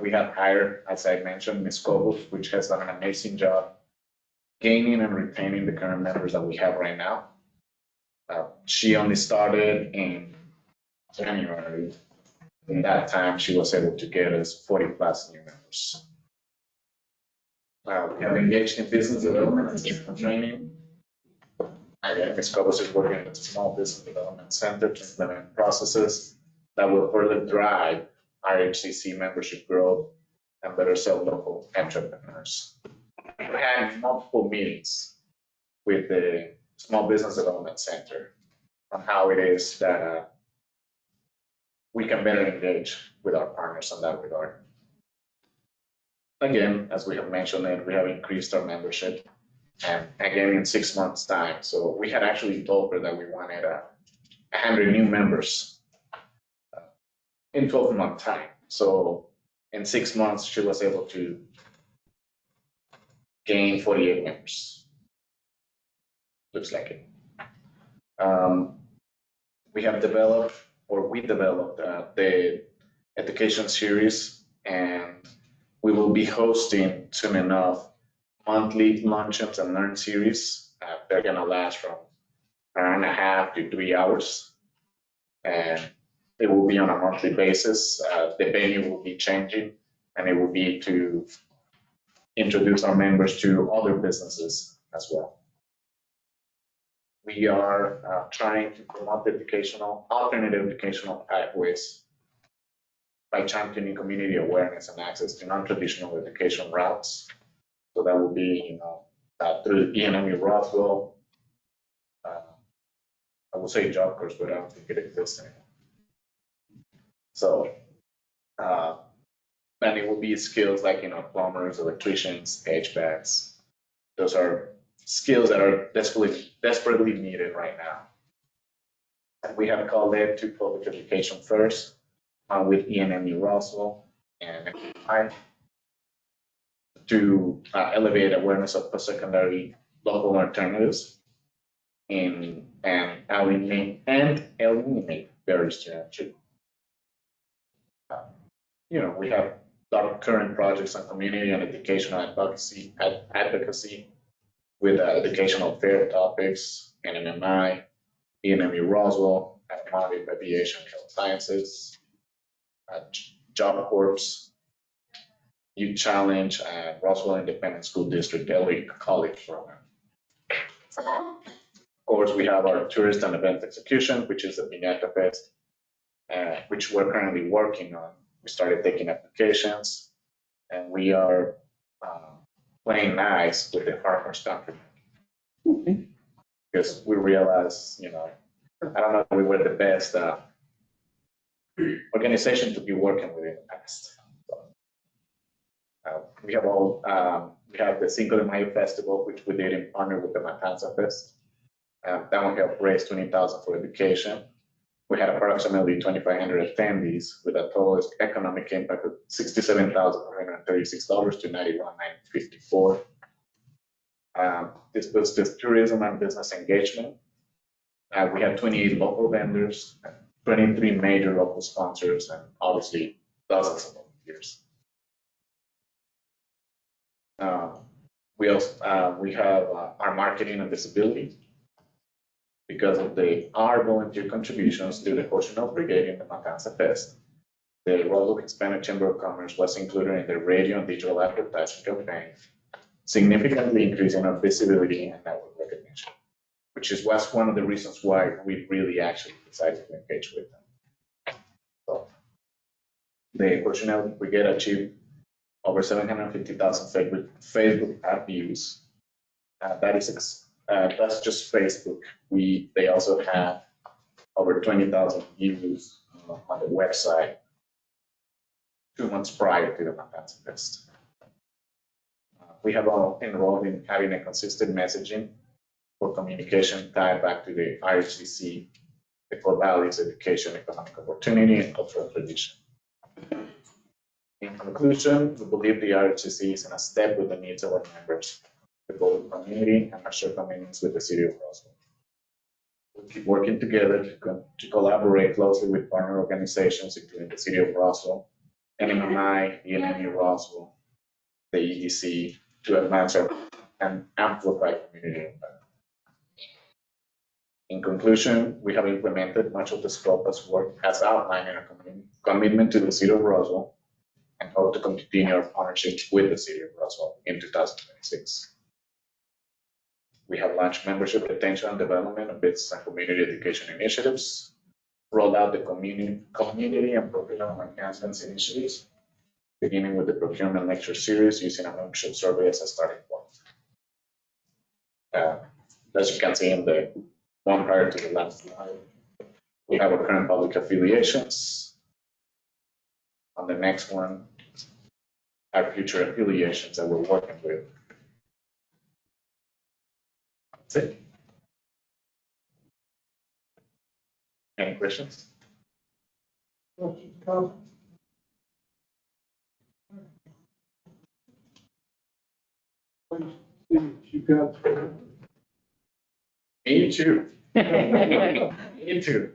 We have hired, as I mentioned, Ms. Cobos, which has done an amazing job gaining and retaining the current members that we have right now. She only started in January. In that time, she was able to get us 40 plus new members. We have engaged in business development and training. Ms. Cobos is working with a small business development center to implement processes that will further drive RHCC membership growth and better serve local entrepreneurs. We had multiple meetings with the Small Business Development Center on how it is that we can better engage with our partners in that regard. Again, as we have mentioned, we have increased our membership, and again in 6 months' time. So we had actually told her that we wanted 100 new members in 12-month time. So in 6 months, she was able to gain 48 members. Looks like it. We developed the education series, and we will be hosting soon enough monthly luncheons and learn series. They're gonna last from an hour and a half to 3 hours, and it will be on a monthly basis. The venue will be changing, and it will be to introduce our members to other businesses as well. We are trying to promote alternative educational pathways by championing community awareness and access to non-traditional education routes. So that will be, through ENMU Roswell. I will say job course, but I don't think it exists anymore. So, and it will be skills like, plumbers, electricians, HVACs. Those are skills that are desperately needed right now. And we have called it to public education first with ENMU Roswell and to elevate awareness of post-secondary local alternatives. and eliminate barriers to entry. We have a lot of current projects on community and educational advocacy with educational fair topics, NMMI, ENMU Roswell, Automotive Aviation Health Sciences, Job Corps, Youth Challenge, and Roswell Independent School District Daily College Program. Of course, we have our tourist and event execution, which is the Piñata Fest, which we're currently working on. We started taking applications, and we are playing nice with the farmers' country. Because we realize, I don't know if we were the best organization to be working with in the past. We have the Cinco de Mayo Festival, which we did in partner with the Matanza Fest. That one helped raise $20,000 for education. We had approximately 2,500 attendees with a total economic impact of $67,436 to $91,954. This boosted tourism and business engagement. We had 28 local vendors, 23 major local sponsors, and obviously dozens of volunteers. We have our marketing and visibility. Because of our volunteer contributions to the Cochinold Brigade in the Matanza Fest, the Roswell Hispanic Chamber of Commerce was included in the radio and digital advertising campaign, significantly increasing our visibility and network recognition, which was one of the reasons why we really actually decided to engage with them. So, the Cochinold Brigade achieved over 750,000 Facebook app views. That's just Facebook. They also have over 20,000 views on the website 2 months prior to the Matanza Fest. We have all enrolled in having a consistent messaging for communication tied back to the IHCC, the core values, education, economic opportunity, and cultural tradition. In conclusion, we believe the IHCC is in a step with the needs of our members, the global community, and our shared commitments with the city of Roswell. We keep working together to collaborate closely with partner organizations, including the city of Roswell, NMMI, ENMU Roswell, the EDC, to advance and amplify community impact. In conclusion, we have implemented much of the scope as outlined in our commitment to the city of Roswell, and hope to continue our partnership with the city of Roswell in 2026. We have launched membership retention and development of business and community education initiatives, rolled out the community and procurement enhancements initiatives, beginning with the procurement lecture series using a membership survey as a starting point. As you can see in the one prior to the last slide, we have our current public affiliations. On the next one, our future affiliations that we're working with. That's it. Any questions? You got. Me too. Me too.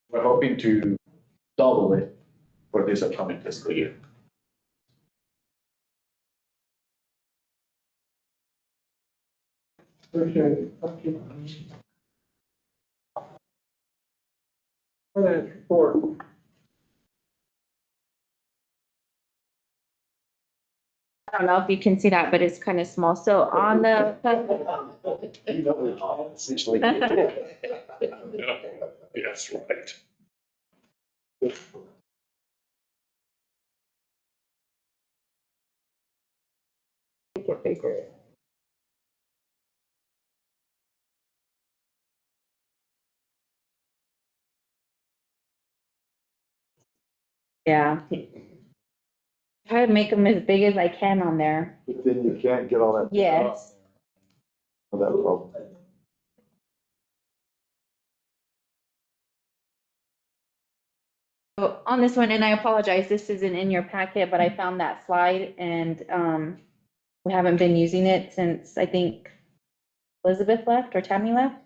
We're hoping to double it for this upcoming fiscal year. Appreciate it. Thank you. Finance report. I don't know if you can see that, but it's kind of small. So on the. Yes, right. Make it bigger. Yeah. Try to make them as big as I can on there. But then you can't get all that. Yes. That problem. So on this one, and I apologize, this isn't in your packet, but I found that slide and we haven't been using it since I think Elizabeth left or Tammy left.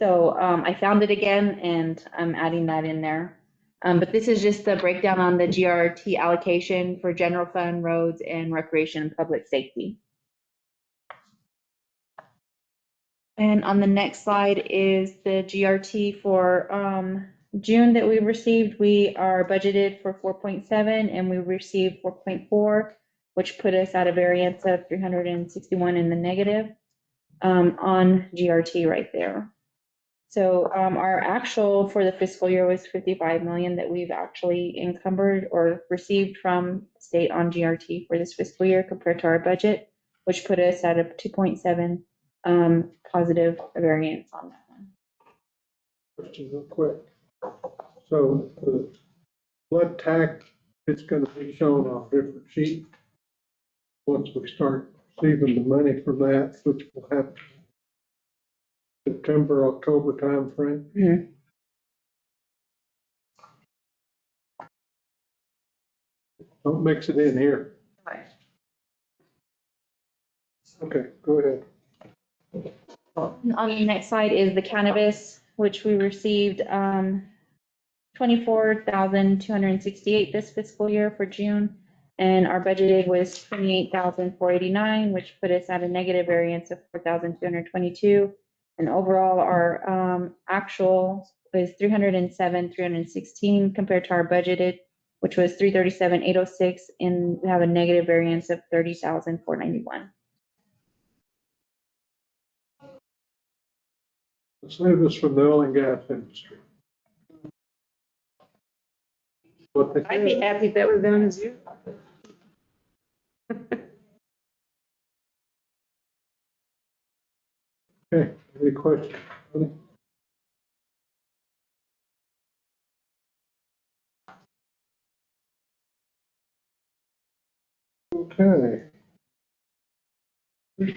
So I found it again and I'm adding that in there. But this is just the breakdown on the GRT allocation for general fund, roads, and recreation and public safety. And on the next slide is the GRT for June that we received. We are budgeted for 4.7 and we received 4.4, which put us at a variance of 361 in the negative on GRT right there. So our actual for the fiscal year was 55 million that we've actually encumbered or received from state on GRT for this fiscal year compared to our budget, which put us at a 2.7 positive variance on that one. Question real quick. So the flood tax, it's gonna be shown on a different sheet. Once we start receiving the money from that, which will happen September, October timeframe. Mm-hmm. Don't mix it in here. Right. Okay, go ahead. On the next slide is the cannabis, which we received 24,268 this fiscal year for June. And our budgeted was 28,489, which put us at a negative variance of 4,222. And overall, our actual was 316 compared to our budgeted, which was 337,806, and we have a negative variance of 30,491. Save us from the oil and gas industry. What they I'd be happy if that was done as you. Okay, any questions? Okay. He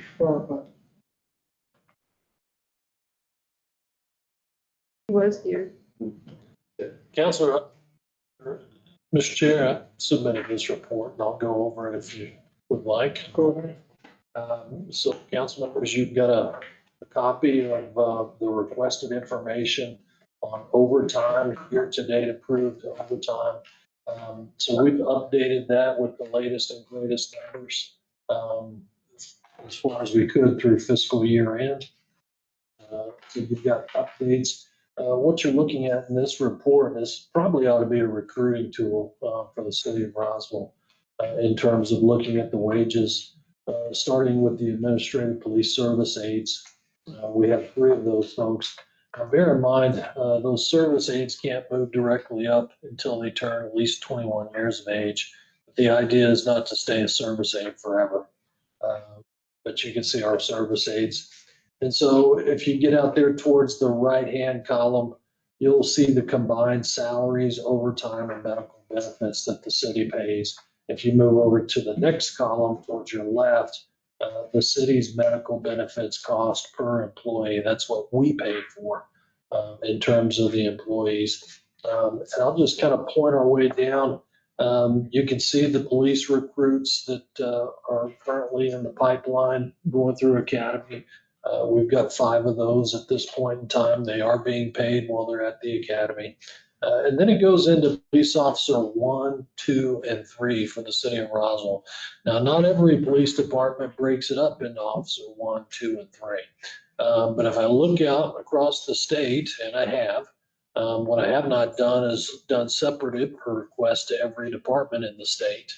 was here. Counselor, Mr. Chair, I submitted this report and I'll go over it if you would like. Go ahead. So council members, you've got a copy of the requested information on overtime, year-to-date approved overtime. So we've updated that with the latest and greatest numbers as far as we could through fiscal year end. So you've got updates. What you're looking at in this report is probably ought to be a recruiting tool for the city of Roswell in terms of looking at the wages, starting with the administrative police service aides. We have 3 of those folks. Now, bear in mind, those service aides can't move directly up until they turn at least 21 years of age. The idea is not to stay a service aide forever. But you can see our service aides. And so if you get out there towards the right-hand column, you'll see the combined salaries, overtime, and medical benefits that the city pays. If you move over to the next column towards your left, the city's medical benefits cost per employee, that's what we pay for in terms of the employees. And I'll just kind of point our way down. You can see the police recruits that are currently in the pipeline going through academy. We've got 5 of those at this point in time. They are being paid while they're at the academy. And then it goes into police officer 1, 2, and 3 for the city of Roswell. Now, not every police department breaks it up into officer 1, 2, and 3. But if I look out across the state, and I have, what I have not done is done separate requests to every department in the state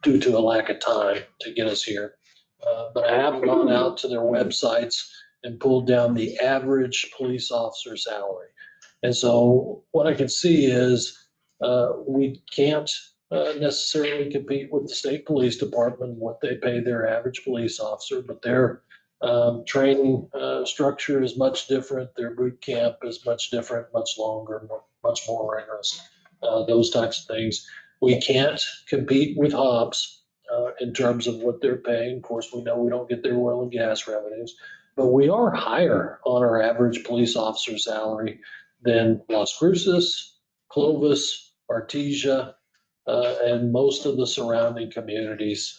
due to a lack of time to get us here. But I have gone out to their websites and pulled down the average police officer salary. And so what I can see is we can't necessarily compete with the state police department, what they pay their average police officer, but their training structure is much different. Their boot camp is much different, much longer, much more rigorous, those types of things. We can't compete with Hobbs in terms of what they're paying. Of course, we know we don't get their oil and gas revenues, but we are higher on our average police officer salary than Las Cruces, Clovis, Artesia, and most of the surrounding communities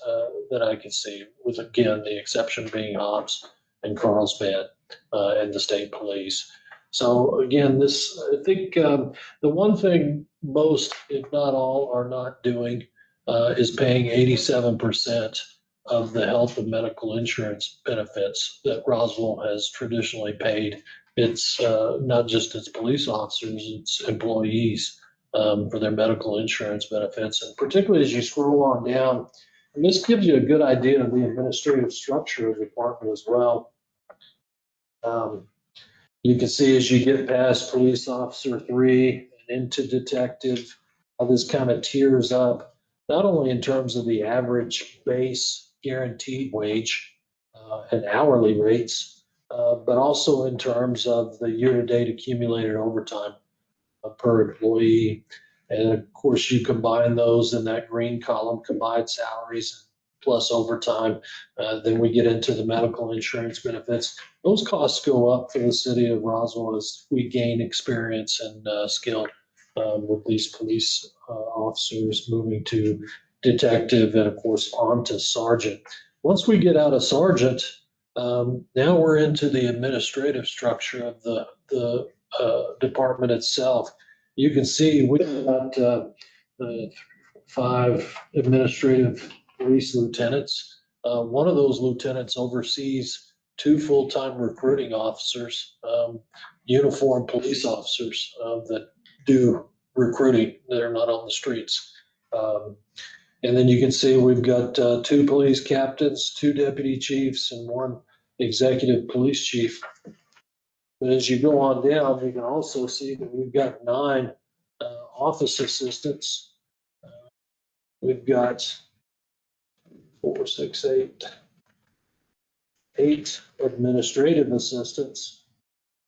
that I can see, with, again, the exception being Hobbs. and Carlsbad, and the state police. So again, I think the one thing most, if not all, are not doing is paying 87% of the health and medical insurance benefits that Roswell has traditionally paid. It's not just its police officers, it's employees for their medical insurance benefits. And particularly as you scroll on down, and this gives you a good idea of the administrative structure of the department as well. You can see as you get past police officer 3 and into detective, how this kind of tiers up, not only in terms of the average base guaranteed wage and hourly rates, but also in terms of the year-to-date accumulated overtime per employee. And of course, you combine those in that green column, combined salaries plus overtime. Then we get into the medical insurance benefits. Those costs go up for the city of Roswell as we gain experience and skill with these police officers moving to detective and of course on to sergeant. Once we get out of sergeant, now we're into the administrative structure of the department itself. You can see we've got 5 administrative police lieutenants. One of those lieutenants oversees 2 full-time recruiting officers, uniformed police officers that do recruiting that are not on the streets. And then you can see we've got 2 police captains, 2 deputy chiefs, and 1 executive police chief. But as you go on down, you can also see that we've got 9 office assistants. We've got 4, 6, 8 administrative assistants.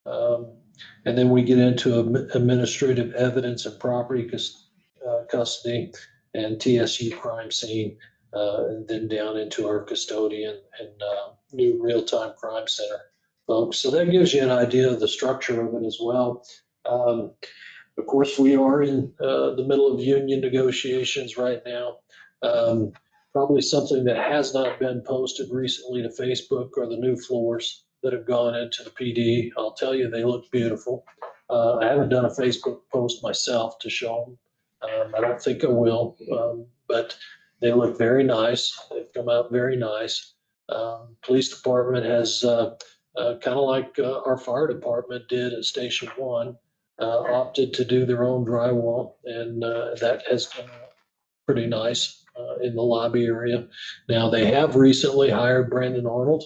And then we get into administrative evidence and property custody and TSU crime scene, and then down into our custodian and new real-time crime center folks. So that gives you an idea of the structure of it as well. Of course, we are in the middle of union negotiations right now. Probably something that has not been posted recently to Facebook are the new floors that have gone into the PD. I'll tell you, they look beautiful. I haven't done a Facebook post myself to show them. I don't think I will, but they look very nice. They've come out very nice. Police department has, kind of like our fire department did at Station 1, opted to do their own drywall, and that has come out pretty nice in the lobby area. Now, they have recently hired Brandon Arnold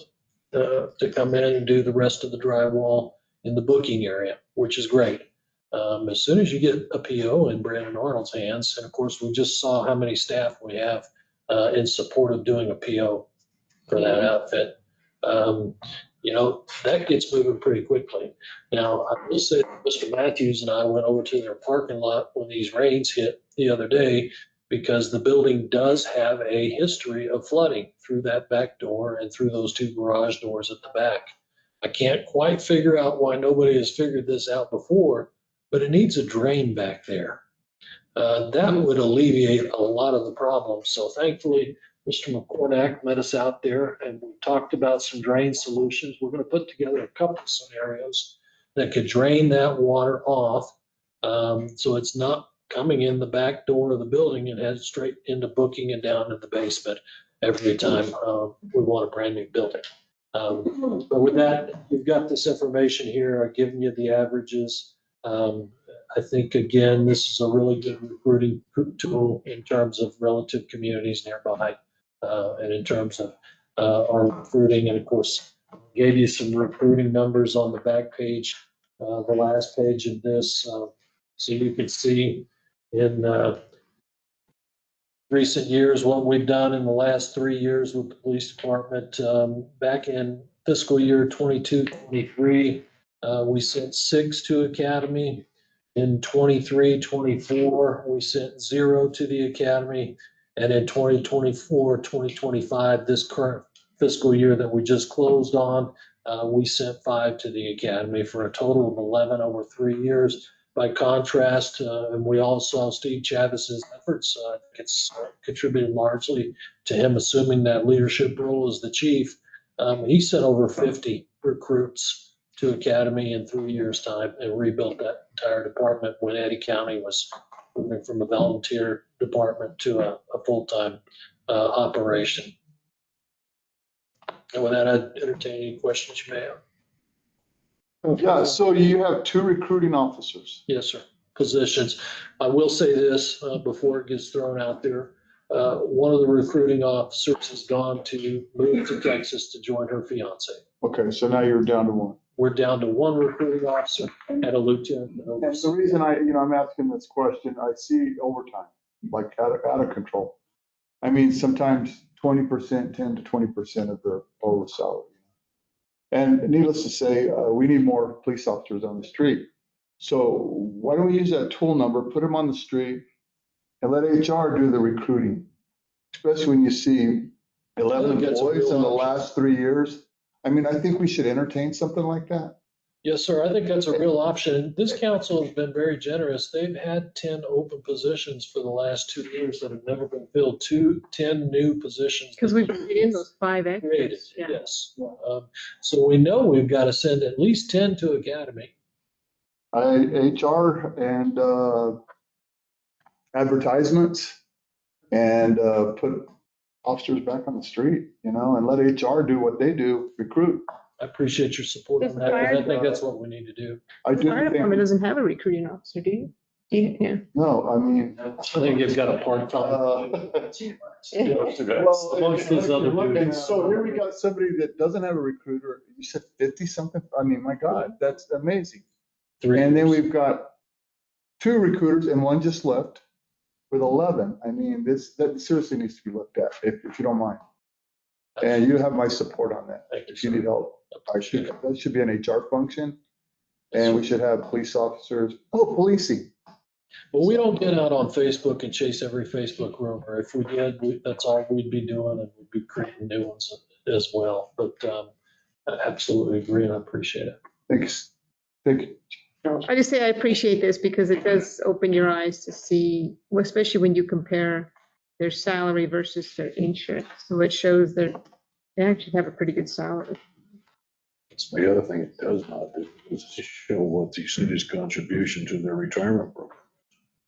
to come in and do the rest of the drywall in the booking area, which is great. As soon as you get a PO in Brandon Arnold's hands, and of course, we just saw how many staff we have in support of doing a PO for that outfit. That gets moving pretty quickly. Now, I will say that Mr. Matthews and I went over to their parking lot when these rains hit the other day, because the building does have a history of flooding through that back door and through those 2 garage doors at the back. I can't quite figure out why nobody has figured this out before, but it needs a drain back there. That would alleviate a lot of the problems. So thankfully, Mr. McCornack met us out there and we talked about some drain solutions. We're going to put together a couple of scenarios that could drain that water off, so it's not coming in the back door of the building and head straight into booking and down to the basement every time we want a brand new building. But with that, you've got this information here. I've given you the averages. I think, again, this is a really good recruiting tool in terms of relative communities nearby, and in terms of our recruiting. And of course, gave you some recruiting numbers on the back page, the last page of this. So you can see in recent years what we've done in the last 3 years with the police department. Back in fiscal year 22-23, we sent 6 to academy. In 23-24, we sent 0 to the academy. And in 2024-2025, this current fiscal year that we just closed on, we sent 5 to the academy for a total of 11 over 3 years. By contrast, and we all saw Steve Chavis's efforts. It's contributed largely to him assuming that leadership role as the chief. He sent over 50 recruits to Academy in 3 years' time and rebuilt that entire department when Eddy County was moving from a volunteer department to a full-time operation. And with that, I'd entertain any questions you may have. Yeah, so you have 2 recruiting officers. Yes, sir. Positions. I will say this before it gets thrown out there. One of the recruiting officers has gone to move to Texas to join her fiance. Okay, so now you're down to 1. We're down to 1 recruiting officer and a lieutenant. And the reason I'm asking this question, I see overtime, like out of control. I mean, sometimes 20%, 10 to 20% of their total salary. And needless to say, we need more police officers on the street. So why don't we use that tool number, put them on the street, and let HR do the recruiting? Especially when you see 11 employees in the last 3 years. I mean, I think we should entertain something like that. Yes, sir. I think that's a real option. This council has been very generous. They've had 10 open positions for the last 2 years that have never been filled. 10 new positions. Because we've been in those 5 created. extras. Yeah. Yes. So we know we've got to send at least 10 to Academy. HR and advertisements and put officers back on the street, and let HR do what they do, recruit. I appreciate your support on that. I think that's what we need to do. I The do fire department doesn't have a recruiting officer, do you? Yeah. No, I mean. I think you've got a part-time. Amongst those other And duties. so here we got somebody that doesn't have a recruiter. You said 50 something? I mean, my God, that's amazing. And then we've got 2 recruiters and 1 just left with 11. I mean, that seriously needs to be looked at, if you don't mind. And you have my support on that. If you need help, that should be an HR function. And we should have police officers. Oh, policing. But we don't get out on Facebook and chase every Facebook rumor. If we did, that's all we'd be doing, and we'd be creating new ones as well. But I absolutely agree, and I appreciate it. Thanks. Thank you. I just say I appreciate this because it does open your eyes to see, especially when you compare their salary versus their insurance. So it shows that they actually have a pretty good salary. The other thing it does not do is to show what the city's contribution to their retirement program.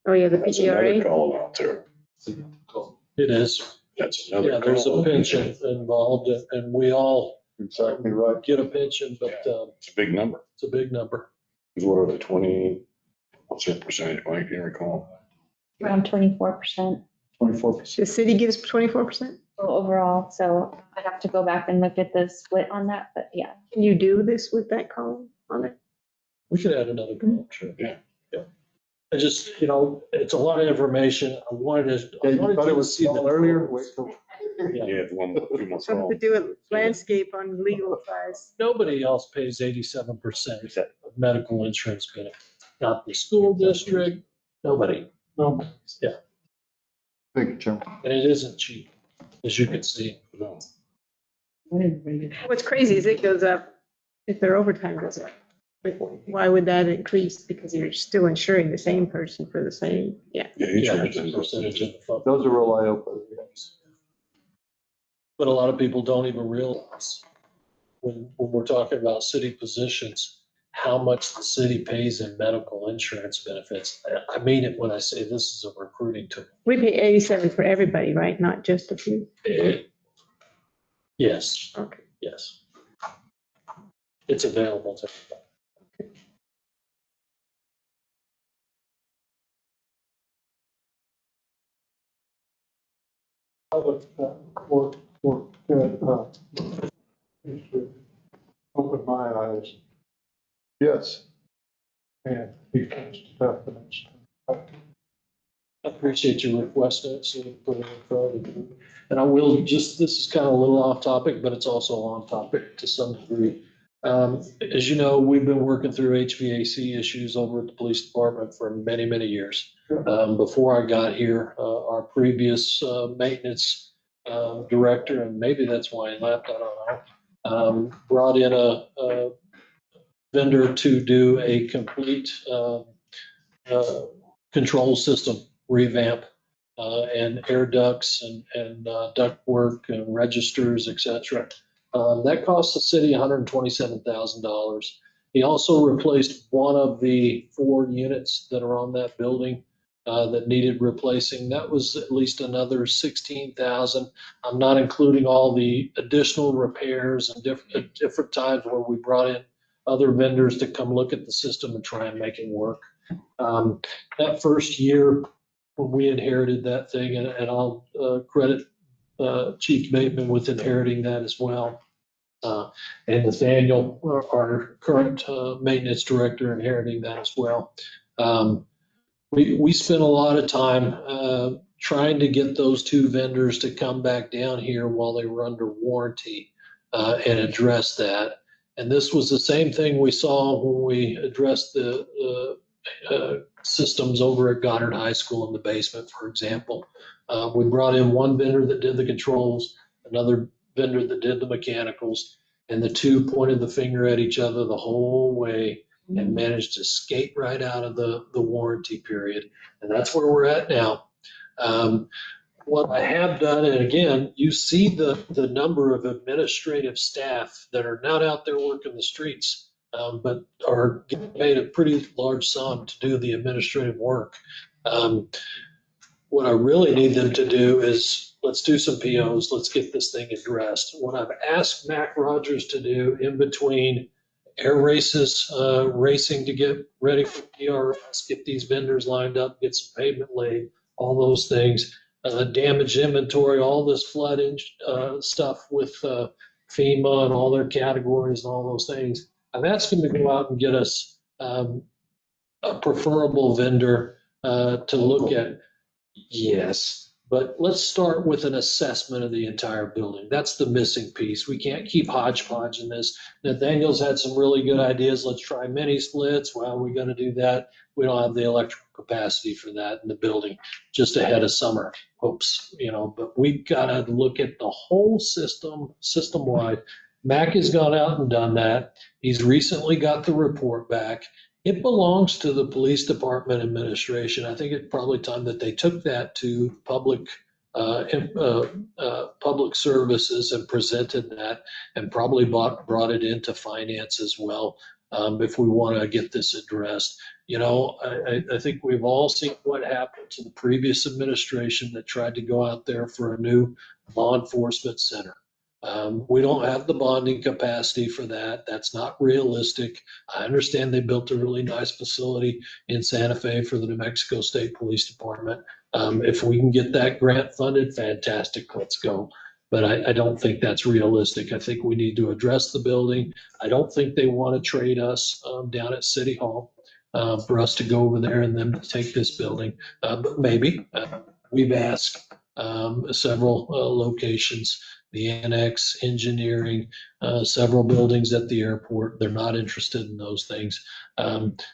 Oh, yeah, the That's another PGRA. call out there. It is. That's another. Yeah, there's a call. pension involved, and we all exactly right get a pension, but It's a big number. it's a big number. Because what are the 20, what's their percentage, Mike, do you recall? Around 24%. 24%. The city gives 24%? Overall, so I'd have to go back and look at the split on that, but yeah. Can you do this with that column on it? We could add another column, sure. Yeah. I just, it's a lot of information. I wanted to. Yeah, you thought it was small earlier? Wait till. Yeah, 2 more Something to do with landscape on legal size. Nobody else pays 87% of medical insurance benefits. Not the school district, nobody. No. Yeah, Thank you, Chairman. and it isn't cheap, as you can see. What's crazy is it goes up if their overtime goes up. But why would that increase? Because you're still insuring the same person for the same, yeah. Yeah, each Yeah, year. it's a percentage of the fund. Those are real eye-openers. But a lot of people don't even realize when we're talking about city positions, how much the city pays in medical insurance benefits. I mean it when I say this is a recruiting tool. We pay 87 for everybody, right? Not just a few? Yes, Okay. yes. It's available to everybody. I would work to open my eyes Yes. and be tough next time. I appreciate you requesting it, so you put it in front of you. And I will just, this is kind of a little off topic, but it's also on topic to some degree. As you know, we've been working through HVAC issues over at the police department for many, many years. Before I got here, our previous maintenance director, and maybe that's why he left, I don't know, brought in a vendor to do a complete control system revamp and air ducts and duct work and registers, et cetera. That cost the city $127,000. He also replaced one of the 4 units that are on that building that needed replacing. That was at least another $16,000. I'm not including all the additional repairs and different times where we brought in other vendors to come look at the system and try and make it work. That first year when we inherited that thing, and I'll credit Chief Bateman with inheriting that as well. And Nathaniel, our current maintenance director, inheriting that as well. We spent a lot of time trying to get those 2 vendors to come back down here while they were under warranty and address that. And this was the same thing we saw when we addressed the systems over at Goddard High School in the basement, for example. We brought in one vendor that did the controls, another vendor that did the mechanicals, and the 2 pointed the finger at each other the whole way and managed to skate right out of the warranty period. And that's where we're at now. What I have done, and again, you see the number of administrative staff that are not out there working the streets, but are getting paid a pretty large sum to do the administrative work. What I really need them to do is let's do some POs. Let's get this thing addressed. What I've asked Mac Rogers to do in between air races, racing to get ready for PRS, get these vendors lined up, get some pavement laid, all those things, damage inventory, all this flooding stuff with FEMA and all their categories and all those things. I've asked him to go out and get us a preferable vendor to look at. Yes, but let's start with an assessment of the entire building. That's the missing piece. We can't keep hodgepodge in this. Nathaniel's had some really good ideas. Let's try mini splits. Well, we're going to do that. We don't have the electrical capacity for that in the building just ahead of summer. Oops, but we've got to look at the whole system-wide. Mac has gone out and done that. He's recently got the report back. It belongs to the police department administration. I think it's probably time that they took that to public services and presented that, and probably brought it into finance as well, if we want to get this addressed. I think we've all seen what happened to the previous administration that tried to go out there for a new law enforcement center. We don't have the bonding capacity for that. That's not realistic. I understand they built a really nice facility in Santa Fe for the New Mexico State Police Department. If we can get that grant funded, fantastic, let's go. But I don't think that's realistic. I think we need to address the building. I don't think they want to trade us down at City Hall for us to go over there and then take this building. But maybe. We've asked several locations, the annex, engineering, several buildings at the airport. They're not interested in those things.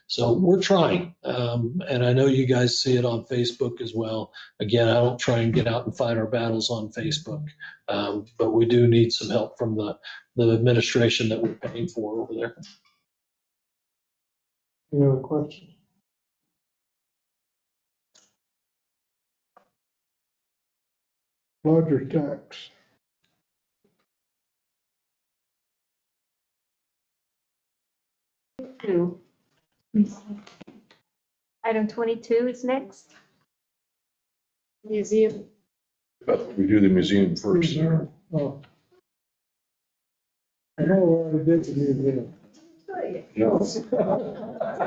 So we're trying. And I know you guys see it on Facebook as well. Again, I don't try and get out and fight our battles on Facebook. But we do need some help from the administration that we're paying for over there. Any other questions? Lodger tax. Item 22 is next. Museum. But we do the museum first. Oh. I know we already did the museum. No.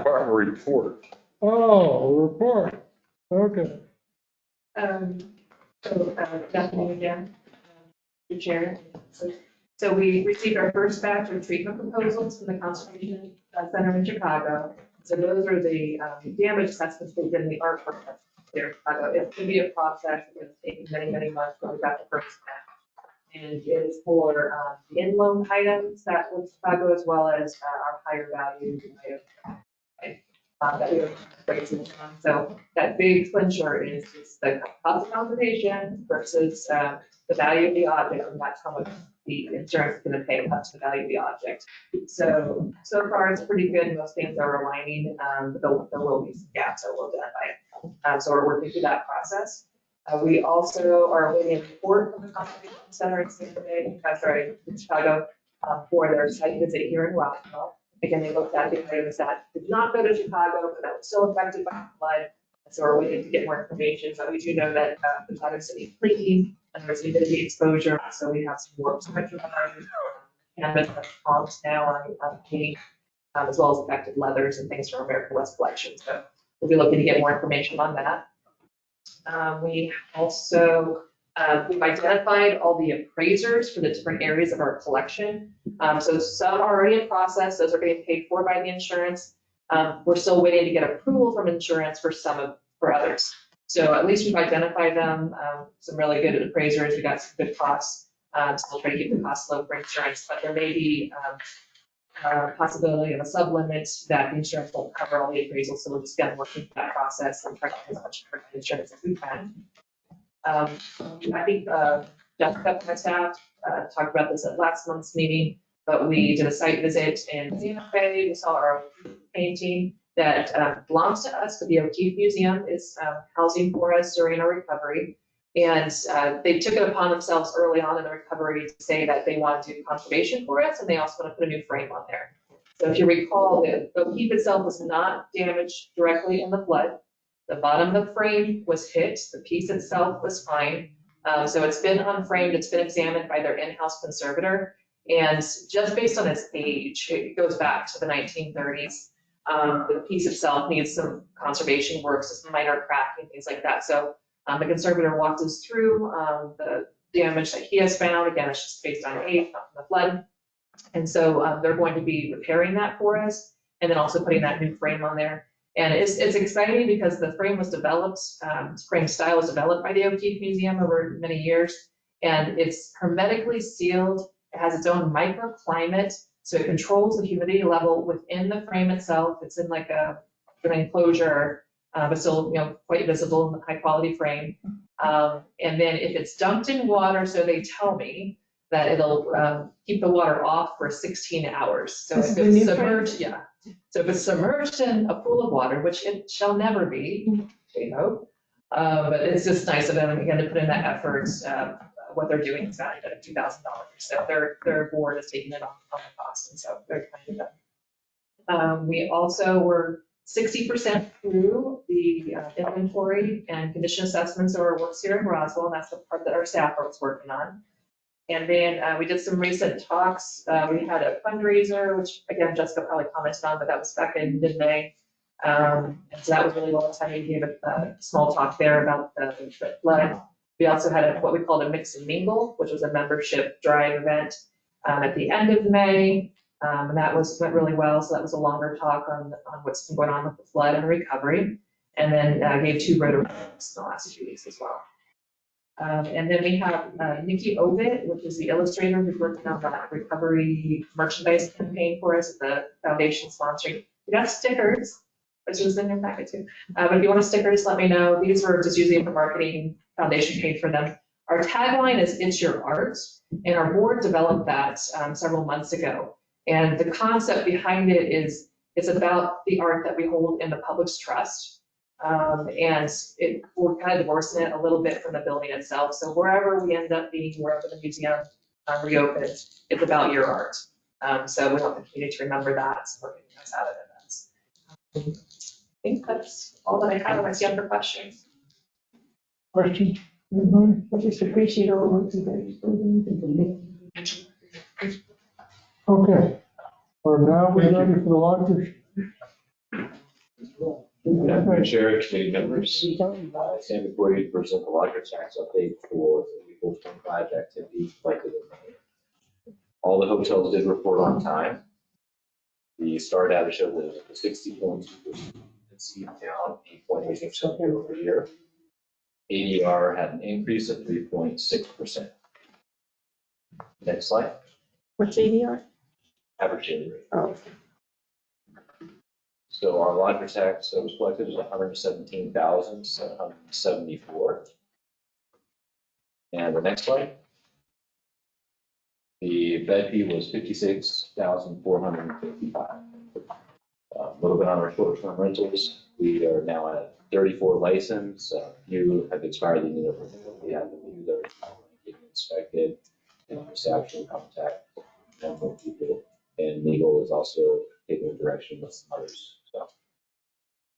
Our report. Oh, report. Okay. Bethany again, your chair. So we received our first batch of treatment proposals from the Conservation Center in Chicago. So those are the damage assessments they did in the art park there in Chicago. It's going to be a process. It's going to take many, many months when we got the first batch. And it is for the in-loan items that was Chicago, as well as our higher value items that we were pricing on. So that big clincher is the cost of conservation versus the value of the object, and that's how much the insurance is going to pay us the value of the object. So far it's pretty good. Most things are aligning, but there will be some gaps that we'll identify. So we're working through that process. We also are waiting a report from the Conservation Center in San Diego, in Chicago, for their site visit here in Roswell. Again, they looked at the items that did not go to Chicago, but that were still affected by the flood. So we're waiting to get more information, but we do know that the flood is clean and there's humidity exposure, so we have some more temperature canvas pumps now on paint, as well as affected leathers and things from American West collection. So we'll be looking to get more information on that. We also, we've identified all the appraisers for the different areas of our collection. So some are already in process, those are getting paid for by the insurance. We're still waiting to get approval from insurance for for others. So at least we've identified them, some really good appraisers, we got some good costs. Still trying to keep the costs low for insurance, but there may be possibility of a sublimit that the insurance won't cover all the appraisals, so we're just gonna work through that process and try to get as much insurance as we can. I think Jessica, my staff, talked about this at last month's meeting, but we did a site visit in Santa Fe. We saw our painting that belongs to us, but the O'Keefe Museum is housing for us during our recovery. And they took it upon themselves early on in the recovery to say that they want to do conservation for us, and they also want to put a new frame on there. So if you recall, the O'Keefe itself was not damaged directly in the flood. The bottom of the frame was hit, the piece itself was fine. So it's been unframed, it's been examined by their in-house conservator. And just based on its age, it goes back to the 1930s. The piece itself needs some conservation work, so some minor cracking, things like that. So the conservator walked us through the damage that he has found. Again, it's just based on age, not from the flood. And so they're going to be repairing that for us and then also putting that new frame on there. And it's exciting because the frame was developed, frame style was developed by the O'Keefe Museum over many years, and it's hermetically sealed. It has its own microclimate, so it controls the humidity level within the frame itself. It's in like an enclosure, but still, quite visible in the high quality frame. And then if it's dumped in water, so they tell me that it'll keep the water off for 16 hours. So if it's submerged, yeah. So if it's submerged in a pool of water, which it shall never be, we hope, but it's just nice of them again to put in that effort. What they're doing is valued at $2,000. So their board is taking it on the cost, and so they're kind of done. We also were 60% through the inventory and condition assessments of our works here in Roswell, and that's the part that our staff was working on. And then we did some recent talks. We had a fundraiser, which again, Jessica probably commented on, but that was back in mid-May. And so that was really well attended. We gave a small talk there about the flood. We also had what we called a mix and mingle, which was a membership drive event at the end of May. And that went really well. So that was a longer talk on what's been going on with the flood and recovery. And then I gave 2 Rotary talks in the last 2 weeks as well. And then we have Nikki Ovid, which is the illustrator who's working on that recovery merchandise campaign for us at the foundation sponsoring. We got stickers, which was in your packet too. But if you want a sticker, just let me know. These were just usually for marketing, foundation paid for them. Our tagline is "It's Your Art," and our board developed that several months ago. And the concept behind it is it's about the art that we hold in the public's trust. And we're kind of divorcing it a little bit from the building itself. So wherever we end up being, wherever the museum reopens, it's about your art. So we want the community to remember that. So we're getting us out of events. I think that's all that I have. I see other questions. Questions? I just appreciate all the work you guys do. Okay, we're now ready for the larger. Madam Chair, committee members, I stand before you to present the larger tax update for the April 25 activity collected in May. All the hotels did report on time. The STAR data showed that it was 60.2%, seat down 8.8% year over year. ADR had an increase of 3.6%. Next slide. What's ADR? Average daily rate. Oh. So our lodger tax that was collected was 117,774. And the next slide. The bed fee was 56,455. A little bit on our short-term rentals. We are now at 34 licensed, few have expired, they need a renewal. We have a few that are getting inspected, and reception contact, and more people. And legal is also taking direction with some others, so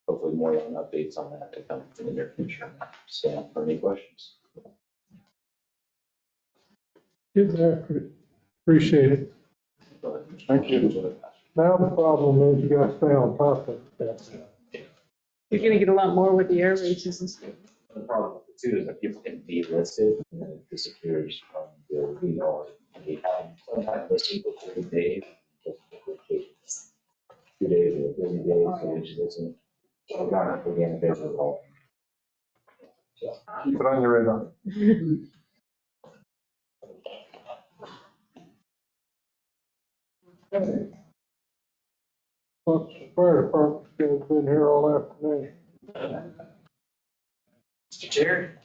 hopefully more on updates on that to come in the near future. Stand for any questions. Get there, appreciate it. Thank you. Now the problem is you gotta stay on top of that. You're gonna get a lot more with the air races and stuff. The problem with it too is that people can be listed and then it disappears from the legal. We have sometimes listed for 30 days. 2 days or 30 days, so it just isn't. Not organic as a result. So. Keep it on your radar. Folks, the fire department's been here all afternoon. Mr. Chair,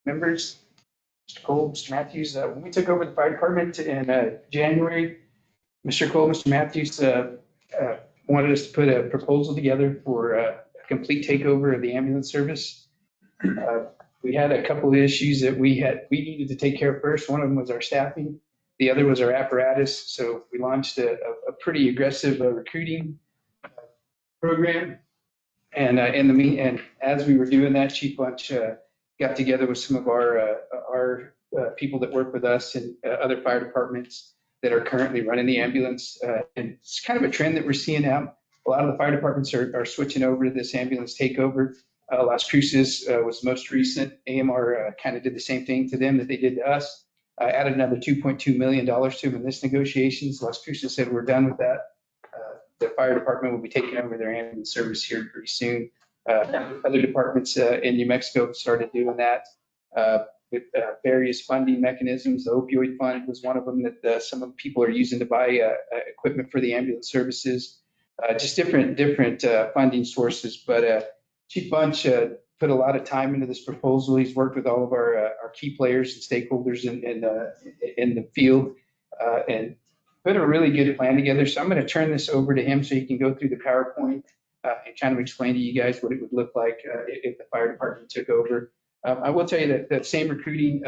members, Mr. Cole, Mr. Matthews, when we took over the fire department in January, Mr. Cole, Mr. Matthews wanted us to put a proposal together for a complete takeover of the ambulance service. We had a couple of issues that we needed to take care of first. One of them was our staffing. The other was our apparatus. So we launched a pretty aggressive recruiting program. And as we were doing that, Chief Bunch got together with some of our people that work with us and other fire departments that are currently running the ambulance. And it's kind of a trend that we're seeing now. A lot of the fire departments are switching over to this ambulance takeover. Las Cruces was most recent. AMR kind of did the same thing to them that they did to us. Added another $2.2 million to them in this negotiations. Las Cruces said we're done with that. The fire department will be taking over their ambulance service here pretty soon. Other departments in New Mexico have started doing that with various funding mechanisms. The opioid fund was one of them that some people are using to buy equipment for the ambulance services. Just different funding sources. But Chief Bunch put a lot of time into this proposal. He's worked with all of our key players and stakeholders in the field and put a really good plan together. So I'm going to turn this over to him so he can go through the PowerPoint and kind of explain to you guys what it would look like if the fire department took over. I will tell you that the same recruiting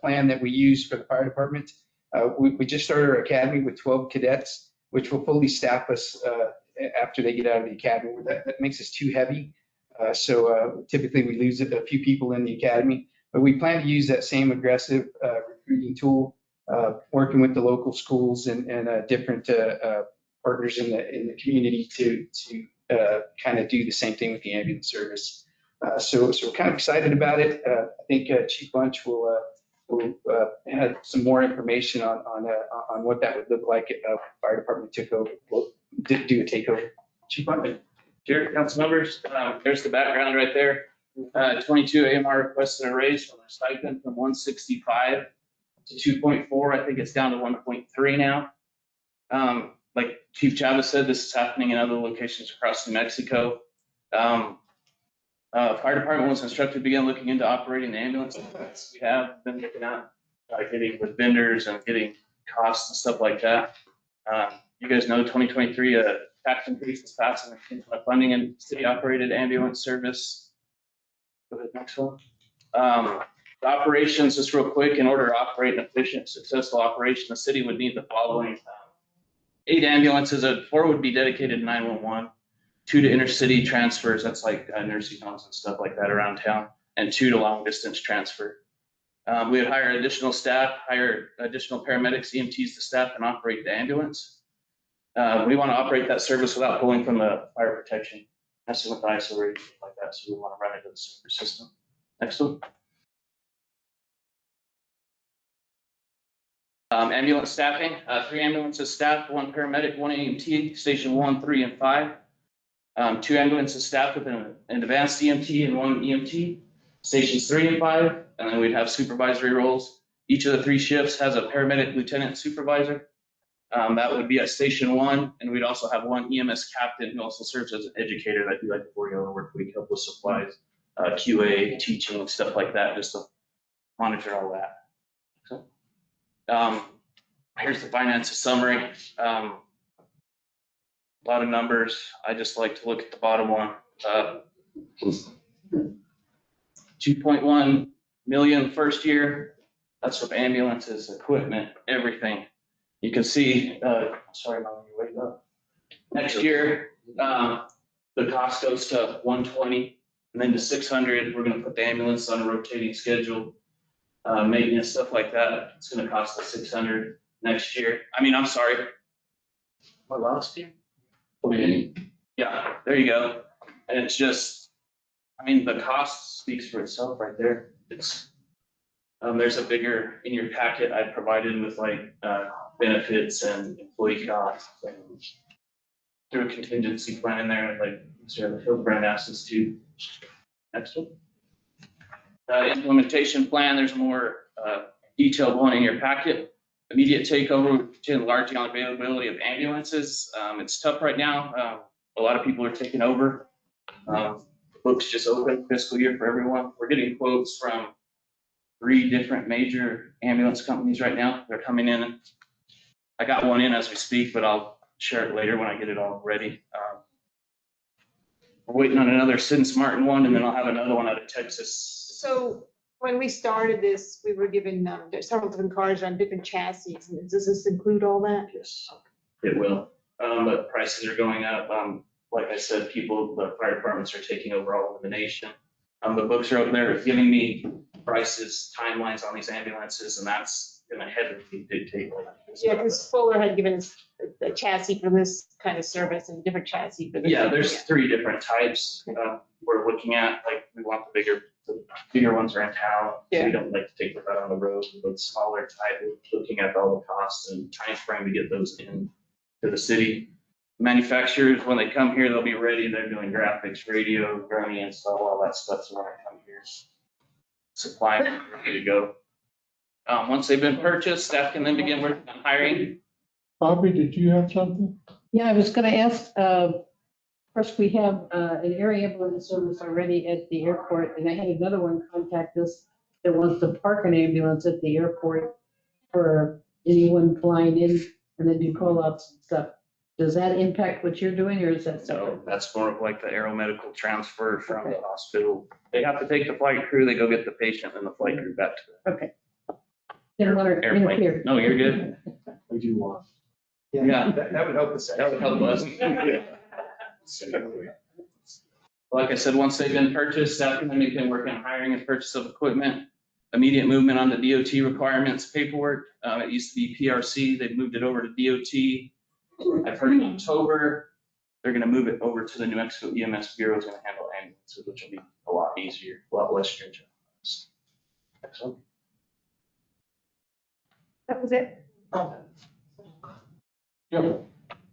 plan that we use for the fire department, we just started our academy with 12 cadets, which will fully staff us after they get out of the academy. That makes us too heavy. So typically we lose a few people in the academy, but we plan to use that same aggressive recruiting tool, working with the local schools and different partners in the community to kind of do the same thing with the ambulance service. So we're kind of excited about it. I think Chief Bunch will have some more information on what that would look like if the fire department took over, do a takeover. Chief Bunch. Chair, council members, there's the background right there. 22 AMR requested a raise from their stipend from 165 to 2.4. I think it's down to 1.3 now. Like Chief Chavez said, this is happening in other locations across New Mexico. Fire department was instructed to begin looking into operating the ambulance. We have been looking at getting with vendors and getting costs and stuff like that. You guys know 2023 tax increase is passing the funding in city operated ambulance service. Go ahead, next one. The operations, just real quick, in order to operate an efficient, successful operation, the city would need the following: 8 ambulances, 4 would be dedicated to 911. 2 to intercity transfers, that's like nursing homes and stuff like that around town, and 2 to long distance transfer. We would hire additional staff, hire additional paramedics, EMTs to staff and operate the ambulance. We want to operate that service without pulling from the fire protection, messing with ISO or anything like that, so we want to run into the server system. Next one. Ambulance staffing, 3 ambulances staffed, 1 paramedic, 1 EMT, station 1, 3, and 5. 2 ambulances staffed with an advanced EMT and 1 EMT, stations 3 and 5, and then we'd have supervisory roles. Each of the 3 shifts has a paramedic lieutenant supervisor. That would be at station 1, and we'd also have 1 EMS captain who also serves as an educator. That'd be like a 40-hour work week, help with supplies, QA, teaching, stuff like that, just to monitor all that. So, here's the finances summary. a lot of numbers. I just like to look at the bottom one. 2.1 million first year. That's with ambulances, equipment, everything. You can see, sorry, Mom, you wake up. Next year, the cost goes to 120 and then to 600. We're gonna put the ambulance on a rotating schedule. Maintenance, stuff like that. It's gonna cost us 600 next year. I mean, I'm sorry. What, last year? Yeah, there you go. And it's just, I mean, the cost speaks for itself right there. It's, there's a bigger, in your packet, I provided with like, benefits and employee costs and through a contingency plan in there, like Mr. Hildebrand asked us to. Next one. Implementation plan, there's more, detailed one in your packet. Immediate takeover would depend largely on availability of ambulances. It's tough right now. A lot of people are taking over. Books just open fiscal year for everyone. We're getting quotes from 3 different major ambulance companies right now. They're coming in. I got one in as we speak, but I'll share it later when I get it all ready. We're waiting on another Since Martin one, and then I'll have another one out of Texas. So when we started this, we were given there's several different cars on different chassis. Does this include all that? Yes, it will. But prices are going up. Like I said, the fire departments are taking over all over the nation. The books are out there giving me prices, timelines on these ambulances, and that's gonna heavily dictate. Yeah, because Fuller had given us a chassis for this kind of service and a different chassis for this. Yeah, there's 3 different types. We're looking at, like, we want the bigger ones are in town. So we don't like to take them out on the road, but the smaller type, we're looking at all the costs and time frame to get those in to the city. Manufacturers, when they come here, they'll be ready. They're doing graphics, radio, gurney install, all that stuff. So when I come here, supply them, ready to go. Once they've been purchased, staff can then begin working on hiring. Bobby, did you have something? Yeah, I was gonna ask, first, we have an air ambulance service already at the airport, and I had another one contact us that wants to park an ambulance at the airport for anyone flying in and then do call-outs and stuff. Does that impact what you're doing, or is that separate? So that's more of like the aeromedical transfer from the hospital. They have to take the flight crew, they go get the patient and the flight crew back to the Okay. Didn't want to airplane. interfere. No, you're good. We do want. Yeah. That would help us. That would help us. Like I said, once they've been purchased, staff can then begin working on hiring and purchase of equipment. Immediate movement on the DOT requirements paperwork. It used to be PRC, they've moved it over to DOT. I've heard in October, they're gonna move it over to the New Mexico EMS Bureau is gonna handle ambulances, which will be a lot easier, a lot less stringent. Excellent. That was it. Yeah.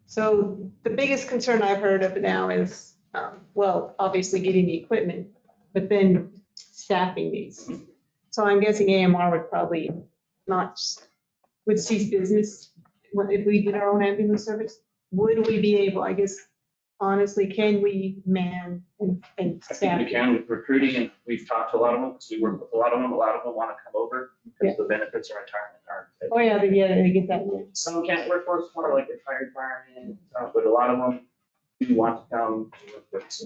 So the biggest concern I've heard of now is, well, obviously getting the equipment, but then staffing these. So I'm guessing AMR would probably would cease business if we did our own ambulance service. Would we be able, I guess, honestly, can we man and staff? We can with recruiting, and we've talked to a lot of them, because we work with a lot of them want to come over, because the benefits are retirement are. Oh, yeah, they get that. Yeah. Some can't work for us, more like the fire department, but a lot of them do want to come to work with us.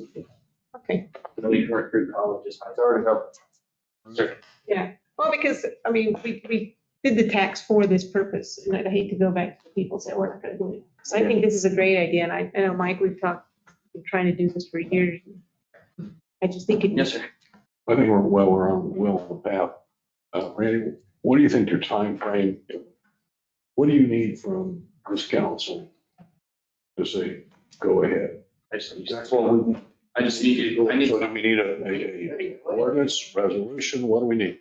Okay. Then we can recruit colleges. It's already helped. Sure. Yeah, well, because, I mean, we did the tax for this purpose, and I'd hate to go back to the people and say, we're not gonna do it. So I think this is a great idea, and I know, Mike, we've been trying to do this for years. I just think it. Yes, sir. I think we're on the path. Randy, what do you think your time frame? What do you need from this council to say, go ahead? That's what we. I just need So do we need a ordinance, resolution? What do we need?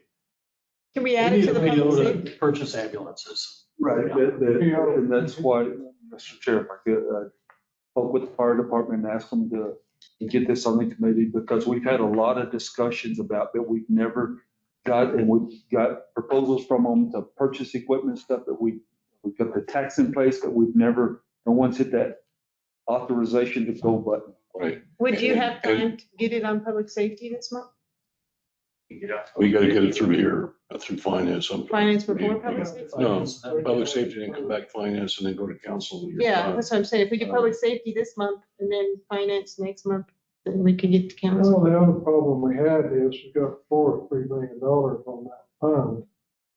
Can we add it to the public safety? Purchase ambulances. Right, and that's why, Mr. Chair, if I could, spoke with the fire department and asked them to get this on the committee, because we've had a lot of discussions about that we've never got, and we've got proposals from them to purchase equipment, stuff that we've got the tax in place, but we've never, no one's hit that authorization to go button. Right. Would you have time to get it on public safety this month? We gotta get it through here, through finance. Finance before public safety? No, public safety, then come back finance and then go to council. the year Yeah, time. that's what I'm saying. If we do public safety this month and then finance next month, then we could get to council. Well, the other problem we had is we got $3 million on that fund.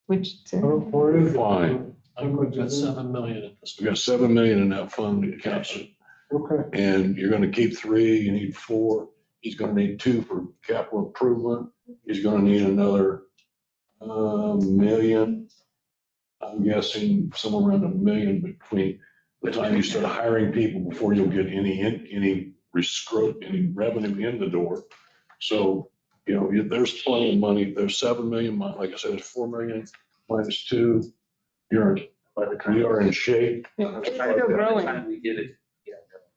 Which, Where is it? Fine. I think we've got 7 million at this. We got 7 million in that fund, council. Okay. And you're gonna keep 3, you need 4. He's gonna need 2 for capital improvement. He's gonna need another million. I'm guessing somewhere around $1 million between the time you start hiring people before you'll get any revenue in the door. So, you know, there's plenty of money. There's 7 million, like I said, it's 4 million minus 2. We are in shape. It's still growing. We get it.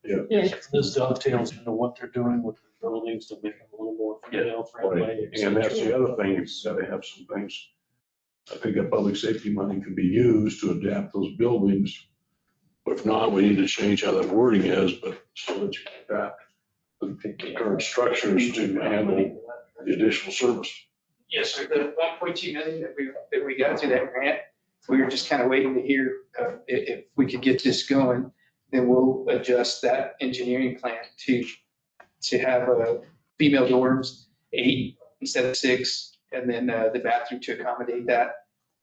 Yeah. This dovetails into what they're doing with the buildings to make them a little more friendly. And that's the other thing, you've got to have some things. I think that public safety money can be used to adapt those buildings. But if not, we need to change how that wording is, but so that you can adapt the current structures to handle the additional service. Yes, sir. The 1.2 million that we got through that grant, we were just kind of waiting to hear if we could get this going, then we'll adjust that engineering plan to have female dorms, 8 instead of 6, and then the bathroom to accommodate that.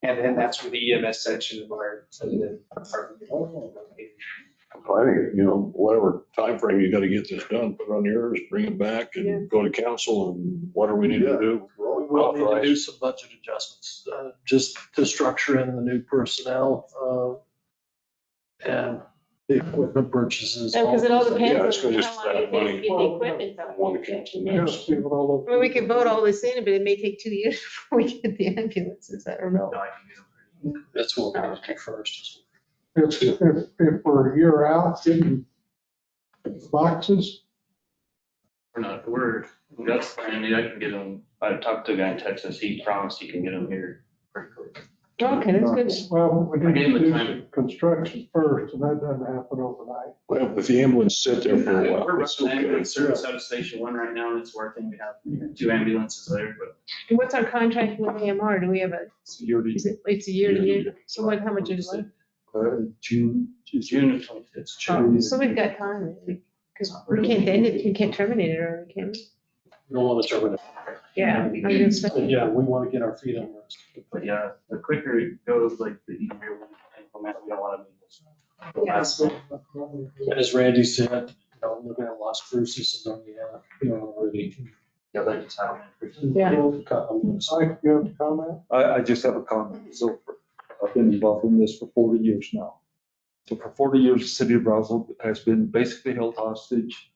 And then that's where the EMS section of our department. I think, you know, whatever timeframe you got to get this done, put it on yours, bring it back and go to council and whatever we need to do. We will need to do some budget adjustments, just to structure in the new personnel, and the equipment purchases. Because it all depends Yeah, it's on gonna how just long it that money. takes to get the equipment done. One account. Well, we could vote all this in, but it may take 2 years before we get the ambulances. I don't know. That's what we're looking first. If we're a year out, getting boxes, We're not, that's, I mean, I can get them, I talked to a guy in Texas, he promised he can get them here pretty quick. Okay, that's good. well, we I need gave to him the do time. some construction first, and that doesn't happen overnight. Well, if the ambulance sit there for a while, We're it's running okay. ambulance service out of Station 1 right now, and it's working. We have 2 ambulances there, but And what's our contract with AMR? Do we have a, it's a year to year? So what, how much is it? June of 2026. So we've got time, because we can't end it, we can't terminate it early, can we? We don't want to terminate. Yeah. I'm gonna say- But yeah, we want to get our feet on this. But yeah, the quicker it goes, like the easier we implement, we don't want to be. And as Randy said, you know, looking at Las Cruces and Indiana, you know, already. Yeah, that's how. Yeah. Mike, you have a comment? I just have a comment. So I've been involved in this for 40 years now. So for 40 years, the city of Brownsville has been basically held hostage,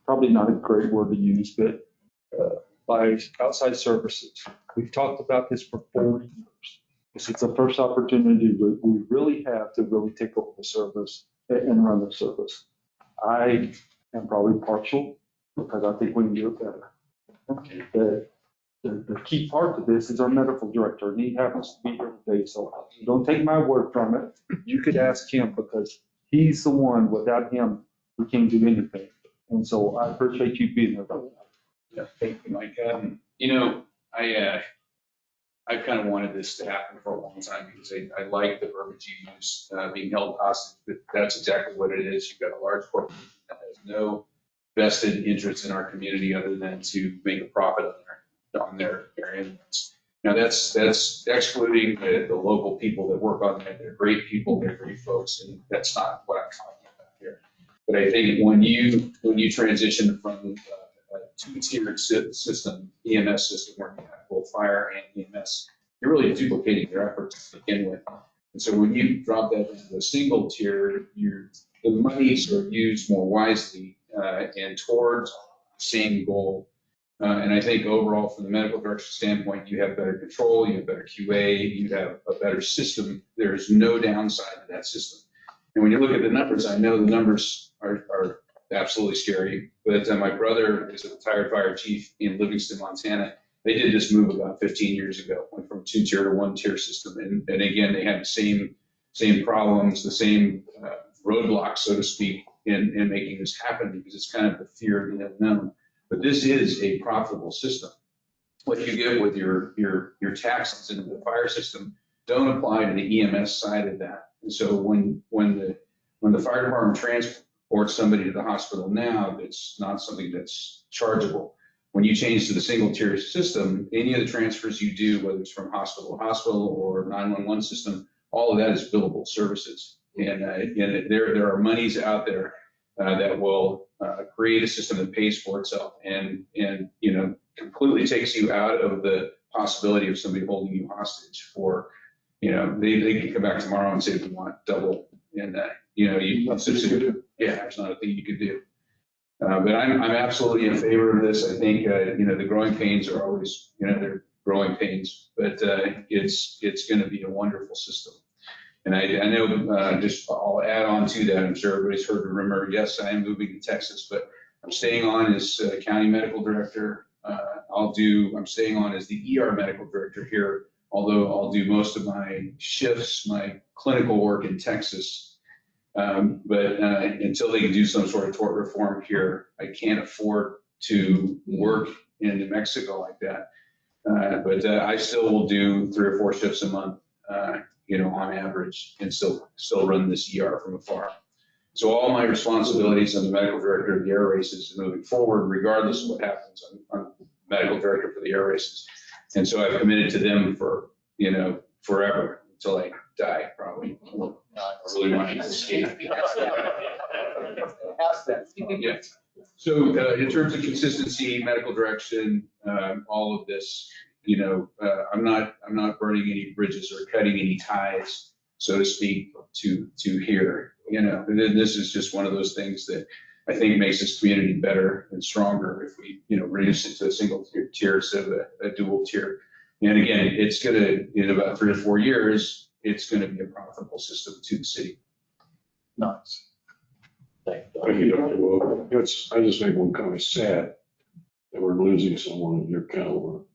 probably not a great word to use, but by outside services. We've talked about this for 40 years. This is the first opportunity we really have to really take over the service and run the service. I am probably partial because I think we can do it better. The key part of this is our medical director, and he happens to be here today, so don't take my word from it. You could ask him because he's the one, without him, we can't do anything. And so I appreciate you being there. Yeah, thank you, Mike. You know, I've kind of wanted this to happen for a long time because I like the verbiage you use, being held hostage, but that's exactly what it is. You've got a large corporation that has no vested interest in our community other than to make a profit on their ambulance. Now, that's excluding the local people that work on that. They're great people, they're great folks, and that's not what I'm talking about here. But I think when you transition from a two-tiered system, EMS system, where you have both fire and EMS, you're really duplicating your efforts to begin with. And so when you drop that into a single tier, the monies are used more wisely and towards the same goal. And I think overall, from the medical direction standpoint, you have better control, you have better QA, you have a better system. There's no downside to that system. And when you look at the numbers, I know the numbers are absolutely scary. But my brother is a retired fire chief in Livingston, Montana. They did this move about 15 years ago, went from 2-tier to 1-tier system. And again, they had the same problems, the same roadblocks, so to speak, in making this happen, because it's kind of the fear of the unknown. But this is a profitable system. what you get with your taxes into the fire system don't apply to the EMS side of that. And so when the fire department transports somebody to the hospital now, it's not something that's chargeable. When you change to the single tier system, any of the transfers you do, whether it's from hospital to hospital or 911 system, all of that is billable services. And there are monies out there that will create a system that pays for itself and completely takes you out of the possibility of somebody holding you hostage for, they can come back tomorrow and say they want double, and there's not a thing you could do. But I'm absolutely in favor of this. I think the growing pains are always they're growing pains, but it's going to be a wonderful system. And I know I'll add on to that. I'm sure everybody's heard the rumor. Yes, I am moving to Texas, but I'm staying on as county medical director. I'm staying on as the ER medical director here, although I'll do most of my shifts, my clinical work in Texas. But until they can do some sort of tort reform here, I can't afford to work in New Mexico like that. But I still will do 3 or 4 shifts a month, on average, and still run this ER from afar. So all my responsibilities as the medical director of the air races moving forward, regardless of what happens, I'm medical director for the air races. And so I've committed to them for, forever until I die, probably. I really want to escape. Yeah. So in terms of consistency, medical direction, all of this, I'm not burning any bridges or cutting any ties, so to speak, to here. This is just one of those things that I think makes this community better and stronger if we, reduce it to a single tier instead of a dual tier. And again, it's going to, in about 3 or 4 years, it's going to be a profitable system to the city. Nice. Thank you, Dr. Wilk. I just think one kind of sad that we're losing someone in your caliber.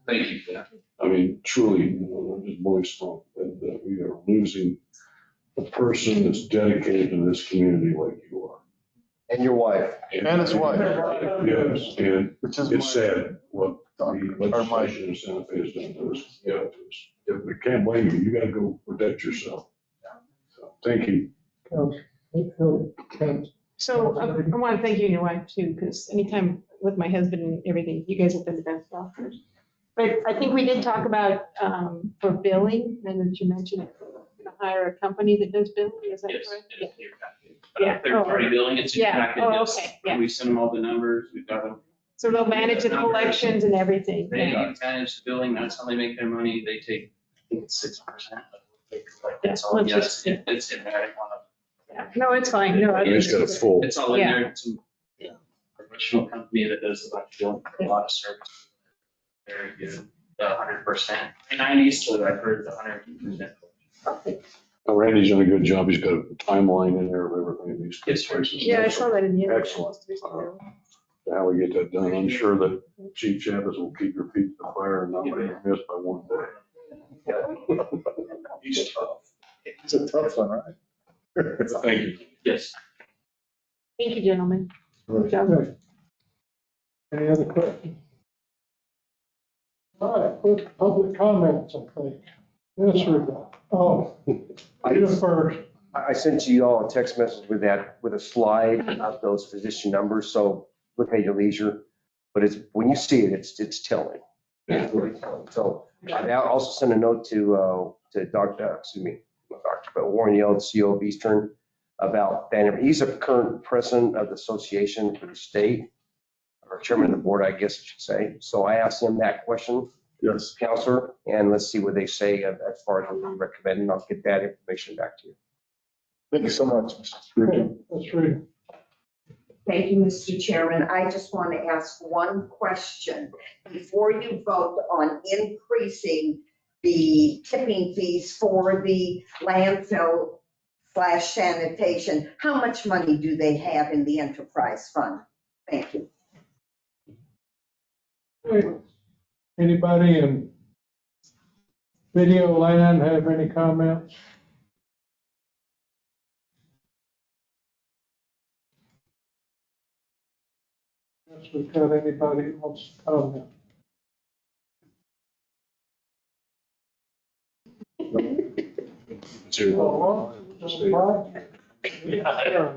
Thank you for that. I mean, truly, I'm just blowing smoke that we are losing a person that's dedicated to this community like you are. And your wife. And his wife. Yes, and is it's sad what the legislation in Santa Fe has done to us. Yeah, we can't blame you. You gotta go protect yourself. So, thank you. So I want to thank you and your wife too, because anytime with my husband and everything, you guys have been the best doctors. But I think we did talk about for billing, and that you mentioned hire a company that does billing, is that correct? Yeah. Third-party billing, it's in your Yeah. packet. Oh, yes. okay, yeah. We send them all the numbers, we've got them. So they'll manage the collections and everything. They manage the billing, that's how they make their money, they take, I think it's 6%. That's all, yes, it's in there. Yeah. No, it's fine, no. I He's got a full. It's all in Yeah. there, it's a professional company that does a lot of billing, a lot of service. Very good, 100%, 90s, so I've heard the 100%. Randy's done a good job. He's got a timeline in there of everything. These places. Yeah, I saw that in the. Excellent. How we get that done. I'm sure that Chief Chavez will keep your feet to the fire and not let you miss by one day. He's tough. It's a tough one, right? Thank you. Yes. Thank you, gentlemen. Good job. Any other questions? All right, public comments, I think. Yes, sir. Oh, you first. I sent you all a text message with a slide of those physician numbers, so look at your leisure. But when you see it, it's telling. It's really telling. So I also sent a note to but Warren Yell, CEO of Eastern, about Vanderbilt. He's a current president of the association for the state, or chairman of the board, I guess I should say. So I asked him that question. Yes. Counselor, and let's see what they say as far as what we recommend, and I'll get that information back to you. Thank you so much, Mr. That's right. Thank you, Mr. Chairman. I just want to ask one question. Before you vote on increasing the tipping fees for the landfill / sanitation, how much money do they have in the enterprise fund? Thank you. Anybody in video land have any comments? Yes, we've got anybody who wants to comment? Zero. Yeah.